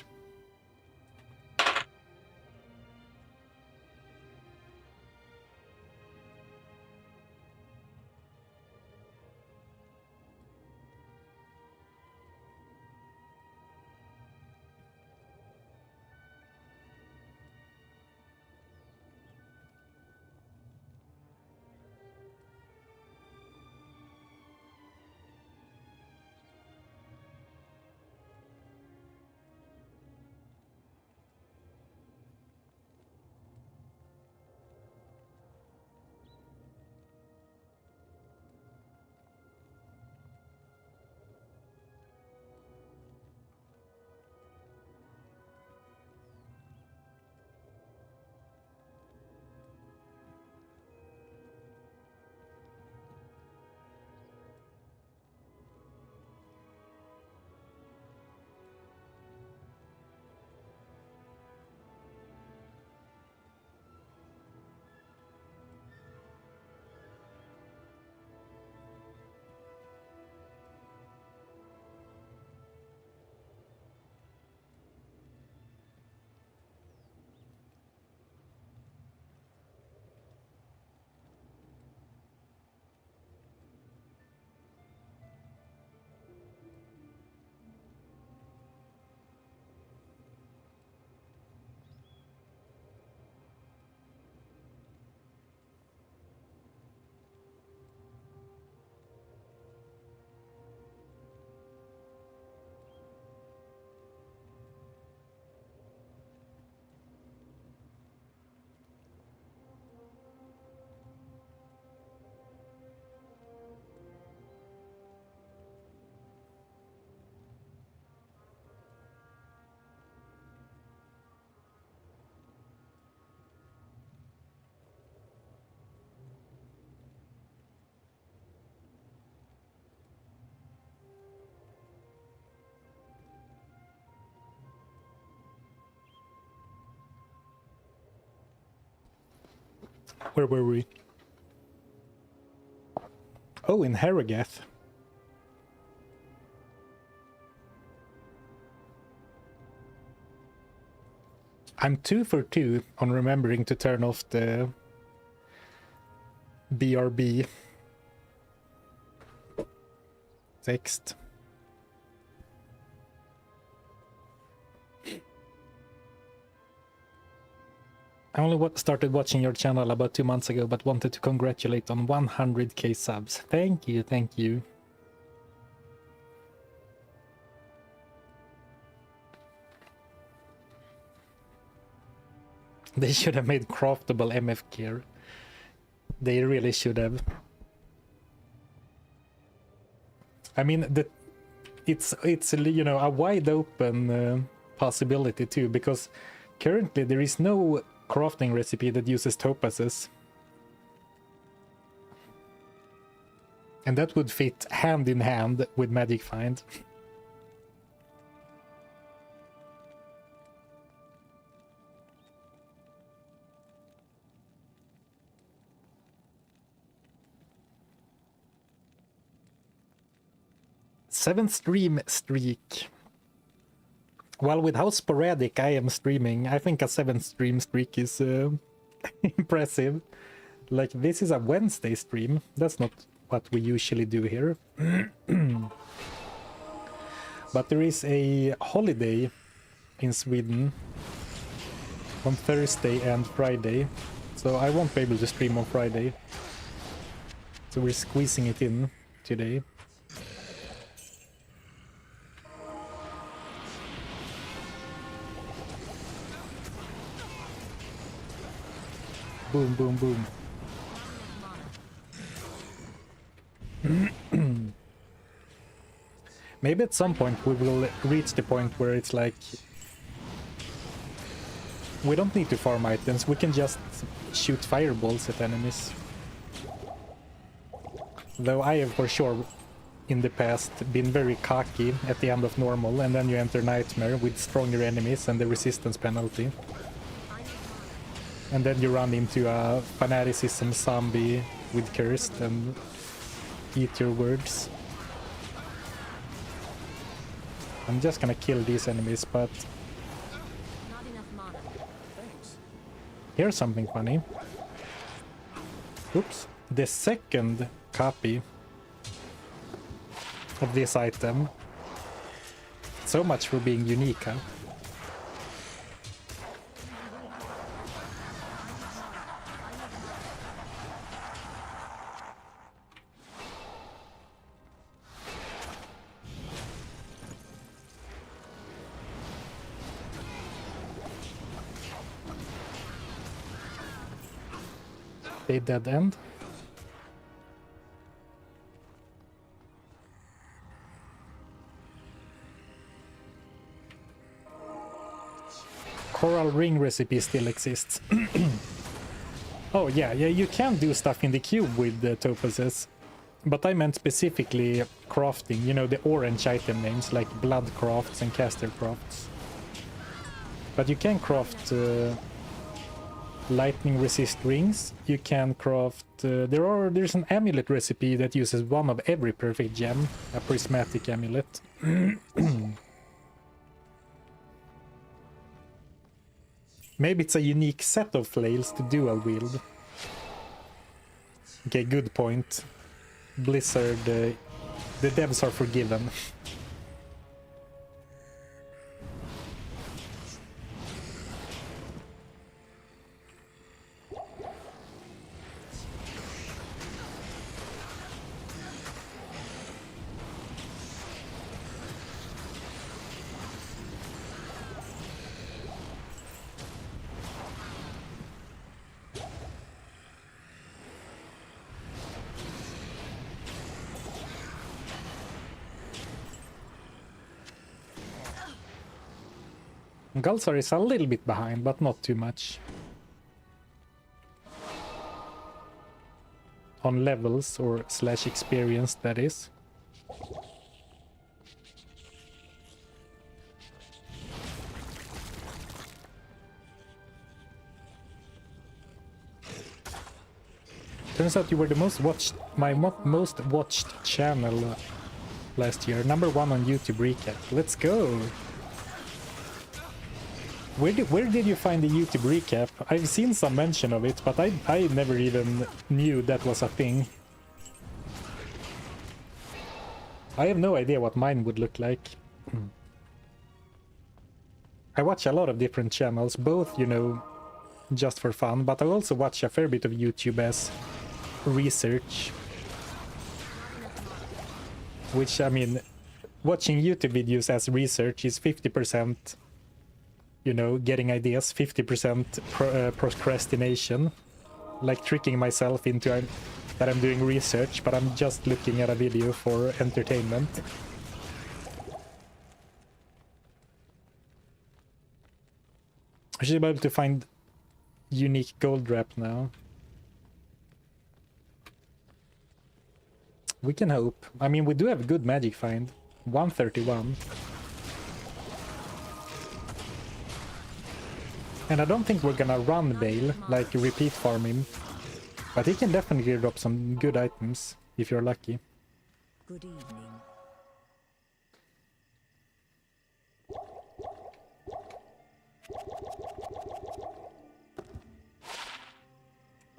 Where were we? Oh, in Harrogath. I'm 2 for 2 on remembering to turn off the BRB text. I only started watching your channel about 2 months ago, but wanted to congratulate on 100k subs. Thank you, thank you. They should have made craftable MF gear. They really should have. I mean, it's you know, a wide open possibility too, because currently there is no crafting recipe that uses topazes. And that would fit hand in hand with Magic Find. Seventh stream streak. Well, with how sporadic I am streaming, I think a 7th stream streak is impressive. Like, this is a Wednesday stream. That's not what we usually do here. But there is a holiday in Sweden on Thursday and Friday. So I won't be able to stream on Friday. So we're squeezing it in today. Boom, boom, boom. Maybe at some point we will reach the point where it's like we don't need to farm items, we can just shoot fireballs at enemies. Though I have for sure in the past been very cocky at the end of normal, and then you enter Nightmare with stronger enemies and the resistance penalty. And then you run into a fanaticism zombie with cursed and eat your words. I'm just gonna kill these enemies, but Not enough mana. Thanks. here's something funny. Oops. The second copy of this item. So much for being unique, huh? A dead end. Coral ring recipe still exists. Oh yeah, you can do stuff in the cube with the topazes, but I meant specifically crafting, you know, the orange item names like blood crafts and caster crafts. But you can craft lightning resist rings. You can craft there's an amulet recipe that uses one of every perfect gem, a prismatic amulet. Maybe it's a unique set of flails to dual wield. Okay, good point. Blizzard, the devs are forgiven. Gulsar is a little bit behind, but not too much. On levels or slash experience, that is. Turns out you were the most watched channel last year. #1 on YouTube recap. Let's go. Where did you find the YouTube recap? I've seen some mention of it, but I never even knew that was a thing. I have no idea what mine would look like. I watch a lot of different channels, both, you know, just for fun, but I also watch a fair bit of YouTube as research. Which, I mean, watching YouTube videos as research is 50%, you know, getting ideas, 50% procrastination. Like tricking myself into that I'm doing research, but I'm just looking at a video for entertainment. I should be able to find unique gold wrap now. We can hope. I mean, we do have a good magic find. 131. And I don't think we're gonna run Bale, like repeat farm him. But he can definitely drop some good items, if you're lucky. Good evening.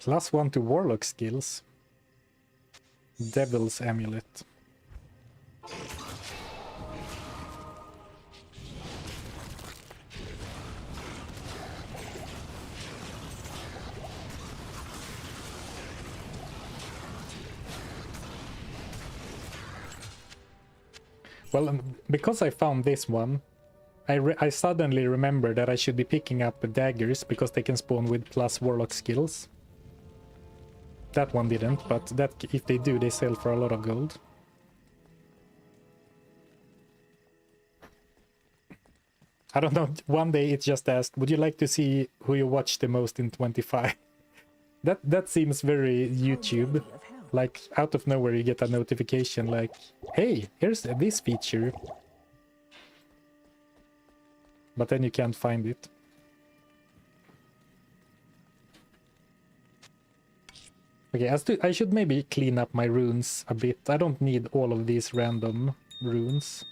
+1 to Warlock skills. Devil's Amulet. Well, because I found this one, I suddenly remember that I should be picking up daggers because they can spawn with + Warlock skills. That one didn't, but that if they do, they sell for a lot of gold. I don't know, one day it just asked, would you like to see who you watch the most in 25? That seems very YouTube. Like, out of nowhere you get a notification like, hey, here's this feature. But then you can't find it. Okay, I should maybe clean up my runes a bit. I don't need all of these random runes.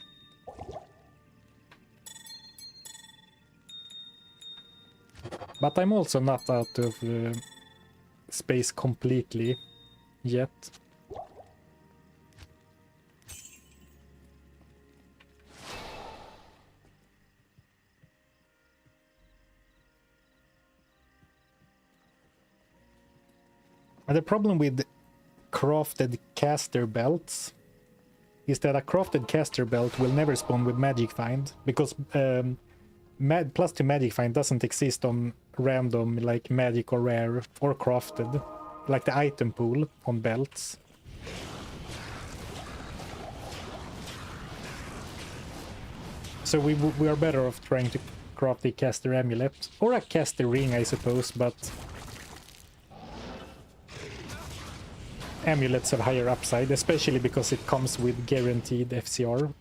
But I'm also not out of space completely yet. And the problem with crafted caster belts is that a crafted caster belt will never spawn with magic find, because +2 magic find doesn't exist on random like magic or rare or crafted, like the item pool on belts. So we are better off trying to craft a caster amulet or a caster ring, I suppose, but amulets have higher upside, especially because it comes with guaranteed FCR.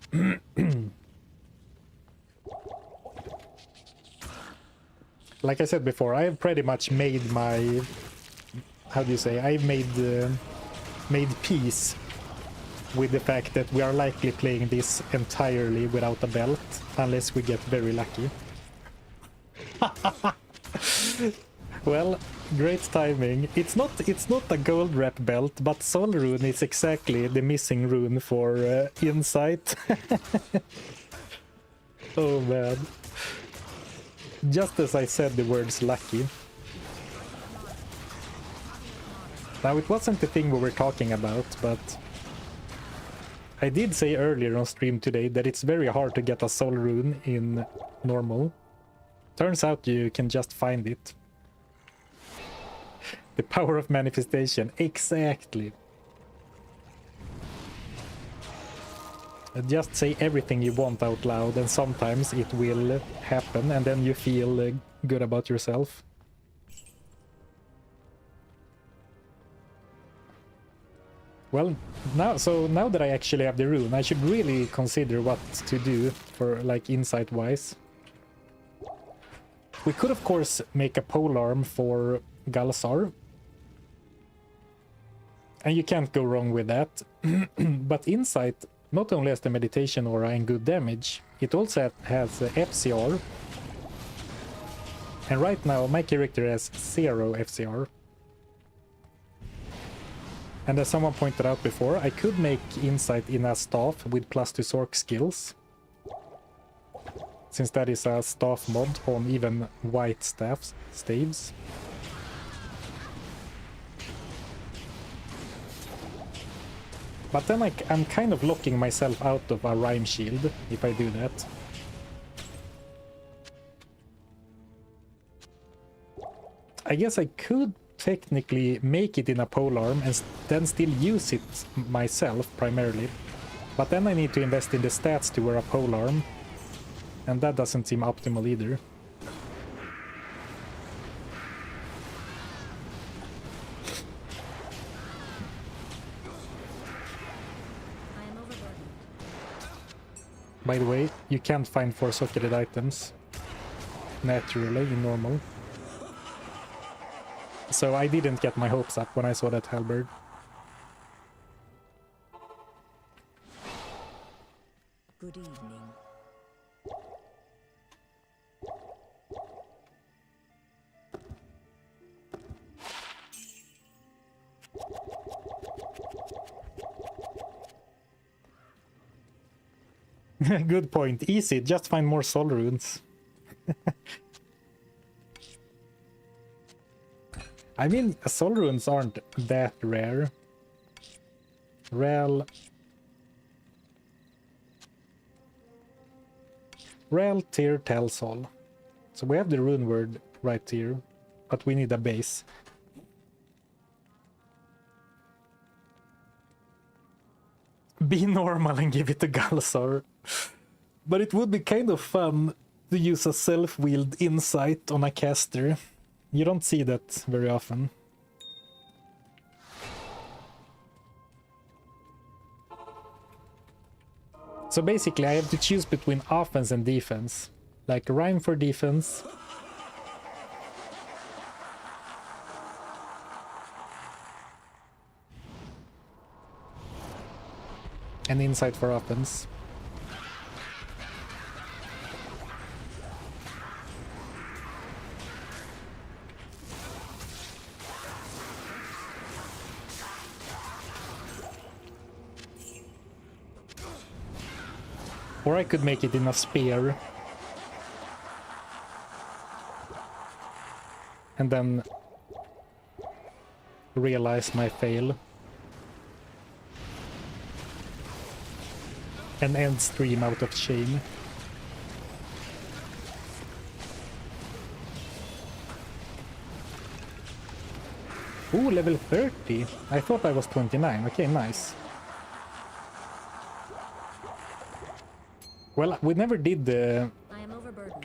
Like I said before, I have pretty much made my... How do you say? I've made peace with the fact that we are likely playing this entirely without a belt, unless we get very lucky. Well, great timing. It's not a gold wrap belt, but Soul Rune is exactly the missing rune for insight. Oh man. Just as I said the words lucky. Now, it wasn't the thing we were talking about, but I did say earlier on stream today that it's very hard to get a Soul Rune in normal. Turns out you can just find it. The power of manifestation, exactly. Just say everything you want out loud, and sometimes it will happen, and then you feel good about yourself. Well, now that I actually have the rune, I should really consider what to do for, like, insight-wise. We could, of course, make a polearm for Galsar. And you can't go wrong with that. But Insight not only has the meditation aura and good damage, it also has FCR. And right now my character has 0 FCR. And as someone pointed out before, I could make Insight in a staff with +2 Sorc skills. Since that is a staff mod on even white staves. But then I'm kind of locking myself out of a rhyme shield if I do that. I guess I could technically make it in a polearm and then still use it myself primarily. But then I need to invest in the stats to wear a polearm. And that doesn't seem optimal either. By the way, you can't find 4-socketed items naturally in normal. So I didn't get my hopes up when I saw that halberd. Good evening. Good point. Easy, just find more soul runes. I mean, soul runes aren't that rare. Rel Tier Tell Soul. So we have the rune word right here, but we need a base. Be normal and give it to Galsar. But it would be kind of fun to use a self-willed insight on a caster. You don't see that very often. So basically I have to choose between offense and defense. Like rhyme for defense. And insight for offense. Or I could make it in a spear. And then realize my fail. And end stream out of shame. Ooh, level 30. I thought I was 29. Okay, nice. Well, we never did the...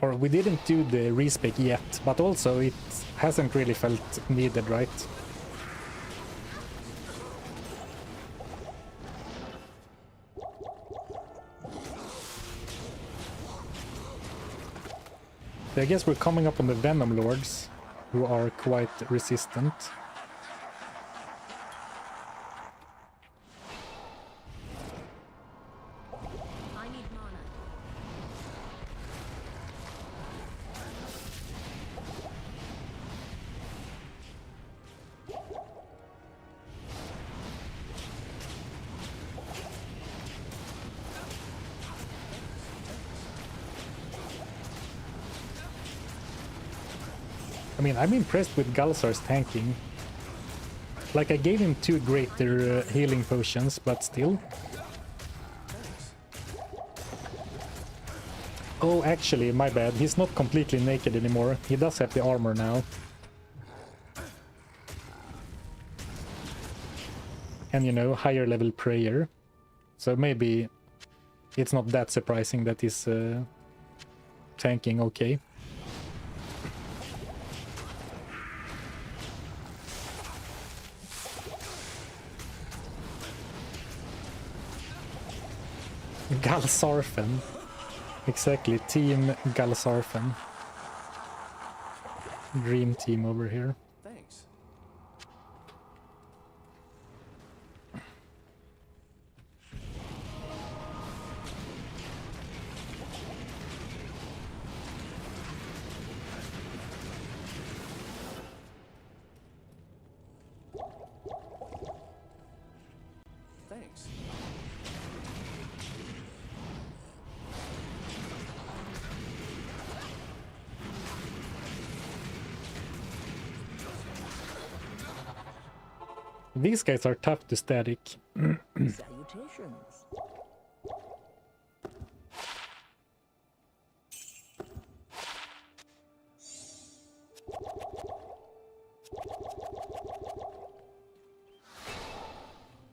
Or we didn't do the respec yet, but also it hasn't really felt needed, right? I guess we're coming up on the Venom Lords, who are quite resistant. I need mana. I mean, I'm impressed with Galsar's tanking. Like, I gave him 2 greater healing potions, but still. Oh, actually, my bad. He's not completely naked anymore. He does have the armor now. And, you know, higher level prayer. So maybe it's not that surprising that he's tanking okay. Galsarfen. Exactly, Team Galsarfen. Dream team over here. Thanks. These guys are tough to static. Salutations.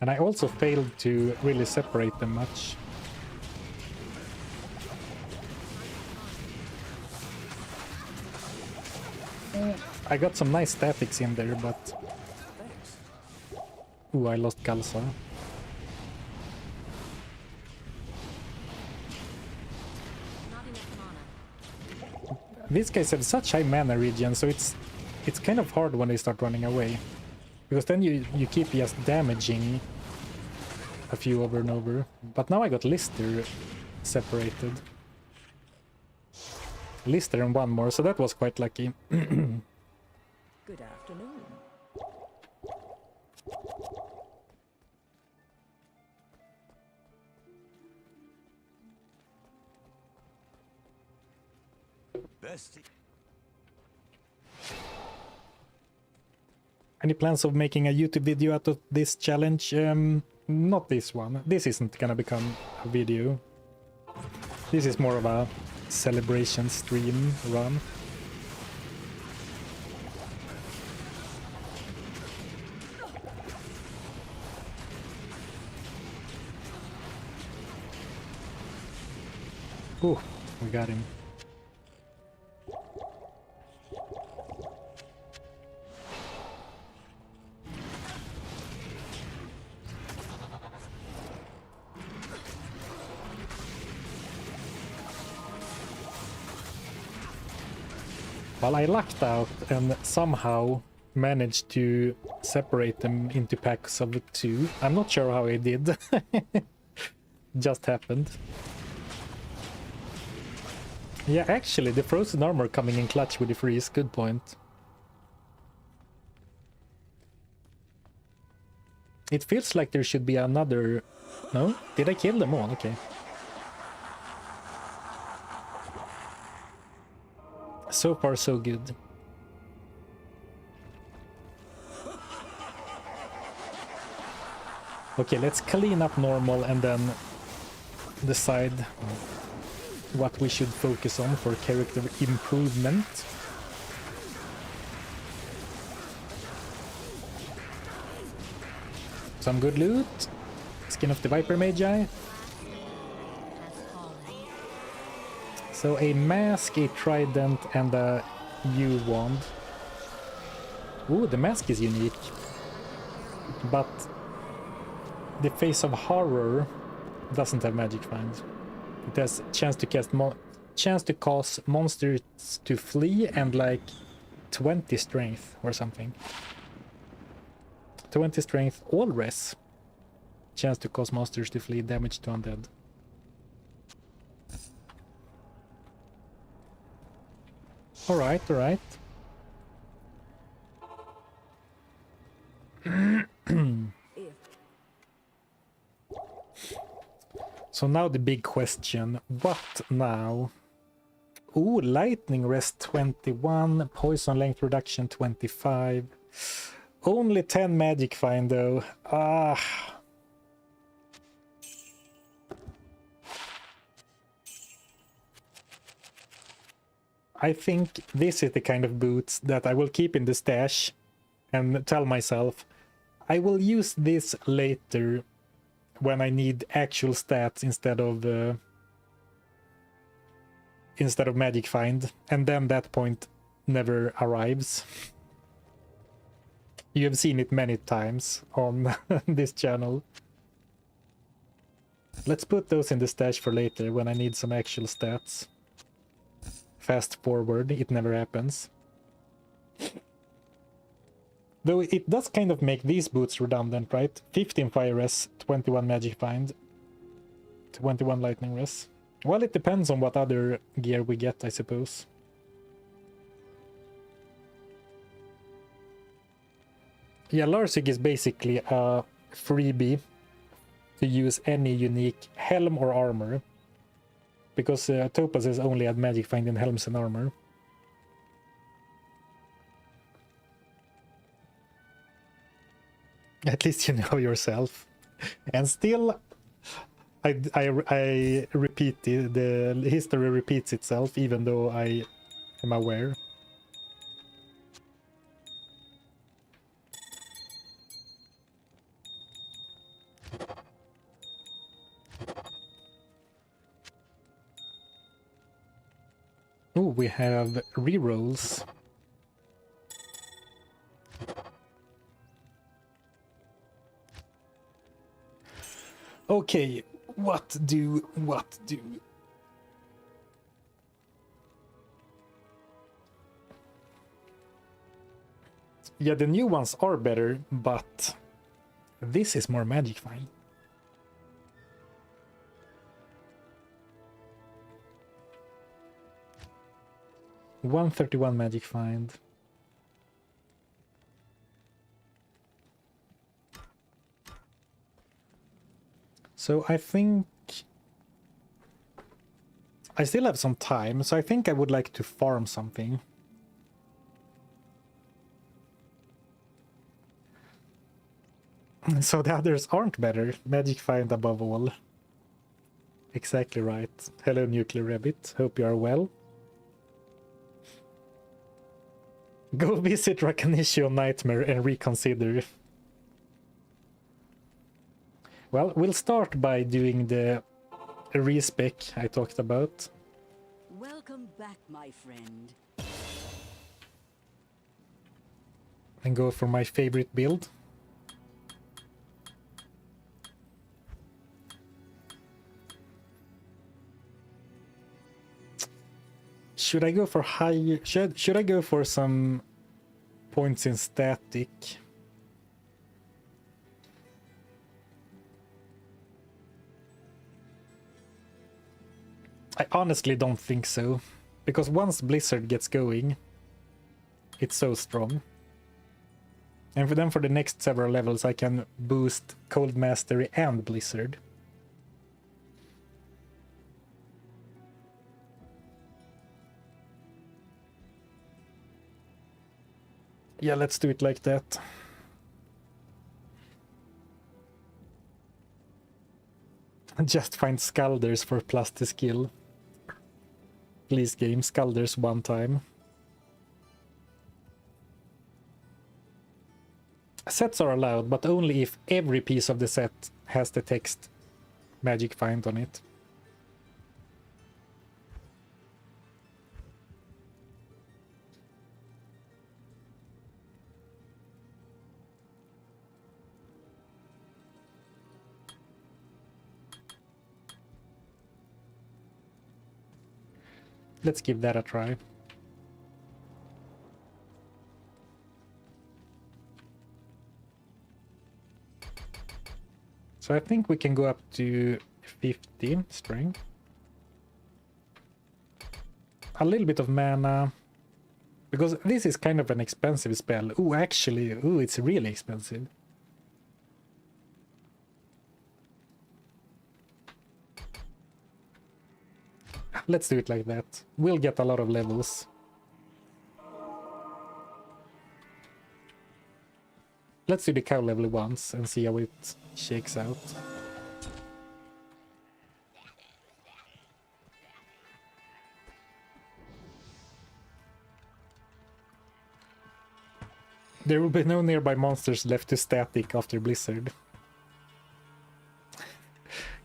And I also failed to really separate them much. I got some nice statics in there, but... Ooh, I lost Galsa. Not enough mana. These guys have such high mana regen, so it's kind of hard when they start running away. Because then you keep just damaging a few over and over. But now I got Lister separated. Lister and one more, so that was quite lucky. Good afternoon. Bestie. Any plans of making a YouTube video out of this challenge? Not this one. This isn't gonna become a video. This is more of a celebration stream run. Ooh, we got him. Well, I lucked out and somehow managed to separate them into packs of 2. I'm not sure how I did. Just happened. Yeah, actually, the frozen armor coming in clutch with the freeze. Good point. It feels like there should be another... No? Did I kill them all? Okay. So far, so good. Okay, let's clean up normal and then decide what we should focus on for character improvement. Some good loot. Skin of the Viper Magi. So a mask, a trident, and a U wand. Ooh, the mask is unique. But the Face of Horror doesn't have magic find. It has chance to cause monsters to flee and like 20 strength or something. 20 strength, all res. Chance to cause monsters to flee, damage to undead. Alright, alright. So now the big question, what now? Ooh, lightning rest 21, poison length reduction 25. Only 10 magic find though. Ah. I think this is the kind of boots that I will keep in the stash and tell myself I will use this later when I need actual stats instead of magic find, and then that point never arrives. You have seen it many times on this channel. Let's put those in the stash for later when I need some actual stats. Fast forward, it never happens. Though it does kind of make these boots redundant, right? 15 fire res, 21 magic find, 21 lightning res. Well, it depends on what other gear we get, I suppose. Yeah, Larsig is basically a freebie to use any unique helm or armor. Because Topaz has only had magic find in helms and armor. At least you know yourself. And still, I repeat the history repeats itself, even though I am aware. Oh, we have rerolls. Okay, what do? Yeah, the new ones are better, but this is more Magic Find. $131 Magic Find. So I think I still have some time, so I think I would like to farm something. So the others aren't better. Magic Find above all. Exactly right. Hello, Nuclear Rabbit. Hope you are well. Go visit Rakanishio Nightmare and reconsider. Well, we'll start by doing the Respec I talked about. Welcome back, my friend. And go for my favorite build. Should I go for high? Should I go for some points in static? I honestly don't think so, because once Blizzard gets going, it's so strong. And then for the next several levels I can boost Cold Mastery and Blizzard. Yeah, let's do it like that. Just find Scalders for plus the skill. Please game Scalders one time. Sets are allowed, but only if every piece of the set has the text Magic Find on it. Let's give that a try. So I think we can go up to 50 strength. A little bit of mana. Because this is kind of an expensive spell. Ooh, actually, ooh, it's really expensive. Let's do it like that. We'll get a lot of levels. Let's do the cow level once and see how it shakes out. There will be no nearby monsters left to static after Blizzard.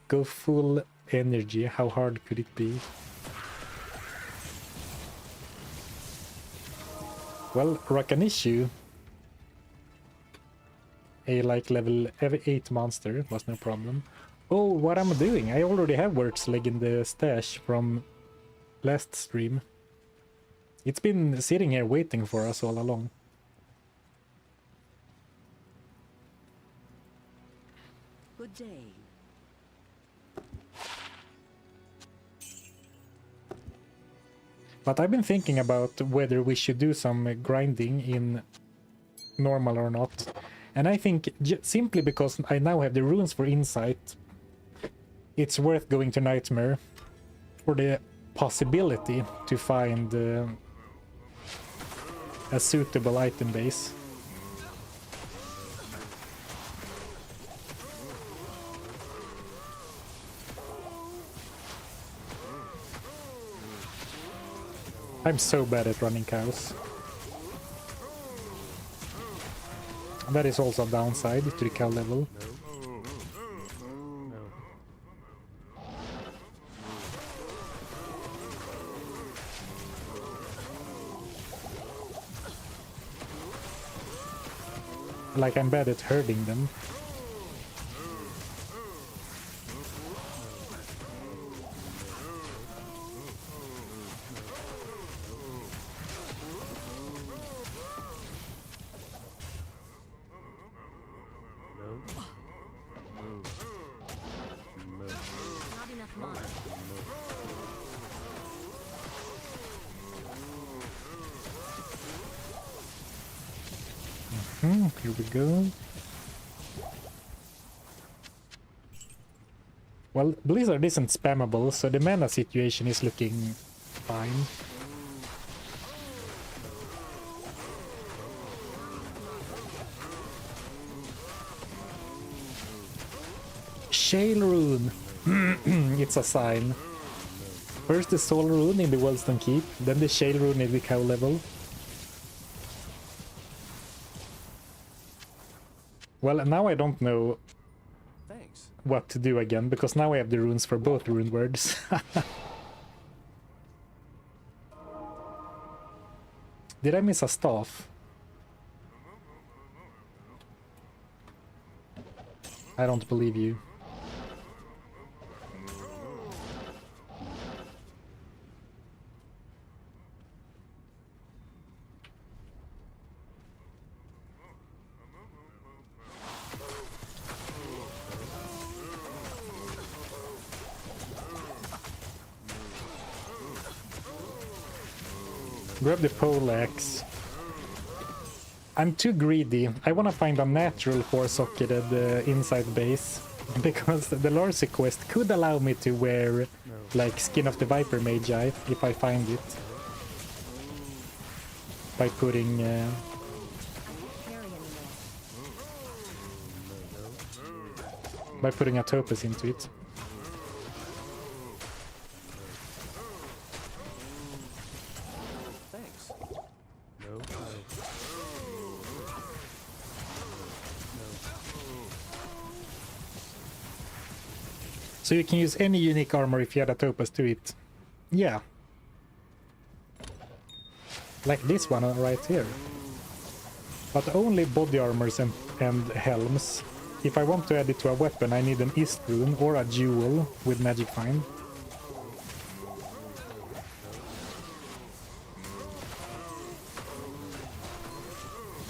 Go full energy. How hard could it be? Well, Rakanishu, a like level 8 monster, was no problem. Oh, what am I doing? I already have Wurtzleg in the stash from last stream. It's been sitting here waiting for us all along. Good day. But I've been thinking about whether we should do some grinding in normal or not. And I think simply because I now have the runes for insight, it's worth going to Nightmare for the possibility to find a suitable item base. I'm so bad at running cows. That is also a downside to the cow level. Like, I'm bad at herding them. Not enough mana. Here we go. Well, Blizzard isn't spammable, so the mana situation is looking fine. Shale Rune! It's a sign. First the Soul Rune in the Wellstone Keep, then the Shale Rune in the cow level. Well, now I don't know Thanks. what to do again, because now I have the runes for both rune words. Did I miss a staff? I don't believe you. Grab the poleaxe. I'm too greedy. I want to find a natural 4-socketed inside base, because the Larcy quest could allow me to wear like Skin of the Viper Magi if I find it. By putting I can't carry anymore. a topaz into it. Thanks. So you can use any unique armor if you add a topaz to it. Yeah. Like this one right here. But only body armors and helms. If I want to add it to a weapon, I need an Ist rune or a jewel with Magic Find.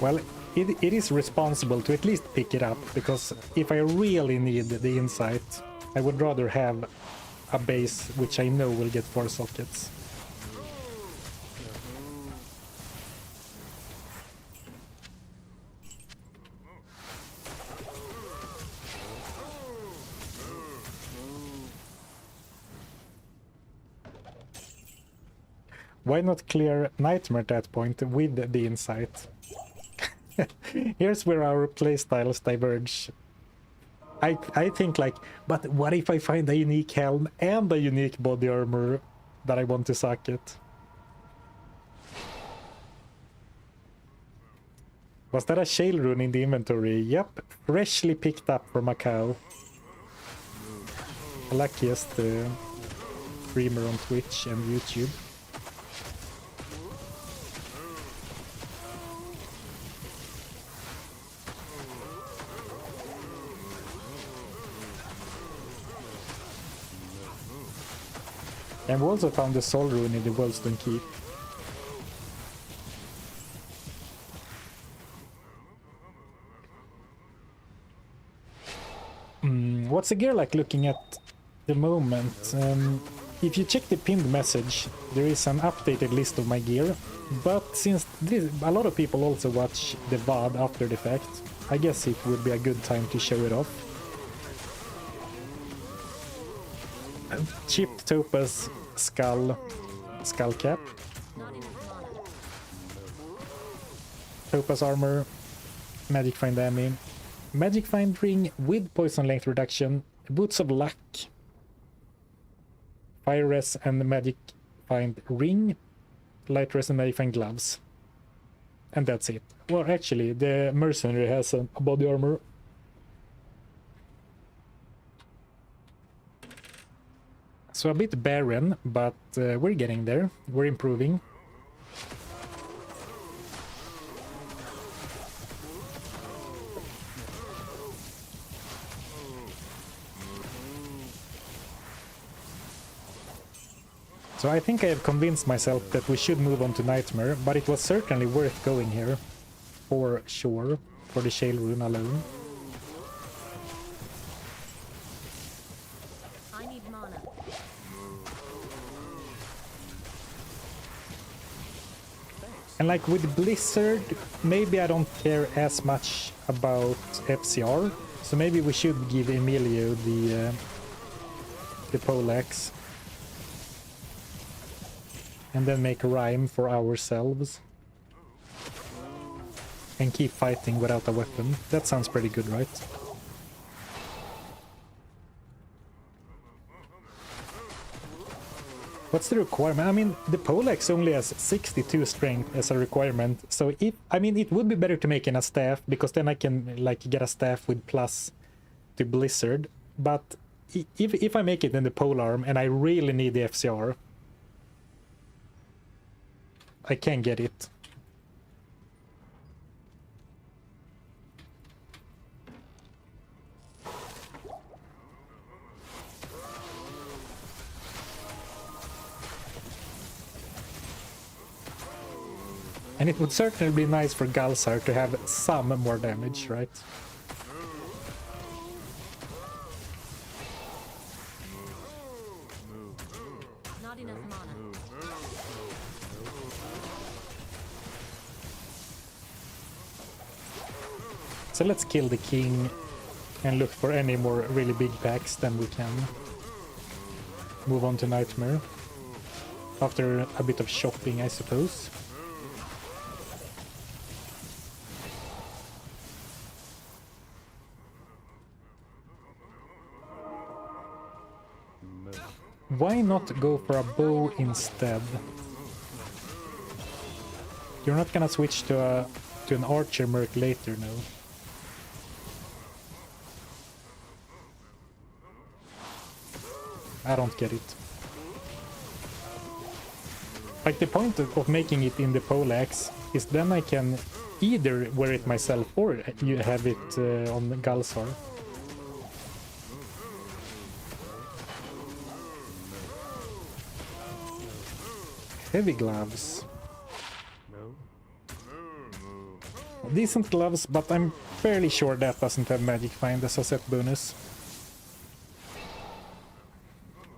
Well, it is responsible to at least pick it up, because if I really need the insight, I would rather have a base which I know will get 4 sockets. Why not clear Nightmare at that point with the insight? Here's where our playstyles diverge. I think like, but what if I find a unique helm and a unique body armor that I want to socket? Was that a shale rune in the inventory? Yep, freshly picked up from a cow. Luckiest streamer on Twitch and YouTube. And we also found the soul rune in the Wellstone Keep. What's the gear like looking at the moment? If you check the pinned message, there is an updated list of my gear. But since a lot of people also watch the VOD after the fact, I guess it would be a good time to show it off. Chipped topaz skull cap, Not enough mana. topaz armor, magic find ammo, magic find ring with poison length reduction, boots of luck, fire res and magic find ring, light resin knife and gloves. And that's it. Well, actually, the mercenary has a body armor. So a bit barren, but we're getting there. We're improving. So I think I have convinced myself that we should move on to Nightmare, but it was certainly worth going here. For sure. For the Shale Rune alone. I need mana. And like with Blizzard, maybe I don't care as much about FCR. So maybe we should give Emilio the poleaxe. And then make a rhyme for ourselves. And keep fighting without a weapon. That sounds pretty good, right? What's the requirement? I mean, the poleaxe only has 62 strength as a requirement. So if, I mean, it would be better to make in a staff, because then I can like get a staff with plus to Blizzard. But if I make it in the polearm and I really need the FCR, I can get it. And it would certainly be nice for Galsar to have some more damage, right? Not enough mana. So let's kill the king and look for any more really big packs, then we can move on to Nightmare. After a bit of shopping, I suppose. Why not go for a bow instead? You're not gonna switch to an archer merc later, no? I don't get it. Like the point of making it in the poleaxe is then I can either wear it myself or you have it on Galsar. Heavy gloves. Decent gloves, but I'm fairly sure that doesn't have Magic Find as a set bonus.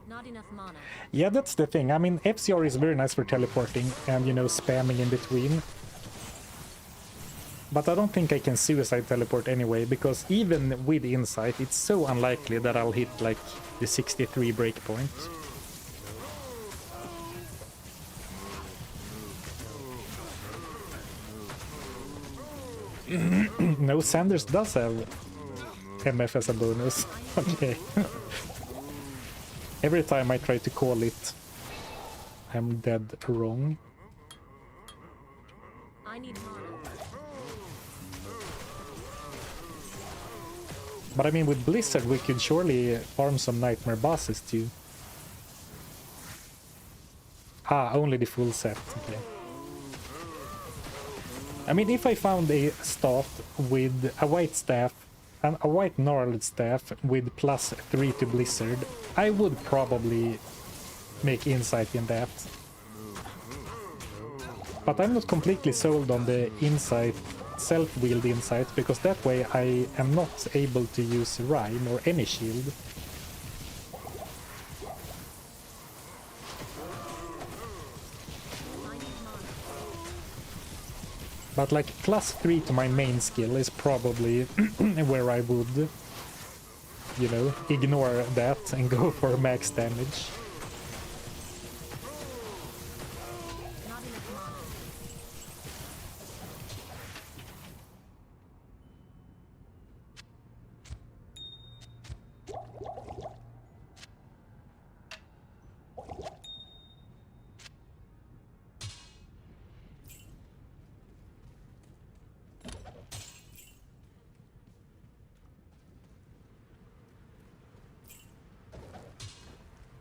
Not enough mana. Yeah, that's the thing. I mean, FCR is very nice for teleporting and, you know, spamming in between. But I don't think I can suicide teleport anyway, because even with Insight, it's so unlikely that I'll hit, like, the 63 breakpoint. No, Sanders does have MF as a bonus. Okay. Every time I try to call it, I'm dead wrong. I need mana. But I mean, with Blizzard, we could surely farm some Nightmare bosses too. Ah, only the full set. Okay. I mean, if I found a staff with a white staff and a white gnarled staff with +3 to Blizzard, I would probably make Insight in that. But I'm not completely sold on the Insight, self-wield Insight, because that way I am not able to use Rhyme or any shield. But like +3 to my main skill is probably where I would, you know, ignore that and go for max damage. Not enough mana.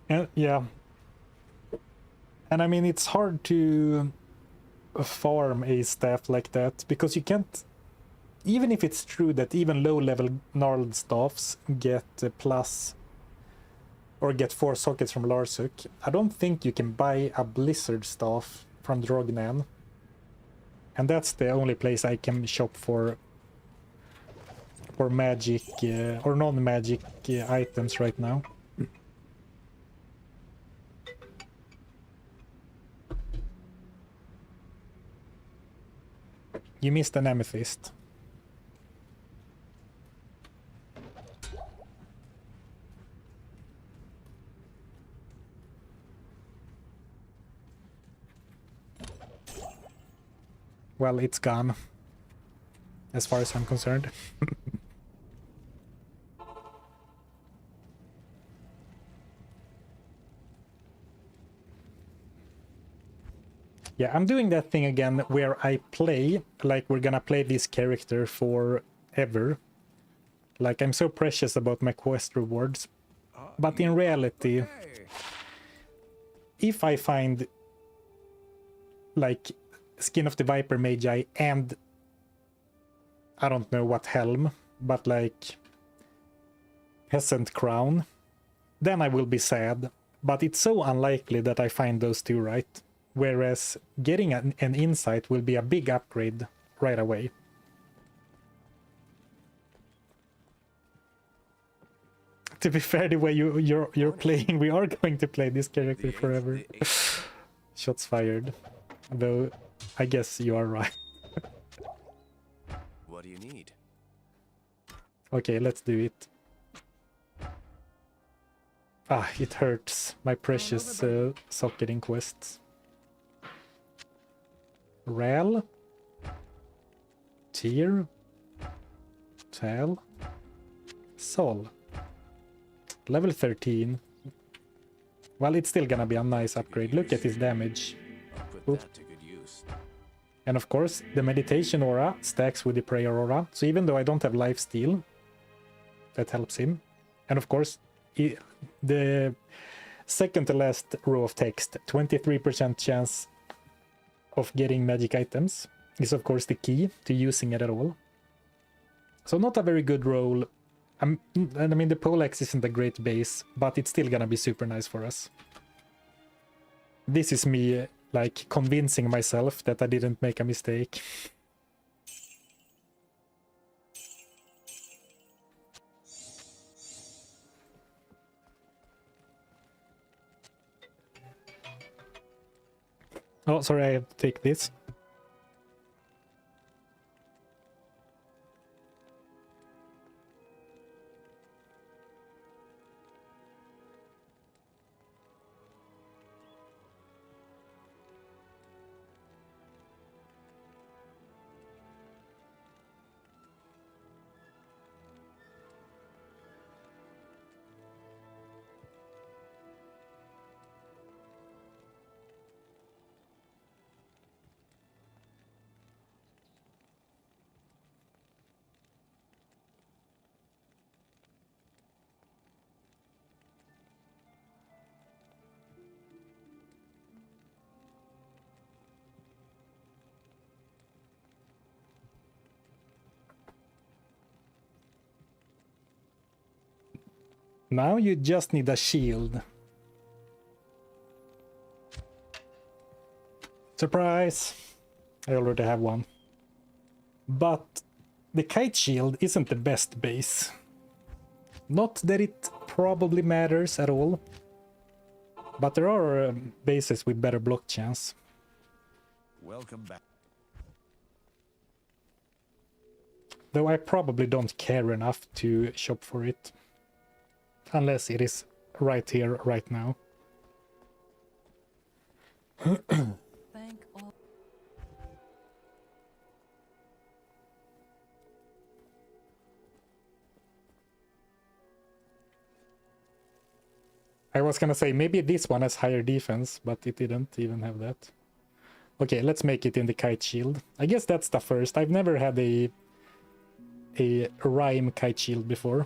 And yeah. And I mean, it's hard to farm a staff like that because you can't, even if it's true that even low level gnarled staffs get a plus or get 4 sockets from Larsuk, I don't think you can buy a blizzard staff from Drognan. And that's the only place I can shop for magic or non-magic items right now. You missed an amethyst. Well, it's gone, as far as I'm concerned. Yeah, I'm doing that thing again where I play like we're gonna play this character forever. Like, I'm so precious about my quest rewards. But in reality, if I find like Skin of the Viper Magi and I don't know what helm, but like Peasant Crown, then I will be sad. But it's so unlikely that I find those two, right? Whereas getting an insight will be a big upgrade right away. To be fair, the way you're playing, we are going to play this character forever. Shots fired. Though, I guess you are right. What do you need? Okay, let's do it. Ah, it hurts. My precious socketing quests. Rel. Tyr. Tal. Sol. Level 13. Well, it's still gonna be a nice upgrade. Look at his damage. I'll put that to good use. And of course, the meditation aura stacks with the prayer aura. So even though I don't have lifesteal, that helps him. And of course, the second to last row of text, 23% chance of getting magic items, is of course the key to using it at all. So not a very good roll. And I mean, the Poleaxe isn't a great base, but it's still gonna be super nice for us. This is me, like, convincing myself that I didn't make a mistake. Oh, sorry, I have to take this. Now you just need a shield. Surprise! I already have one. But the kite shield isn't the best base. Not that it probably matters at all. But there are bases with better block chance. Welcome back. Though I probably don't care enough to shop for it. Unless it is right here, right now. Thank all. I was gonna say, maybe this one has higher defense, but it didn't even have that. Okay, let's make it in the kite shield. I guess that's the first. I've never had a rhyme kite shield before.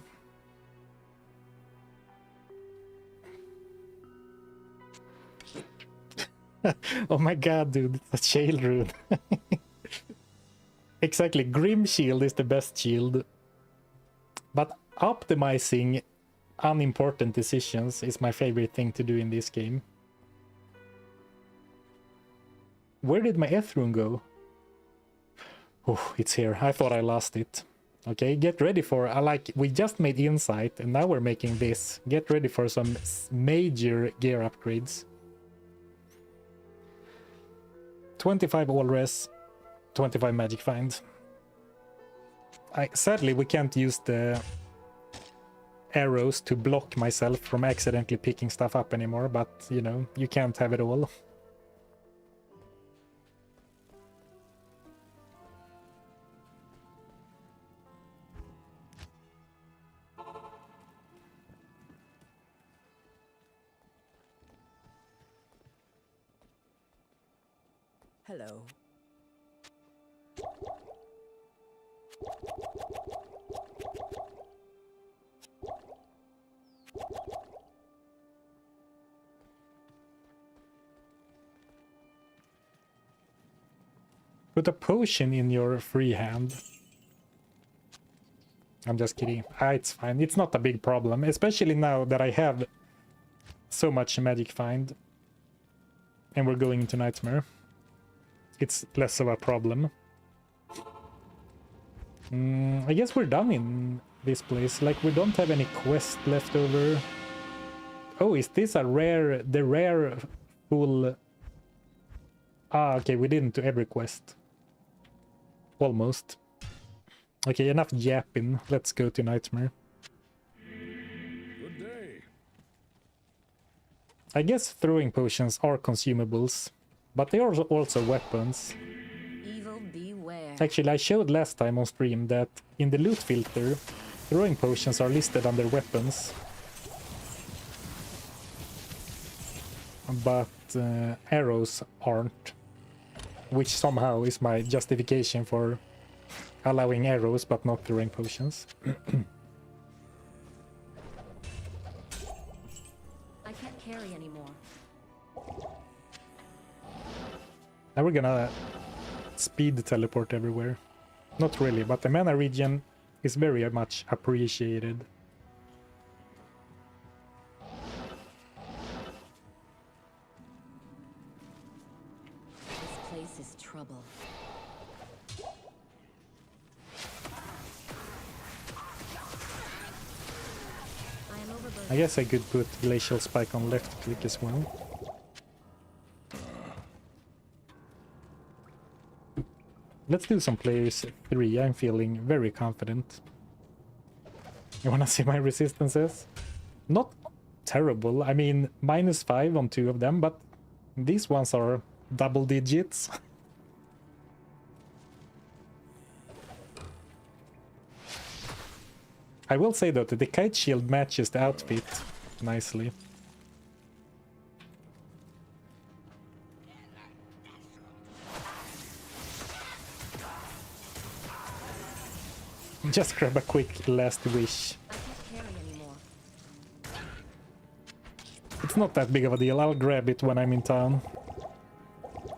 Oh my god, dude, it's a shield rune. Exactly, Grim Shield is the best shield. But optimizing unimportant decisions is my favorite thing to do in this game. Where did my F rune go? Oh, it's here. I thought I lost it. Okay, get ready for... we just made Insight, and now we're making this. Get ready for some major gear upgrades. 25 all res, 25 magic find. Sadly, we can't use the arrows to block myself from accidentally picking stuff up anymore, but, you know, you can't have it all. Hello. Put a potion in your free hand. I'm just kidding. It's fine. It's not a big problem, especially now that I have so much magic find. And we're going into Nightmare. It's less of a problem. I guess we're done in this place. Like, we don't have any quest left over. Oh, is this the rare full... Ah, okay, we didn't do every quest. Almost. Okay, enough yapping. Let's go to Nightmare. Good day. I guess throwing potions are consumables, but they are also weapons. Evil beware. Actually, I showed last time on stream that in the loot filter, throwing potions are listed under weapons. But arrows aren't. Which somehow is my justification for allowing arrows but not throwing potions. I can't carry anymore. Now we're gonna speed teleport everywhere. Not really, but the mana regen is very much appreciated. This place is trouble. I am overburdened. I guess I could put Glacial Spike on left click as well. Let's do some players 3. I'm feeling very confident. You wanna see my resistances? Not terrible. I mean, -5 on 2 of them, but these ones are double digits. I will say though that the kite shield matches the outfit nicely. Just grab a quick last wish. I can't carry anymore. It's not that big of a deal. I'll grab it when I'm in town.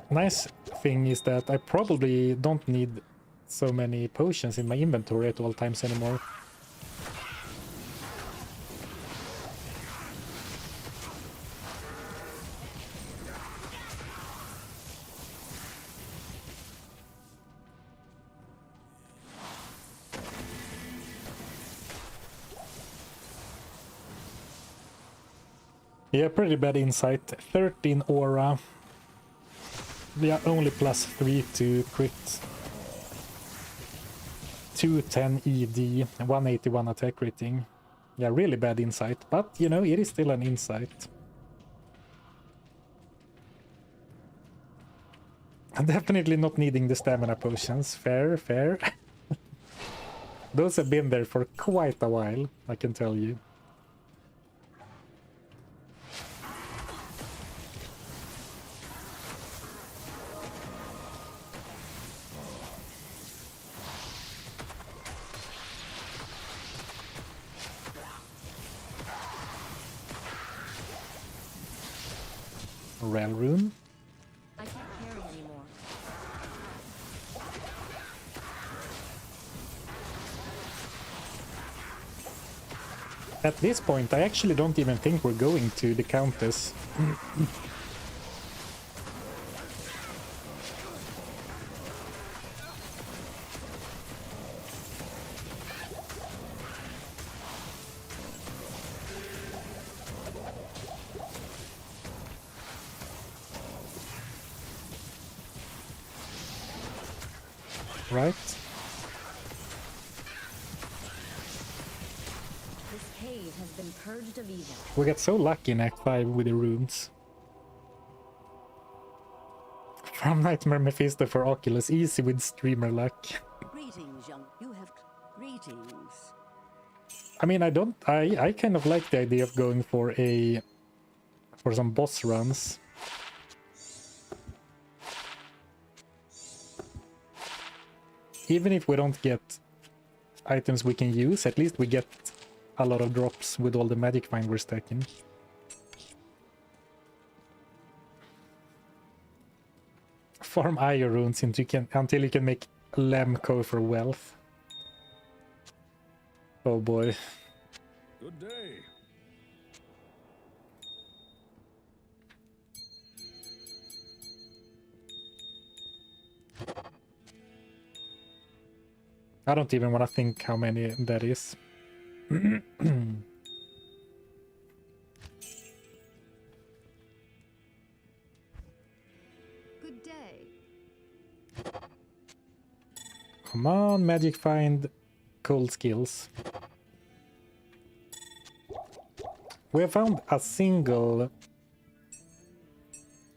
Nice thing is that I probably don't need so many potions in my inventory at all times anymore. Yeah, pretty bad insight. 13 aura. We are only +3 to crit. 210 ED, 181 attack rating. Yeah, really bad insight, but you know, it is still an insight. Definitely not needing the stamina potions. Fair, fair. Those have been there for quite a while, I can tell you. Rel rune. I can't carry anymore. At this point, I actually don't even think we're going to the Countess. Right? This cave has been purged of evil. We got so lucky in Act 5 with the runes. From Nightmare Mephisto for Oculus, easy with streamer luck. Greetings, young. You have greetings. I mean, I kind of like the idea of going for some boss runs. Even if we don't get items we can use, at least we get a lot of drops with all the magic find we're stacking. Farm Io runes until you can make Lemco for wealth. Oh boy. Good day. I don't even want to think how many that is. Good day. Come on, magic find, cold skills. We have found a single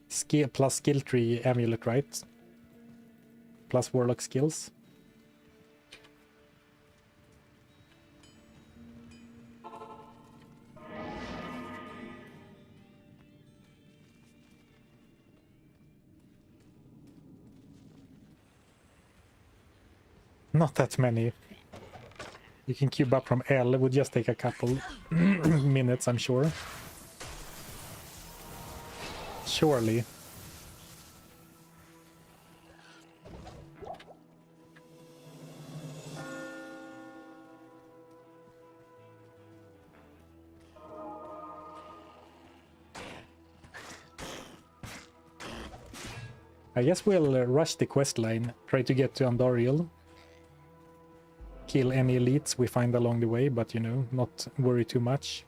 skill plus skill tree amulet, right? Plus warlock skills. Not that many. You can cube up from L, it would just take a couple minutes, I'm sure. Surely. I guess we'll rush the quest line, try to get to Andariel. Kill any elites we find along the way, but you know, not worry too much.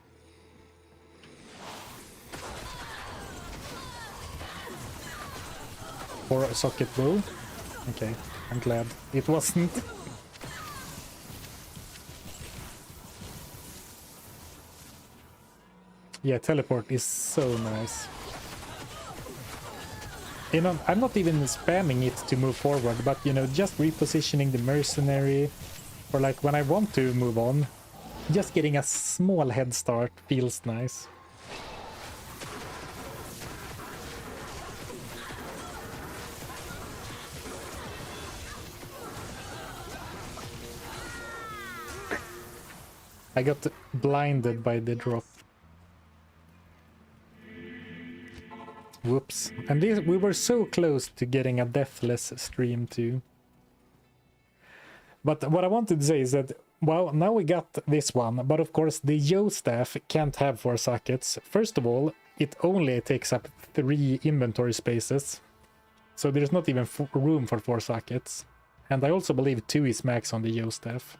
Or a socket bow. Okay, I'm glad it wasn't. Yeah, teleport is so nice. You know, I'm not even spamming it to move forward, but you know, just repositioning the mercenary, or like when I want to move on, just getting a small head start feels nice. I got blinded by the drop. Whoops. And we were so close to getting a deathless stream too. But what I wanted to say is that, well, now we got this one, but of course the Yo staff can't have 4 sockets. First of all, it only takes up 3 inventory spaces, so there's not even room for 4 sockets. And I also believe 2 is max on the Yo staff.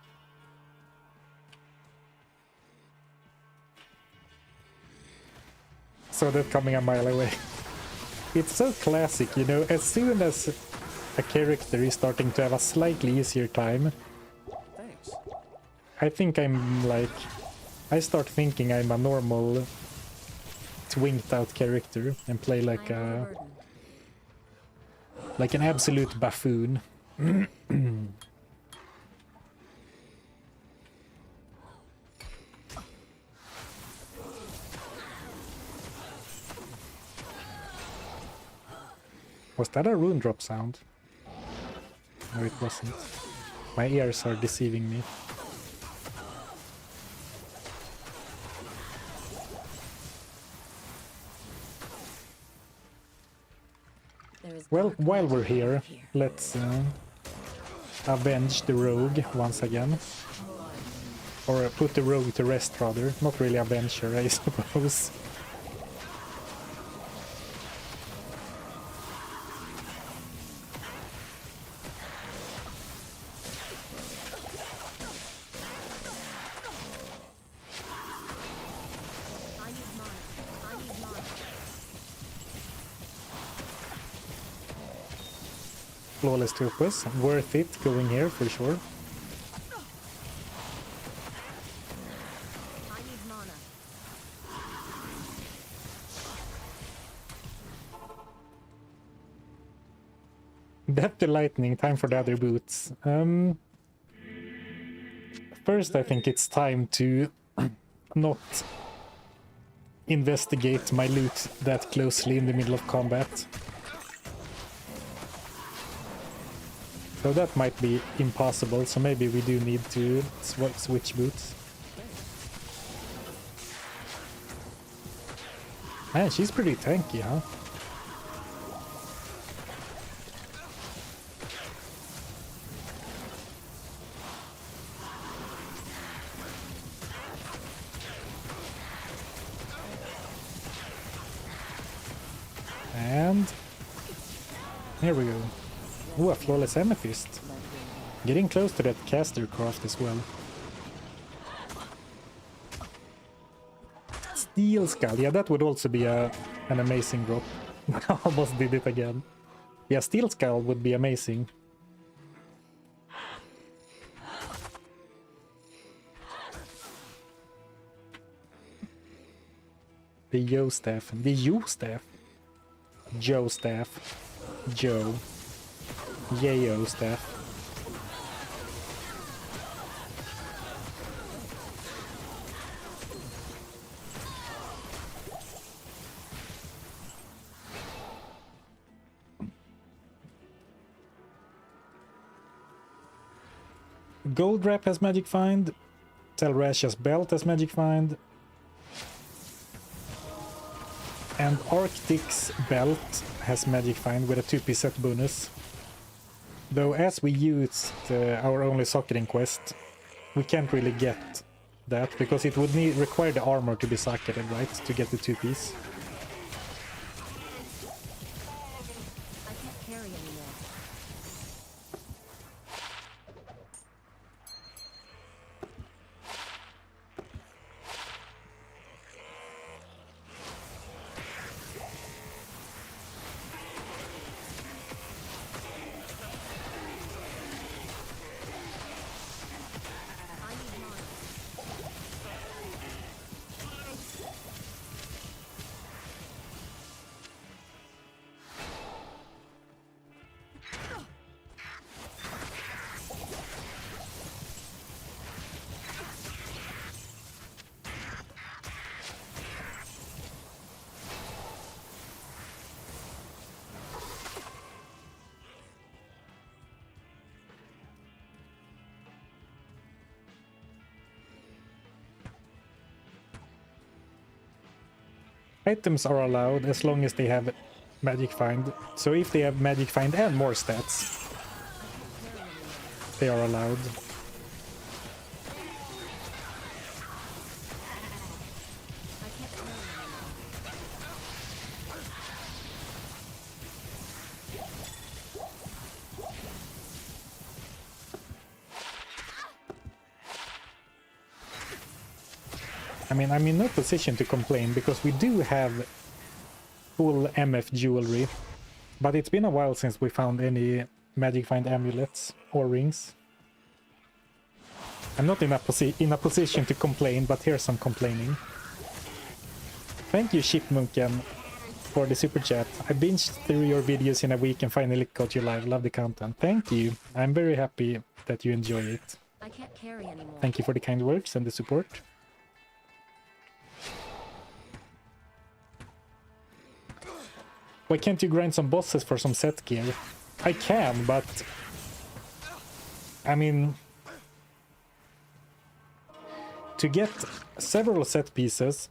So that's coming a mile away. It's so classic, you know, as soon as a character is starting to have a slightly easier time, Thanks. I think I'm like, I start thinking I'm a normal twinked out character and play like I am a burden. like an absolute buffoon. Was that a rune drop sound? No, it wasn't. My ears are deceiving me. There is Well, dark while we're magic here, here. let's avenge the rogue once again. Or put the rogue to rest, rather. Not really avenge her, I suppose. I need mana. I need mana. Flawless Topaz. Worth it going here, for sure. I need mana. Death to lightning, time for the other boots. First, I think it's time to not investigate my loot that closely in the middle of combat. So that might be impossible, so maybe we do need to switch boots. Man, she's pretty tanky, huh? And here we go. Ooh, a flawless amethyst. Getting close to that caster craft as well. Steel skull, yeah, that would also be an amazing drop. Almost did it again. Yeah, steel skull would be amazing. The Yo staff, the U staff, Joe staff, Joe, Yayo staff. Gold Wrap has Magic Find. Telrasha's Belt has Magic Find. And Arctic's Belt has Magic Find with a 2-piece set bonus. Though as we used our only socketing quest, we can't really get that, because it would require the armor to be socketed, right, to get the 2-piece. I can't carry anymore. I need mana. Items are allowed as long as they have Magic Find. So if they have Magic Find and more stats, they are allowed. I can't carry anymore. I mean, I'm in no position to complain because we do have full MF jewelry, but it's been a while since we found any Magic Find amulets or rings. I'm not in a position to complain, but here's some complaining. Thank you, Shipmunken, for the super chat. I binged through your videos in a week and finally got you live. Love the content. Thank you. I'm very happy that you enjoy it. I can't carry anymore. Thank you for the kind words and the support. Why can't you grind some bosses for some set gear? I can, but I mean, to get several set pieces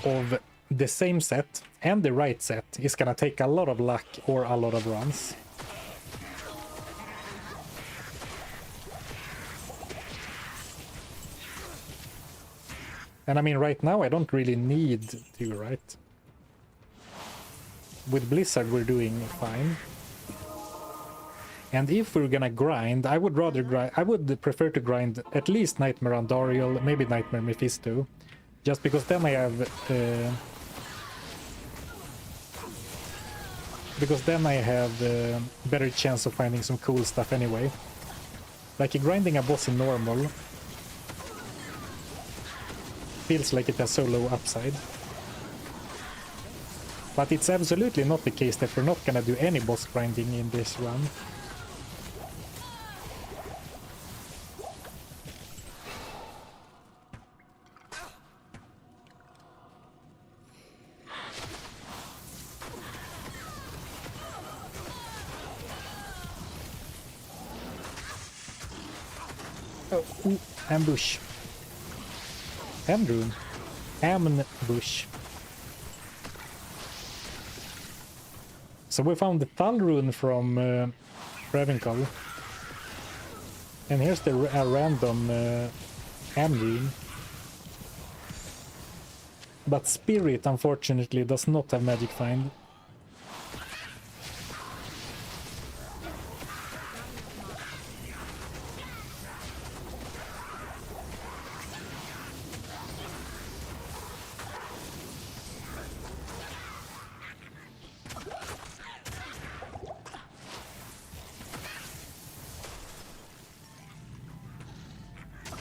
of the same set and the right set is gonna take a lot of luck or a lot of runs. And I mean, right now I don't really need to, right? With Blizzard we're doing fine. And if we're gonna grind, I would rather grind, I would prefer to grind at least Nightmare Andariel, maybe Nightmare Mephisto. Just because then I have... because then I have a better chance of finding some cool stuff anyway. Like grinding a boss in normal feels like it has so low upside. But it's absolutely not the case that we're not gonna do any boss grinding in this run. Oh, ooh, ambush. Amroom. Ambush. So we found the Thal rune from Ravenclaw. And here's the a random Amrune. But Spirit, unfortunately, does not have Magic Find.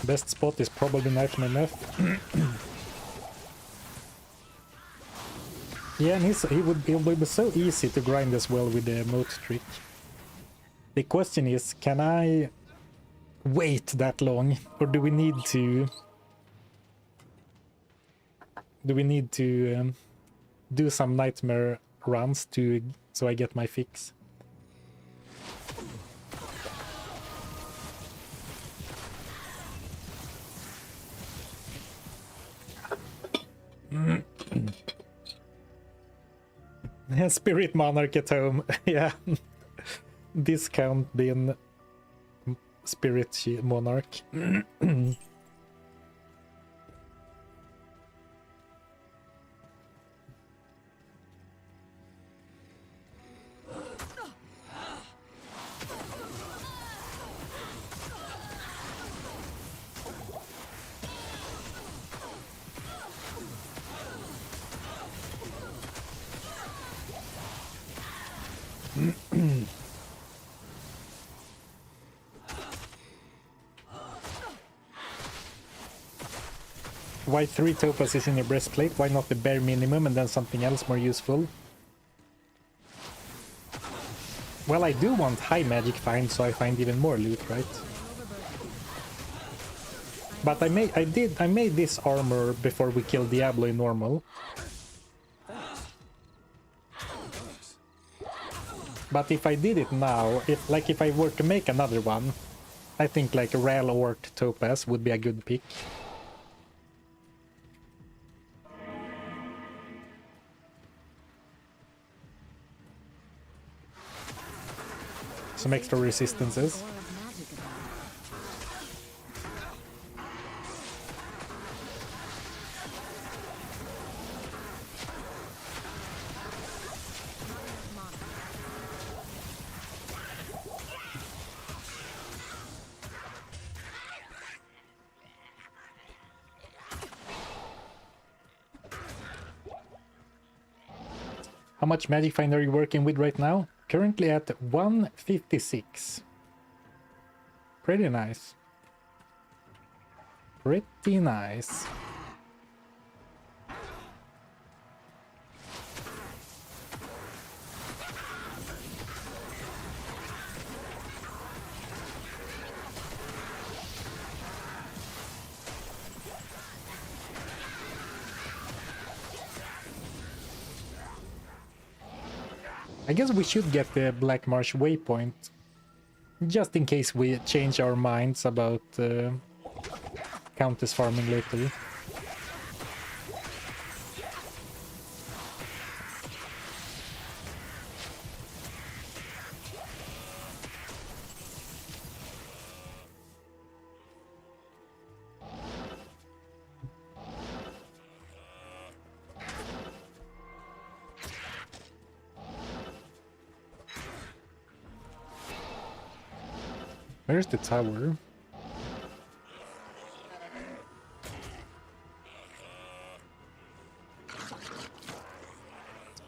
Best spot is probably Nightmare Meth. Yeah, and it would be so easy to grind as well with the moat trick. The question is, can I wait that long, or do we need to? Do we need to do some nightmare runs so I get my fix? Spirit Monarch at home. Yeah. Discount bin Spirit Monarch. Why 3 topazes in your breastplate? Why not the bare minimum and then something else more useful? Well, I do want high magic find, so I find even more loot, right? But I made this armor before we killed Diablo in normal. But if I did it now, if I were to make another one, I think like a Rel Ort Topaz would be a good pick. Some extra resistances. How much magic find are you working with right now? Currently at 156. Pretty nice. Pretty nice. I guess we should get the Black Marsh waypoint, just in case we change our minds about Countess farming later. Where's the tower?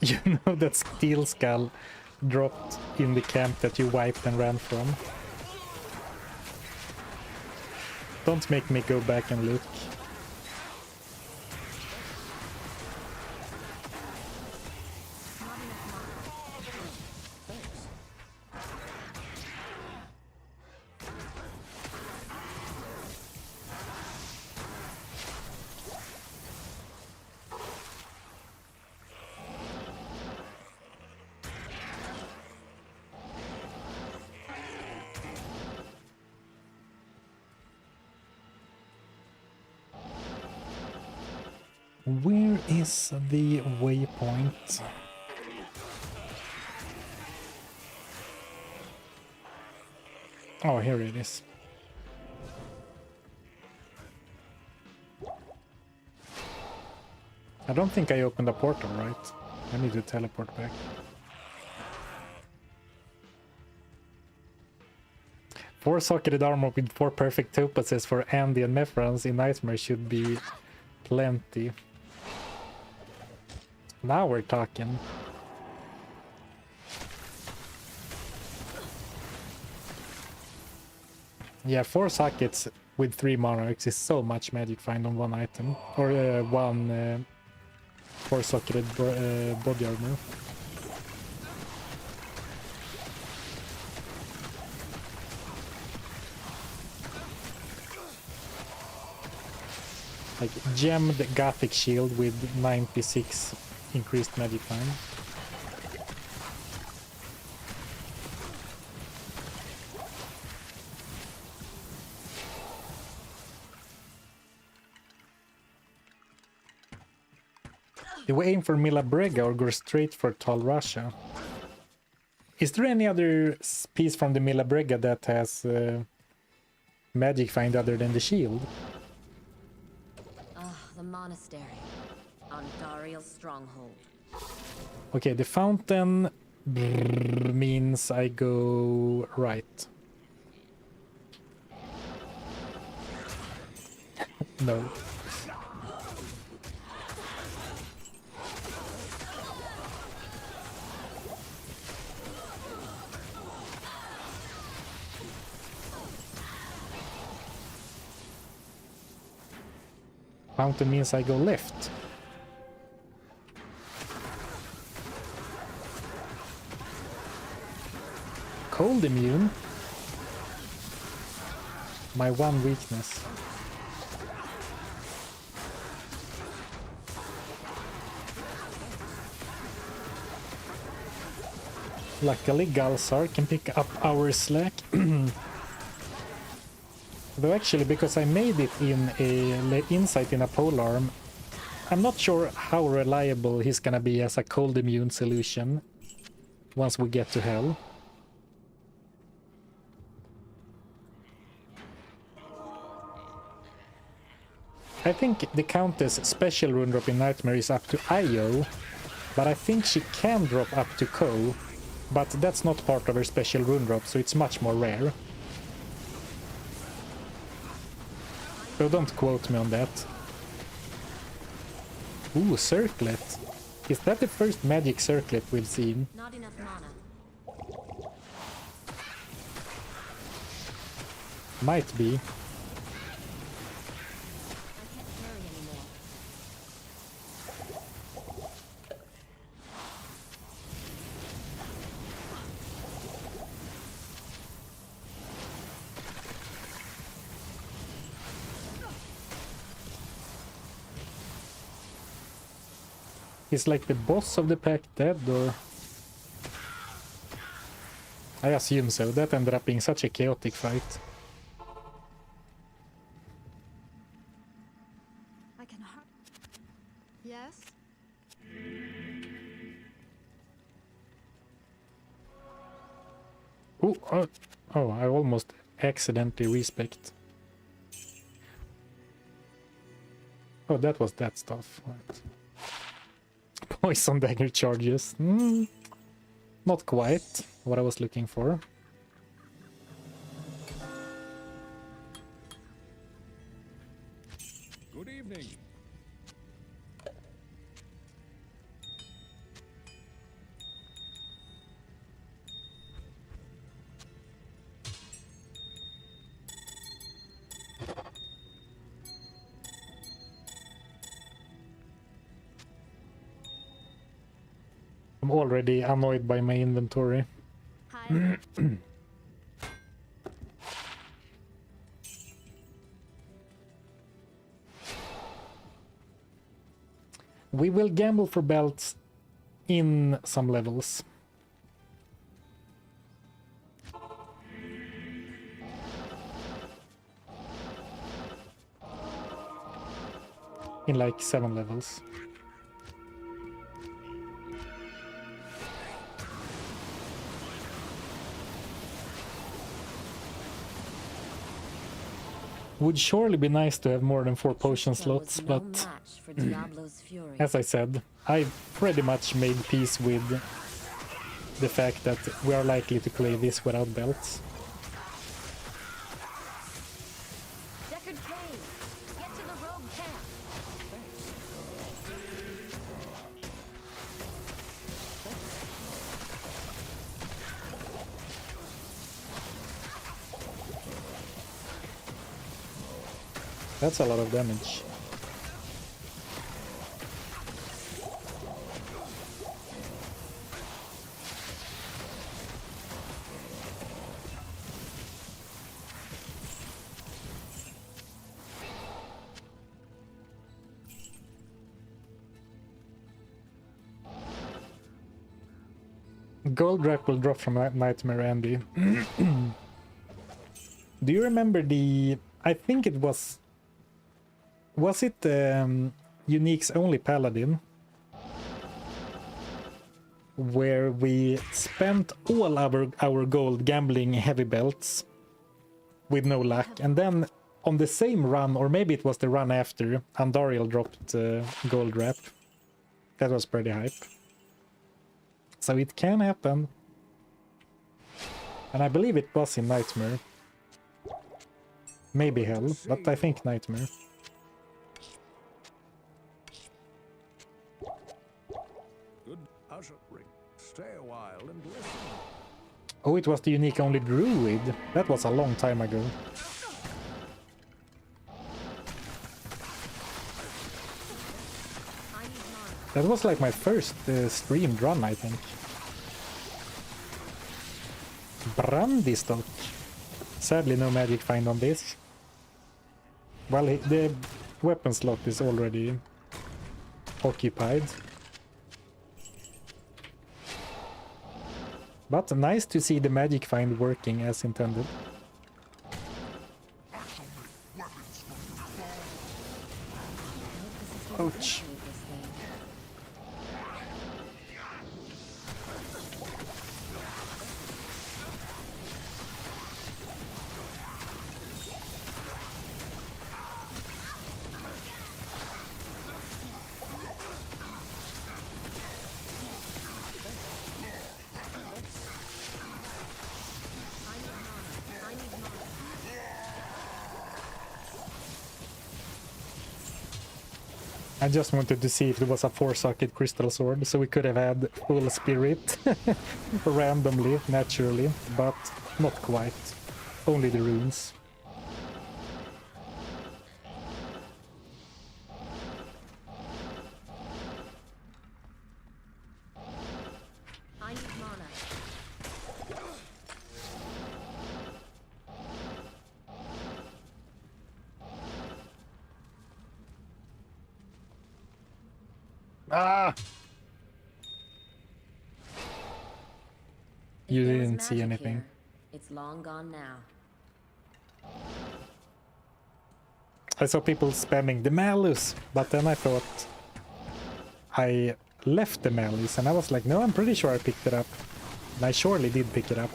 You know that Steel Skull dropped in the camp that you wiped and ran from. Don't make me go back and look. Where is the waypoint? Oh, here it is. I don't think I opened a portal, right? I need to teleport back. Four socketed armor with 4 perfect topazes for Andy and Mephrons in Nightmare should be plenty. Now we're talking. Yeah, 4 sockets with 3 monarchs is so much magic find on one item. Or one 4-socketed body armor. Like gemmed Gothic shield with 96 increased magic find. Do we aim for Milabrega or go straight for Tal Rasha? Is there any other piece from the Milabrega that has magic find other than the shield? The monastery on Dariel's stronghold. Okay, the fountain means I go right. No. Fountain means I go left. Cold immune? My one weakness. Luckily, Galsar can pick up our slack. Though actually, because I made it in a insight in a polearm, I'm not sure how reliable he's gonna be as a cold immune solution once we get to hell. I think the Countess' special rune drop in Nightmare is up to Io, but I think she can drop up to Ko, but that's not part of her special rune drop, so it's much more rare. So don't quote me on that. Ooh, circlet. Is that the first magic circlet we've seen? Not enough mana. Might be. I can't carry anymore. Is like the boss of the pack dead, or? I assume so. That ended up being such a chaotic fight. I can hurt. Yes? Ooh, oh, I almost accidentally respect. Oh, that was that stuff. Right. Poison dagger charges. Not quite what I was looking for. I'm already annoyed by my inventory. Hi. We will gamble for belts in some levels. In like 7 levels. Would surely be nice to have more than 4 potion slots, No but match for Diablo's fury. as I said, I've pretty much made peace with the fact that we are likely to play this without belts. Deckard Cain, get to the rogue camp. That's a lot of damage. Gold wrap will drop from Nightmare Andy. Do you remember the... I think it was... Was it Unique's only Paladin? Where we spent all our gold gambling heavy belts with no luck, and then on the same run, or maybe it was the run after, Andariel dropped gold wrap. That was pretty hype. So it can happen. And I believe it was in Nightmare. Maybe Hell, but I think Nightmare. Good. Usher, stay a while and listen. Oh, it was the Unique only Druid. That was a long time ago. I need mana. That was like my first streamed run, I think. Brandy stock. Sadly, no magic find on this. Well, the weapon slot is already occupied. But nice to see the magic find working as intended. Ouch. I need mana. I just wanted to see if it was a 4-socket crystal sword, so we could have had full spirit randomly, naturally, but not quite. Only the runes. I need mana. Ah! You If there was didn't see magic anything. here, it's long gone now. I saw people spamming the malus, but then I thought I left the malus, and I was like, no, I'm pretty sure I picked it up. And I surely did pick it up.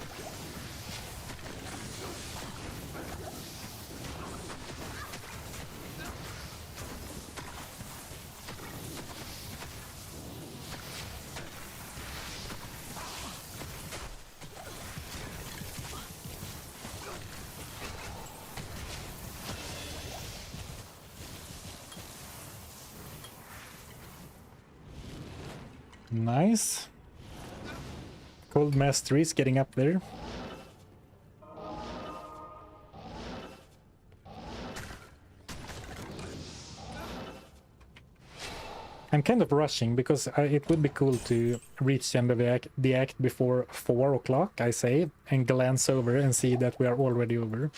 Nice. Cold Mastery is getting up there. I'm kind of rushing because it would be cool to reach the end of the act before 4 o'clock, I say, and glance over and see that we are already over.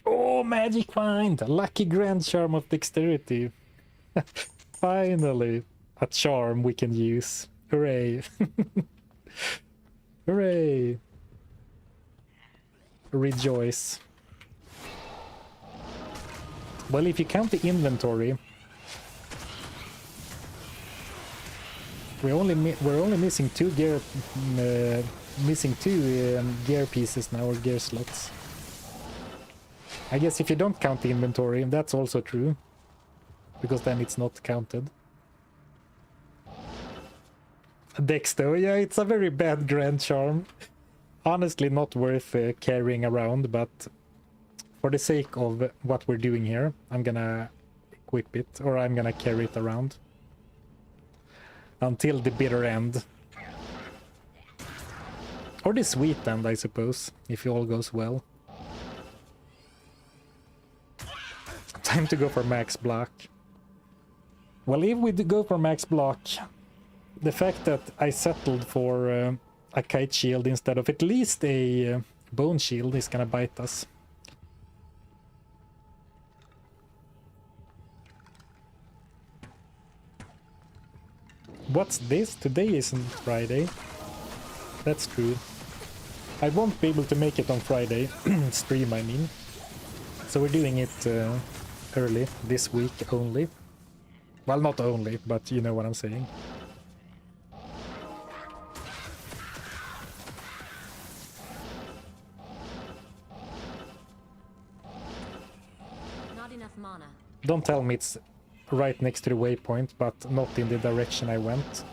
Oh, magic find! Lucky grand charm of dexterity. Finally, a charm we can use. Hooray! Hooray! Rejoice. Well, if you count the inventory, we're only missing two gear gear pieces now, or gear slots. I guess if you don't count the inventory, that's also true, because then it's not counted. Dex though, yeah, it's a very bad grand charm. Honestly, not worth carrying around, but for the sake of what we're doing here, I'm gonna equip it, or I'm gonna carry it around until the bitter end. Or the sweet end, I suppose, if all goes well. Time to go for max block. Well, if we go for max block, the fact that I settled for a kite shield instead of at least a bone shield is gonna bite us. What's this? Today isn't Friday. That's true. I won't be able to make it on Friday. Stream, I mean. So we're doing it early this week only. Well, not only, but you know what I'm saying. Not enough mana. Don't tell me it's right next to the waypoint, but not in the direction I went.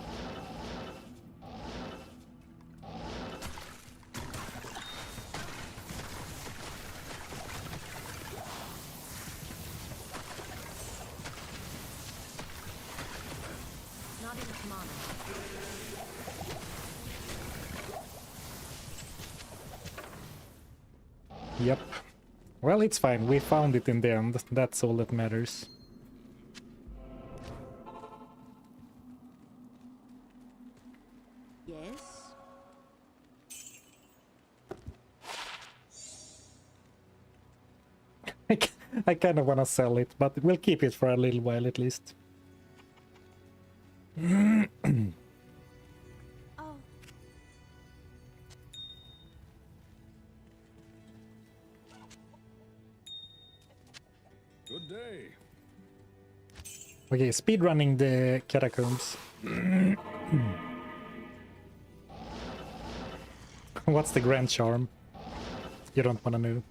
Not enough mana. Yep. Well, it's fine. We found it in the end. That's all that matters. Yes? I kind of want to sell it, but we'll keep it for a little while at least. Oh, Good day. Okay, speedrunning the catacombs. What's the grand charm? You don't want to know.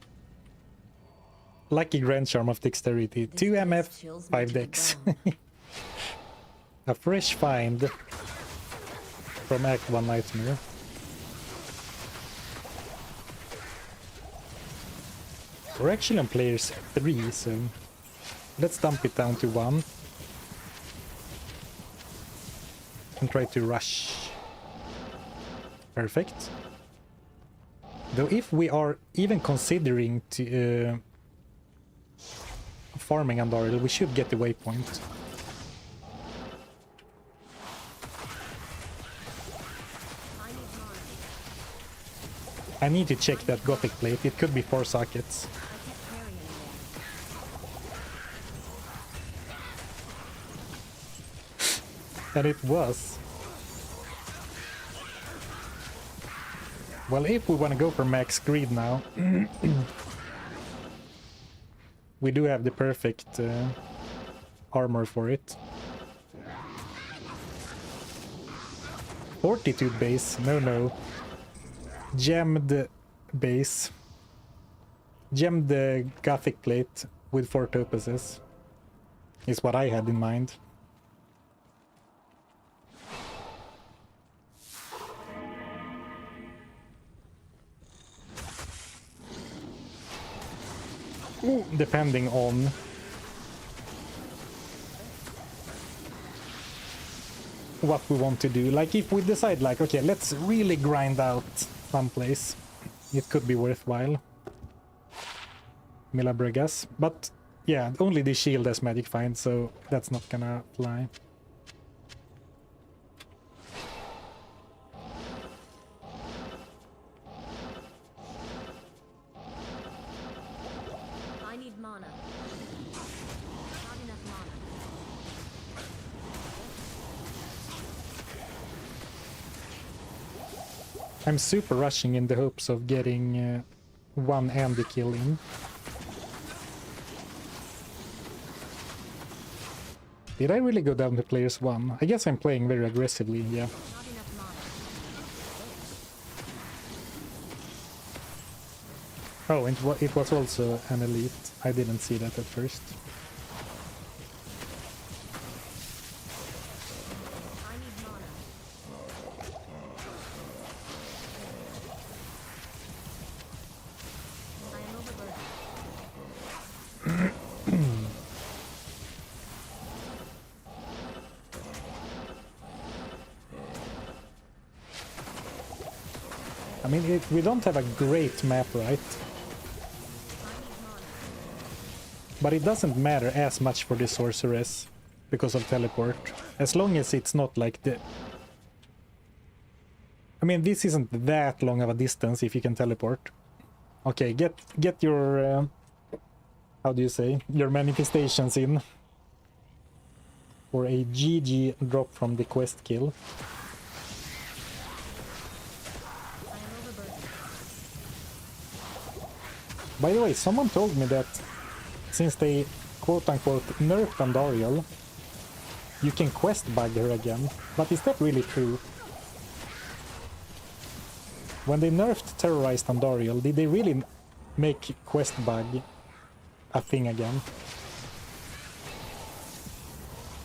Lucky grand charm of dexterity. 2 MF, 5 dex. A fresh find from Act 1 Nightmare. We're actually on players 3, so let's dump it down to 1. And try to rush. Perfect. Though if we are even considering to farming Andoril, we should get the waypoint. I need mana. I need to check that Gothic plate. It could be 4 sockets. I kept carrying there. And it was. Well, if we want to go for max greed now, we do have the perfect armor for it. Fortitude base, no. Gemmed base. Gemmed Gothic plate with 4 topuses is what I had in mind. Depending on what we want to do. Like if we decide like, okay, let's really grind out someplace, it could be worthwhile. Milabregas. But yeah, only the shield has magic find, so that's not gonna fly. I need mana. Not enough mana. I'm super rushing in the hopes of getting one Andy kill in. Did I really go down to players 1? I guess I'm playing very aggressively, yeah. Not enough mana. Oh, and it was also an elite. I didn't see that at first. I need mana. I am overburdened. I mean, we don't have a great map, right? I need mana. But it doesn't matter as much for the sorceress because of teleport. As long as it's not like the... I mean, this isn't that long of a distance if you can teleport. Okay, get your... how do you say? Your manifestations in. For a GG drop from the quest kill. I am overburdened. By the way, someone told me that since they quote-unquote nerfed Andariel, you can quest bug her again. But is that really true? When they nerfed terrorized Andariel, did they really make quest bug a thing again?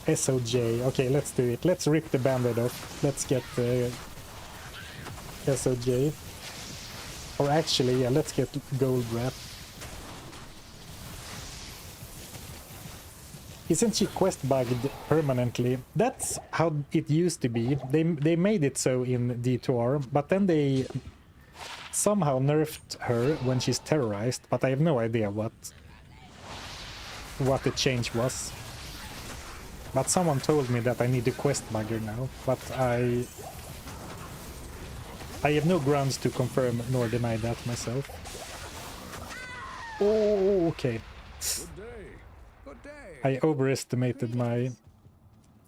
SOJ. Okay, let's do it. Let's rip the band-aid off. Let's get the SOJ. Or actually, yeah, let's get gold wrap. Isn't she quest bugged permanently? That's how it used to be. They made it so in D2R, but then they somehow nerfed her when she's terrorized, but I have no idea what the change was. But someone told me that I need to quest bug her now, but I have no grounds to confirm nor deny that myself. Oh, okay. Good day. Good day. I overestimated my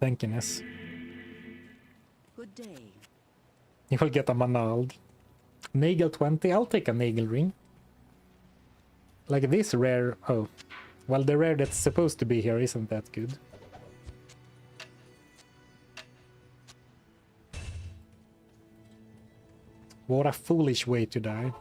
tankiness. Good day. You will get a Manald. Nagel 20, I'll take a Nagel ring. Like this rare... Oh. Well, the rare that's supposed to be here isn't that good. What a foolish way to die.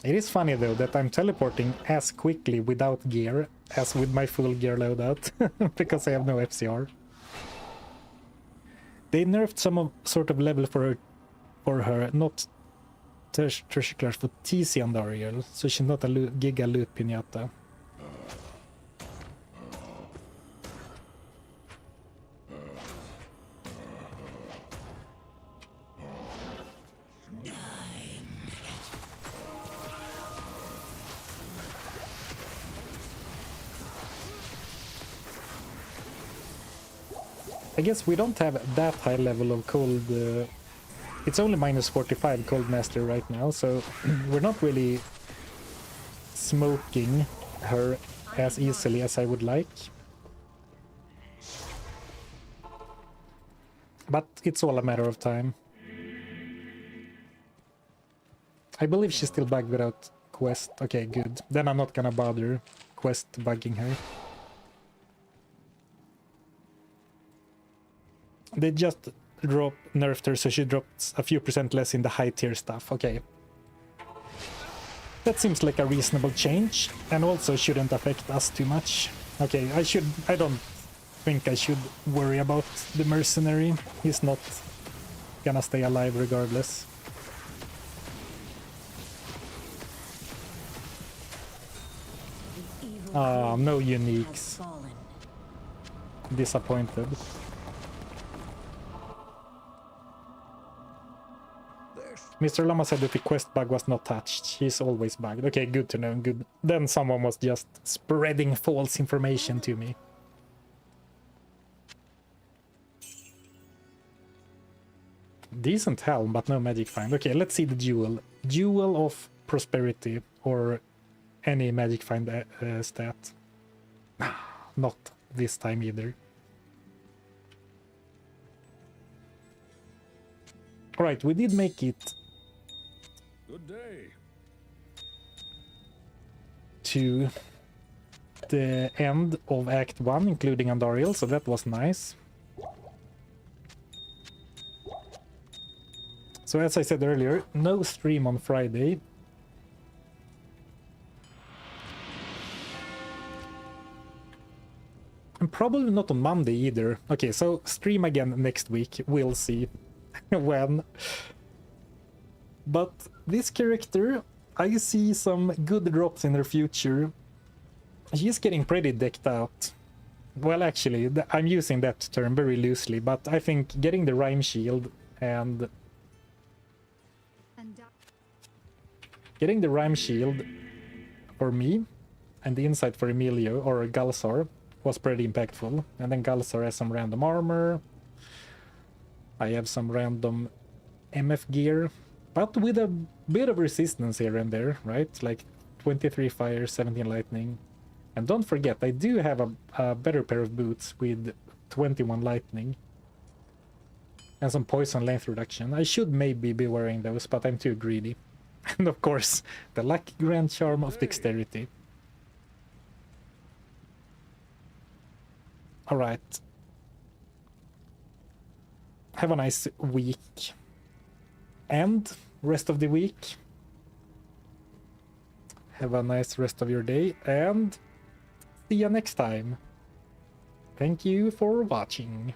It is funny though that I'm teleporting as quickly without gear as with my full gear loadout, because I have no FCR. They nerfed some sort of level for her, not treasure class for TC Andariel, so she's not a Giga Loot Pinata. I guess we don't have that high level of cold. It's only minus 45 cold master right now, so we're not really smoking her as easily as I would like. But it's all a matter of time. I believe she's still bugged without quest. Okay, good. Then I'm not gonna bother quest bugging her. They just nerfed her so she drops a few % less in the high tier stuff. Okay. That seems like a reasonable change, and also shouldn't affect us too much. Okay, I don't think I should worry about the mercenary. He's not gonna stay alive regardless. Ah, no uniques. Disappointed. Mr. Lama said that the quest bug was not touched. He's always bugged. Okay, good to know. Good. Then someone was just spreading false information to me. Decent helm, but no magic find. Okay, let's see the jewel. Jewel of prosperity, or any magic find stat. Not this time either. Alright, we did make it Good day. to the end of Act 1, including Andariel, so that was nice. So as I said earlier, no stream on Friday. And probably not on Monday either. Okay, so stream again next week. We'll see when. But this character, I see some good drops in her future. She's getting pretty decked out. Well, actually, I'm using that term very loosely, but I think getting the Rhyme Shield and getting the Rhyme Shield for me and the Insight for Emilio or Galsar was pretty impactful. And then Galsar has some random armor. I have some random MF gear, but with a bit of resistance here and there, right? Like 23 fire, 17 lightning. And don't forget, I do have a better pair of boots with 21 lightning. And some poison length reduction. I should maybe be wearing those, but I'm too greedy. And of course, the lucky grand charm of dexterity. Alright. Have a nice week. And rest of the week. Have a nice rest of your day. And see you next time. Thank you for watching.